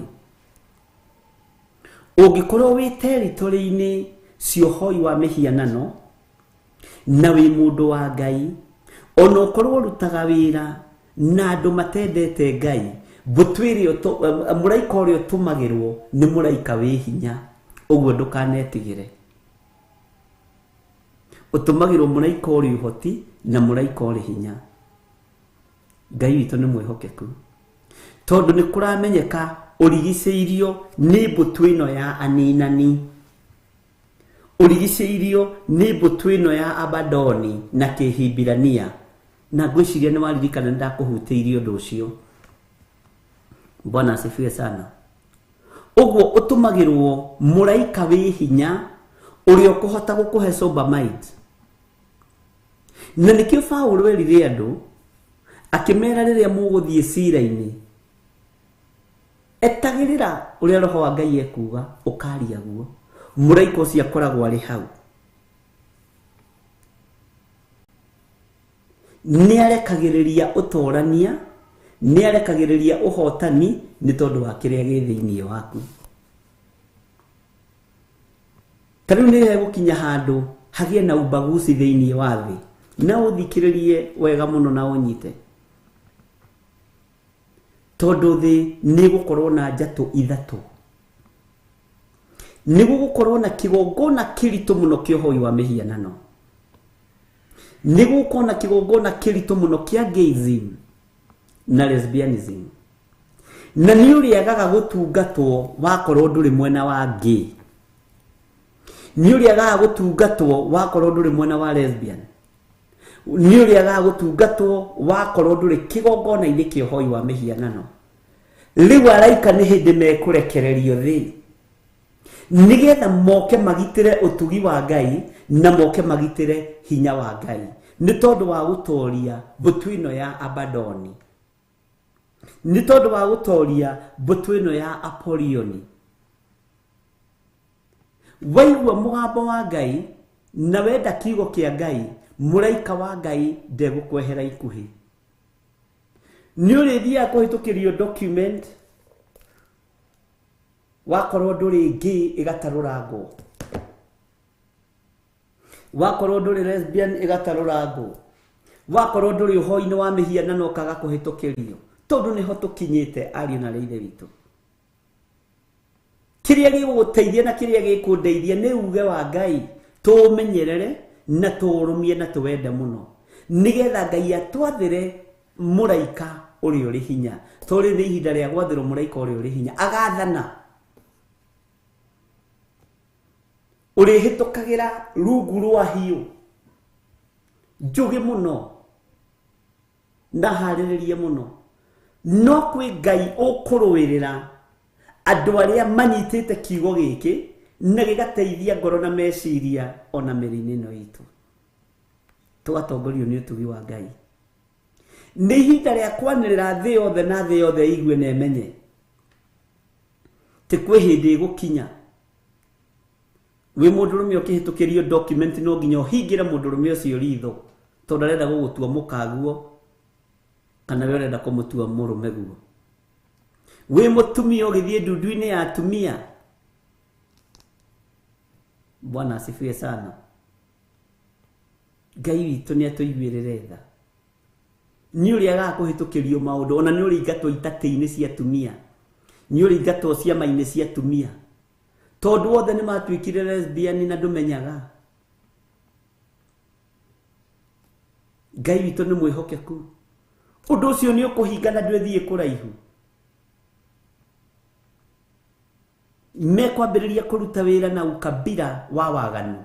ũngĩkorwo wĩ territory-inĩ cia ũhoi wa mĩhianano na wĩ mũndũ wa Ngai, ona ũkorwo ũrutaga wĩra na andũ matendete Ngai, mbũtũ ĩrĩa mũraika ũrĩa ũtũmagĩrwo nĩ mũraika wĩ hinya. Ũguo ndũkanetigĩre, ũtũmagĩrwo mũraika ũrĩ ũhoti na mũraika ũrĩ hinya. Ngai witũ nĩ mwĩhokeku, tondũ nĩ kũramenyeka ũrigicĩirio nĩ mbũtũ ĩno ya aninani, ũrigicĩirio nĩ mbũtũ ĩno ya Abadoni na Kĩhibirania. Na ngwĩciria nĩ waririkana nĩ ndakũhutĩirie ũndũ ũcio. Bwana asifiwe sana. Ũguo ũtũmagĩrwo mũraika wĩ hinya ũrĩa ũkũhota gũkũhe sober mind. Na nĩkĩo Paũlũ erire andũ akĩmera rĩrĩa mũgũthiĩ cira-inĩ, etagĩrĩra ũrĩa Roho wa Ngai ekuga ũkaria guo, mũraika ũcio akoragwo arĩ hau. Nĩ arekagĩrĩria ũtorania, nĩ arekagĩrĩria ũhotani nĩ tondũ wa kĩrĩa gĩ thĩinĩ waku. Ta rĩu nĩ gũkinya handũ hagĩe na ubaguzi thĩinĩ wa thĩ, na ũthikĩrĩrie wega mũno na ũnyite, tondũ thĩ nĩ gũkorwo na njatũ ithatũ. Nĩ gũkorwo na kĩgongona kĩritũ mũno kĩa ũhoi wa mĩhianano, nĩ gũkorwo na kĩgongona kĩritũ mũno kĩa gayism na lesbianism, na nĩ ũrĩagaga gũtungatwo wakorwo ndũrĩ mwena wa gay, nĩ ũrĩagaga gũtungatwo wakorwo ndũrĩ mwena wa lesbian, nĩ ũrĩagaga gũtungatwo wakorwo ndũrĩ kĩgongona-inĩ kĩa ũhoi wa mĩhianano. Rĩu araika nĩ hĩndĩ mekũrekererio thĩ, nigetha moke magitĩre ũtugi wa Ngai na moke magitĩre hinya wa Ngai, nĩ tondũ wa gũtoria mbũtũ ĩno ya Abadoni, nĩ tondũ wa gũtoria mbũtũ ĩno ya Apollioni. Waigua mũgambo wa Ngai na wenda kiugo kĩa Ngai, mũraika wa Ngai ndegũkwehera ikuhĩ. Nĩ ũrĩthiaga kũhĩtũkĩrio document, wakorwo ndũrĩ gay ĩgatarũrangwo, wakorwo ndũrĩ lesbian ĩgatarũrangwo, wakorwo ndũrĩ ũhoi-inĩ wa mĩhianano kaga kũhĩtũkĩrio, tondũ nĩho tũkinyĩte ariũ na ithe witũ. Kĩrĩa gĩgũgũteithia na kĩrĩa gĩkũndeithia nĩ uge wa Ngai, tũũmenyerere na tũũrũmie na tũwende mũno, nigetha Ngai atwathĩre mũraika ũrĩa ũrĩ hinya. Tondũ nĩ ihinda rĩa gwathĩrwo mũraika ũrĩa ũrĩ hinya, agathana, ũrĩhĩtũkagĩra rungu rwa hiũ njũgĩ mũno na harĩrĩrie mũno. No kwĩ Ngai ũkũrũĩrĩra andũ arĩa manyitĩte kiugo gĩkĩ na gigateithia ngoro na meciria ona mĩrĩ-inĩ ĩno itũ. Tũgatongorio nĩ ũtugi wa Ngai. Nĩ ihinda rĩa kwanĩrĩra thĩ yothe na thĩ yothe igue na ĩmenye tĩ kwĩ hĩndĩ ĩgũkinya wĩ mũndũrũme ũkĩhĩtũkĩrio document no nginya ũhingĩre mũndũrũme ũcio ritho tondũ arenda gũgũtua mũkaguo kana we ũrenda kũmũtua mũrũme guo. Wĩ mũtumia ũgĩthiĩ ndundu-inĩ ya atumia, Bwana asifiwe sana. Ngai witũ nĩ atũiguĩrĩre tha. Nĩ ũrĩa agakũhĩtũkĩrio maũndũ, ona nĩ ũrĩa ingatwo itatĩ-inĩ cia atumia, nĩ ũrĩa ingatwo ciama-inĩ cia atumia, tondũ othe nĩ matuĩkire lesbian na ndũmenyaga. Ngai witũ nĩ mwĩhokeku. Ũndũ ũcio nĩ ũkũhinga na ndwĩthiĩ kũraihu. Mekwambĩrĩria kũruta wĩra na ukabira wa waganu.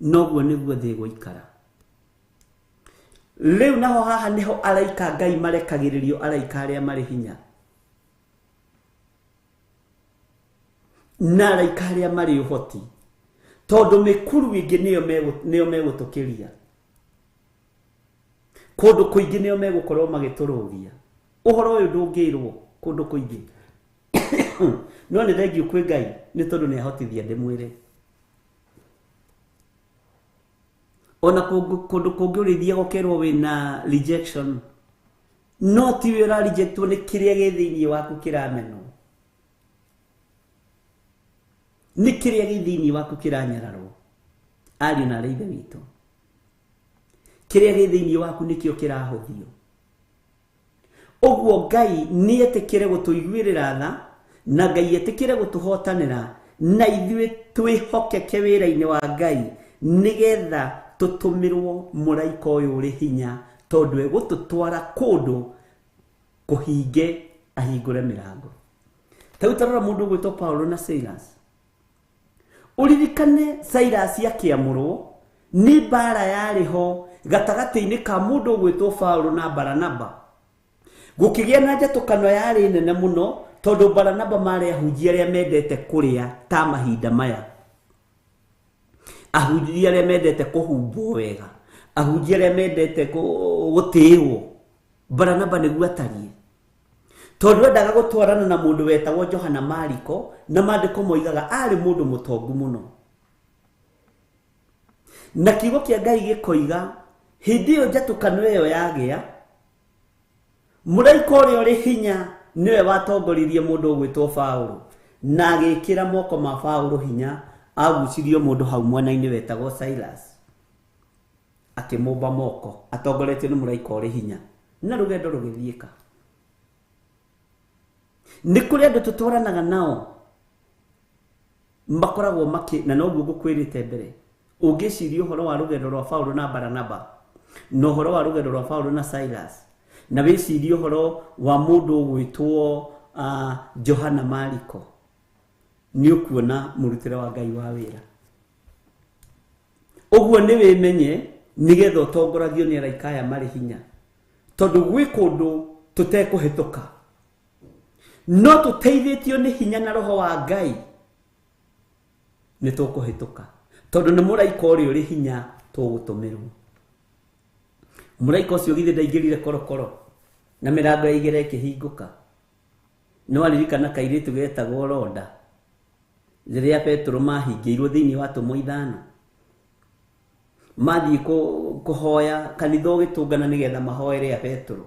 Noguo nĩguo thĩ gũikara. Rĩu naho haha nĩho araika Ngai marekagĩrĩrio, araika arĩa marĩ hinya na araika arĩa marĩ ũhoti, tondũ mĩkuru ĩngĩ nĩyo megũtũkĩria. Kũndũ kũingĩ nĩyo megũkorwo magĩtũrũgia. Ũhoro ũyũ ndũngĩrwo kũndũ kũingĩ. No nĩ thengiũ kwĩ Ngai nĩ tondũ nĩ ahotithia ndĩ mwĩre. Ona kũndũ kũngĩ ũrĩthia gũkerwo wĩna rejection, no ti wĩ ũra rejectwo nĩ kĩrĩa gĩ thĩinĩ waku kĩramenwo, nĩ kĩrĩa gĩ thĩinĩ waku kĩranyararwo. Ariũ na aithe witũ, kĩrĩa gĩ thĩinĩ waku nĩkĩo kĩrahũthio. Ũguo Ngai nĩ etĩkĩre gũtũiguĩrĩra tha, na Ngai etĩkĩre gũtũhotanĩra, na ithuĩ twĩhokeke wĩra-inĩ wa Ngai nĩgetha tũtũmĩrwo mũraika ũyũ ũrĩ hinya, tondũ egũtũtwara kũndũ kũhinge ahingũre mĩrango. Tarĩu tarora mũndũ ũgwĩtwo Paulo na Silas. Ũririkane Silas akĩamũrwo, nĩ mbara yarĩ ho gatagatĩ-inĩ ka mũndũ ũgwĩtwo Paulo na Baranaba. Gũkĩgĩa na njatũkano yarĩ nene mũno, tondũ Baranaba marĩ ahunjia arĩa mendete kũrĩa ta mahinda maya. Ahunjia arĩa mendete kũhumbwo wega, ahunjia arĩa mendete gũtĩĩrwo. Baranaba nĩguo atariĩ, tondũ endaga gũtwarana na mũndũ wetagwo Johana Mariko, na maandĩko moigaga arĩ mũndũ mũtongu mũno. Na kiugo kĩa Ngai gĩkoiga hĩndĩ ĩyo njatũkano ĩyo yagĩa, mũraika ũrĩa ũrĩ hinya nĩwe watongoririe mũndũ ũgwĩtwo Paulo, na agĩkĩra moko ma Paulo hinya, agucirio mũndũ hau mwena-inĩ wetagwo Silas, akĩmũmba moko, atongoretio nĩ mũraika ũrĩ hinya, na rũgendo rũgĩthiĩka. Nĩ kũrĩ andũ tũtwaranaga nao makoragwo na noguo ngũkwĩrĩte mbere, ũngĩciria ũhoro wa rũgendo rwa Paulo na Baranaba, na ũhoro wa rũgendo rwa Paulo na Silas, na wĩcirie ũhoro wa mũndũ ũgwĩtwo Johana Mariko, nĩ ũkuona mũrutĩre wa Ngai wa wĩra. Ũguo nĩ wĩmenye nĩgetha ũtongoragio nĩ araika aya marĩ hinya, tondũ gwĩ kũndũ tũtekũhĩtũka, no tũteithĩtio nĩ hinya na roho wa Ngai nĩ tũkũhĩtũka, tondũ nĩ mũraika ũrĩa ũrĩ hinya tũgũtũmĩrwo. Mũraika ũcio githĩ ndaingĩrire korokoro na mĩrango ya igera ĩkĩhingũka? No aririkana kairĩtu getagwo Roda, rĩrĩa Petro mahingĩirwo thĩinĩ wa Atũmwo 5, mathiĩ kũhoya, kanitha ũgĩtũngana nĩgetha mahoere a Petro.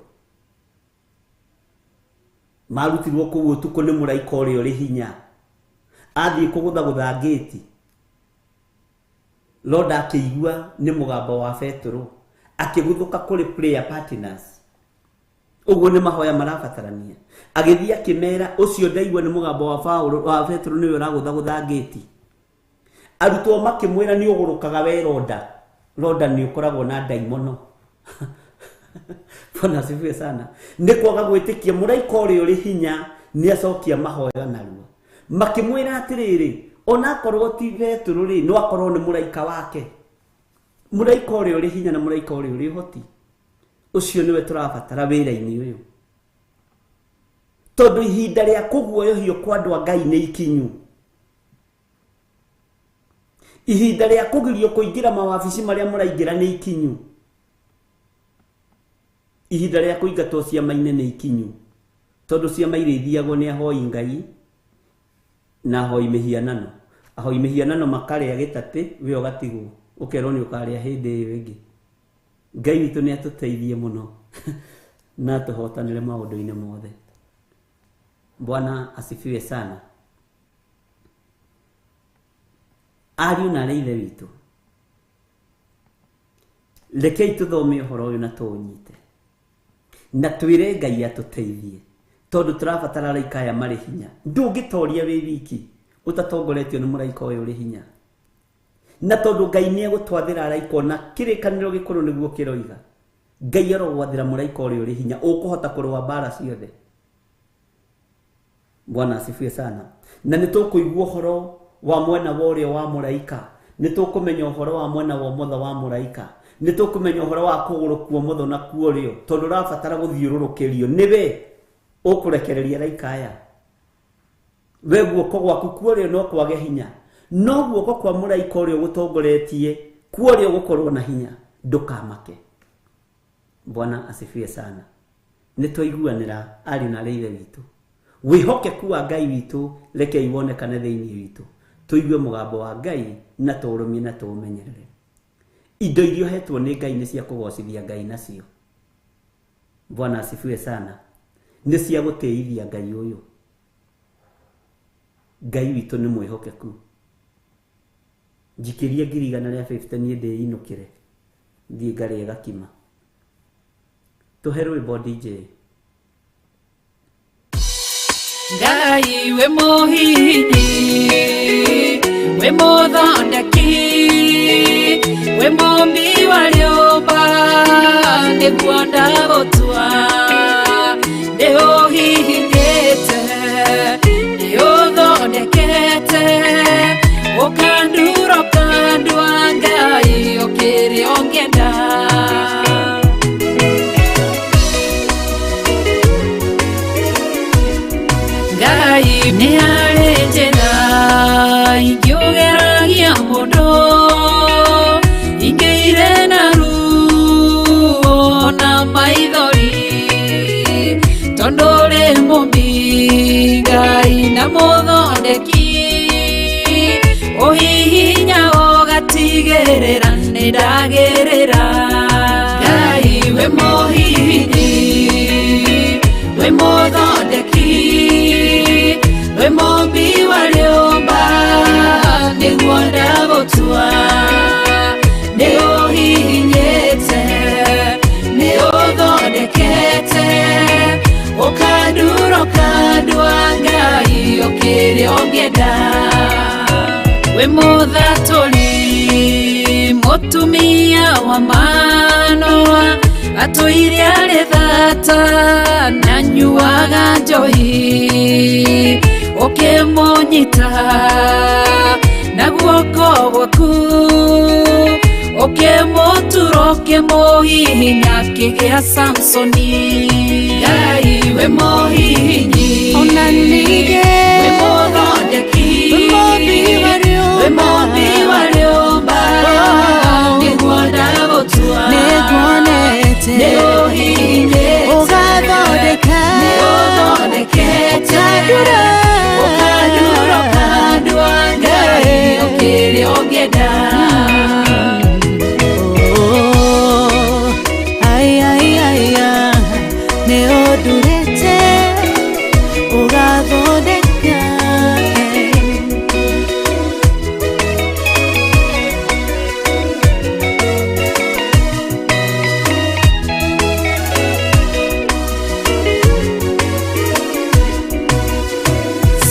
Marutirwo kũu ũtukũ nĩ mũraika ũrĩa ũrĩ hinya, athiĩ kũgũthagũtha ngĩti. Roda akĩigua nĩ mũgambo wa Petro, akĩguthũka kũrĩ prayer partners. Ũguo nĩ mahoya marabatarania. Agĩthiĩ akĩmera ũcio ndaigua nĩ mũgambo wa Petro nĩwe ũragũthagũtha ngĩti. Arutwo makĩmwĩra nĩ ũgũrũkaga we Roda. Roda nĩ ũkoragwo na ndaimono. Bwana asifiwe sana. Nĩ kwaga gwĩtĩkia mũraika ũrĩa ũrĩ hinya nĩ acokia mahoya narua. Makĩmwĩra atĩrĩrĩ, ona akorwo ti Petro rĩ, no akorwo nĩ mũraika wake. Mũraika ũrĩa ũrĩ hinya na mũraika ũrĩa ũrĩ ũhoti, ũcio nĩwe tũrabatara wĩra-inĩ ũyũ. tondu ihinda ria kuguoyohio kwa andu a Ngai ni ikinyu. Ihinda ria kugirio kuingira mawabici maria muraingira ni ikinyu. Ihinda ria kuingatwo ciama-ini ni ikinyu, tondu ciama irithiagwo ni ahoi Ngai na ahoi mihianano. Ahoi mihianano makaria gitate, we ugatigwo ukerwo ni ukaria hindi iyo ingi. Ngai witu ni atuteithie muno na tuhotanire maundu-ini mothe. Bwana asifiwe sana. Ariu na ithe witu, rekei tuthome uhoro uyu na tuunyite na twire Ngai atuteithie, tondu turabatara araika aya mari hinya. Ndungitoria wi wiki utatongoretio ni muraika uyu uri hinya, na tondu Ngai ni egutwathira araika na kirikaniro gikuru niguo kiroiga. Ngai arogwathira muraika uyu uri hinya ukuhota kurua bara ciothe. Bwana asifiwe sana. Na nitukuigua uhoro wa mwena worio wa muraika, nitukumenya uhoro wa mwena wa motho wa muraika, nitukumenya uhoro wa kugurukwo motho na kuorio, tondu rabatara guthiururukirio niwe ukurekereria araika aya. We guoko gwaku kuorio no kwage hinya, no guoko kwa muraika urio gutongoretie kuorio gukorwo na hinya. Ndukamake. Bwana asifiwe sana. Nituiguanira ari na leile witu, wihokeku wa Ngai witu reke ibonekane thiini witu. Tuigue mugambo wa Ngai na turumie na tumenyerere. Indo irio hetwo ni Ngai ni cia kugocithia Ngai nacio. Bwana asifiwe sana. Ni cia guteithia Ngai uyu. Ngai witu ni mwihokeku. Jikiria ngirigana ria 50 ni ndi inukire thie ngari gakima. Tuherwe bo DJ. Ngai we muhinyi, we muthondeki, we mumbi wa riumba, niguo ndagutua, ndiuhihinyite, ndiuthondekete, ukandura ukandua Ngai ukiria ungienda. Ngai ni ari njira ingiugeragia mundu, ingiire na ruo na maithori, tondu ri mumbi Ngai na muthondeki, uhihinya ugatigirira ni ndagirira. Ngai we muhihinyi, we muthondeki, we mumbi wa riumba, niguo ndagutua, ndiuhihinyite, ndiuthondekete, ukandura ukandua Ngai ukiria ungienda. We muthaturi, mutumia wa Manoa, atuire ari thata na nyuaga njohi, ukimunyita na guoko gwaku, ukimutura ukimuhihinya kigia Samsoni. Ngai we muhihinyi, ona nige we muthondeki, we mumbi wa riumba, niguo ndagutua, niguonete, ndiuhihinyite, ugathondeka, ndiuthondekete, ukandura ukandua Ngai ukiria ungienda. Ni undurite ugathondeka.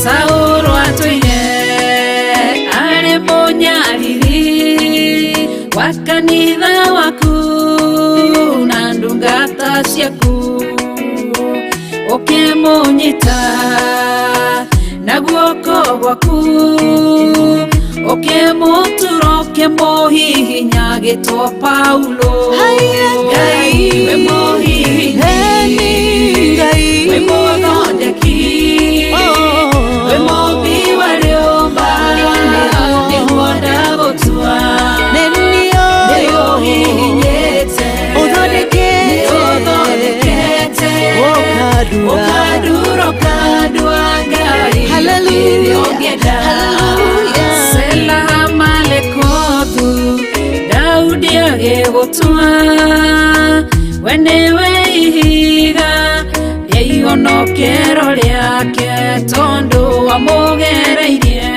Saulu atuire ari munyariri wa kanitha waku na ndungata ciaku, ukimunyita na guoko gwaku, ukimutura ukimuhihinya gitwa Paulo. Ngai we muhihinyi, we muthondeki, agĩgũtua we nĩwe ihiga rĩa ihonokero rĩake tondũ wamũgereirie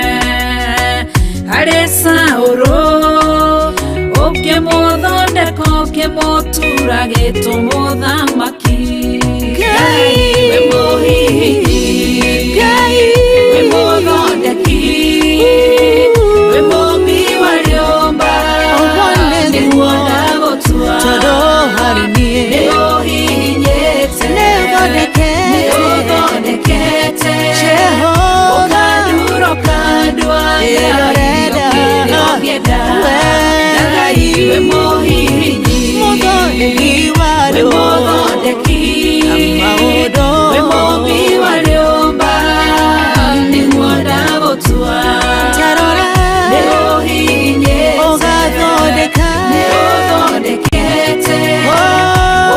harĩ Saũlũ ũkĩmũthondeka ũkĩmũtura gĩtũmũthamaki Ngai we mũhihinyi Ngai we mũthondeki we mũmbi wa rĩũmba nĩguo ndagũtua tondũ harĩ niĩ nĩũhihinyĩte nĩũthondekete ũkandurũka ndwangenda ũngĩenda Ngai we mũhihinyi we mũthondeki we mũmbi wa rĩũmba nĩguo ndagũtua nĩũhihinyĩte nĩũthondekete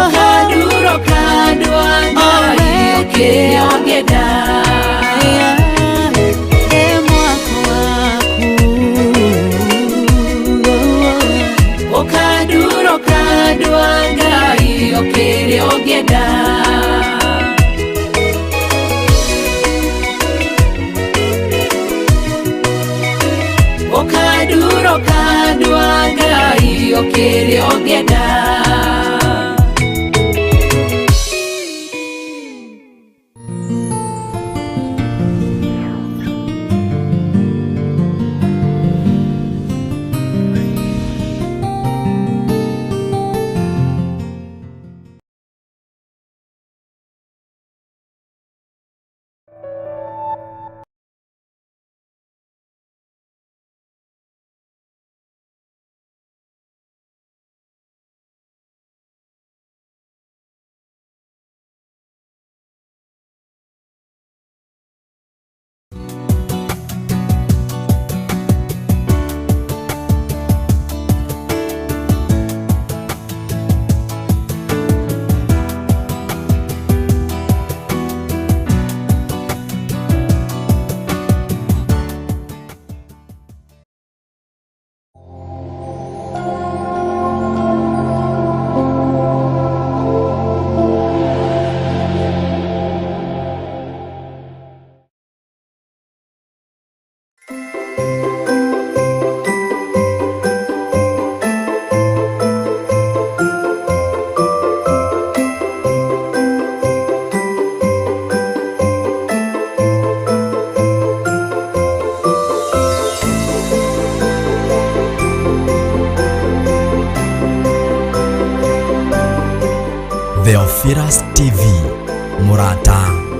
ũkandurũka ndwangenda ũkĩrĩa ũngĩenda ũkandurũka ndwangai ũkĩrĩa ũngĩenda ũkandurũka ndwangai ũkĩrĩa ũngĩenda Theophilus TV, Murata.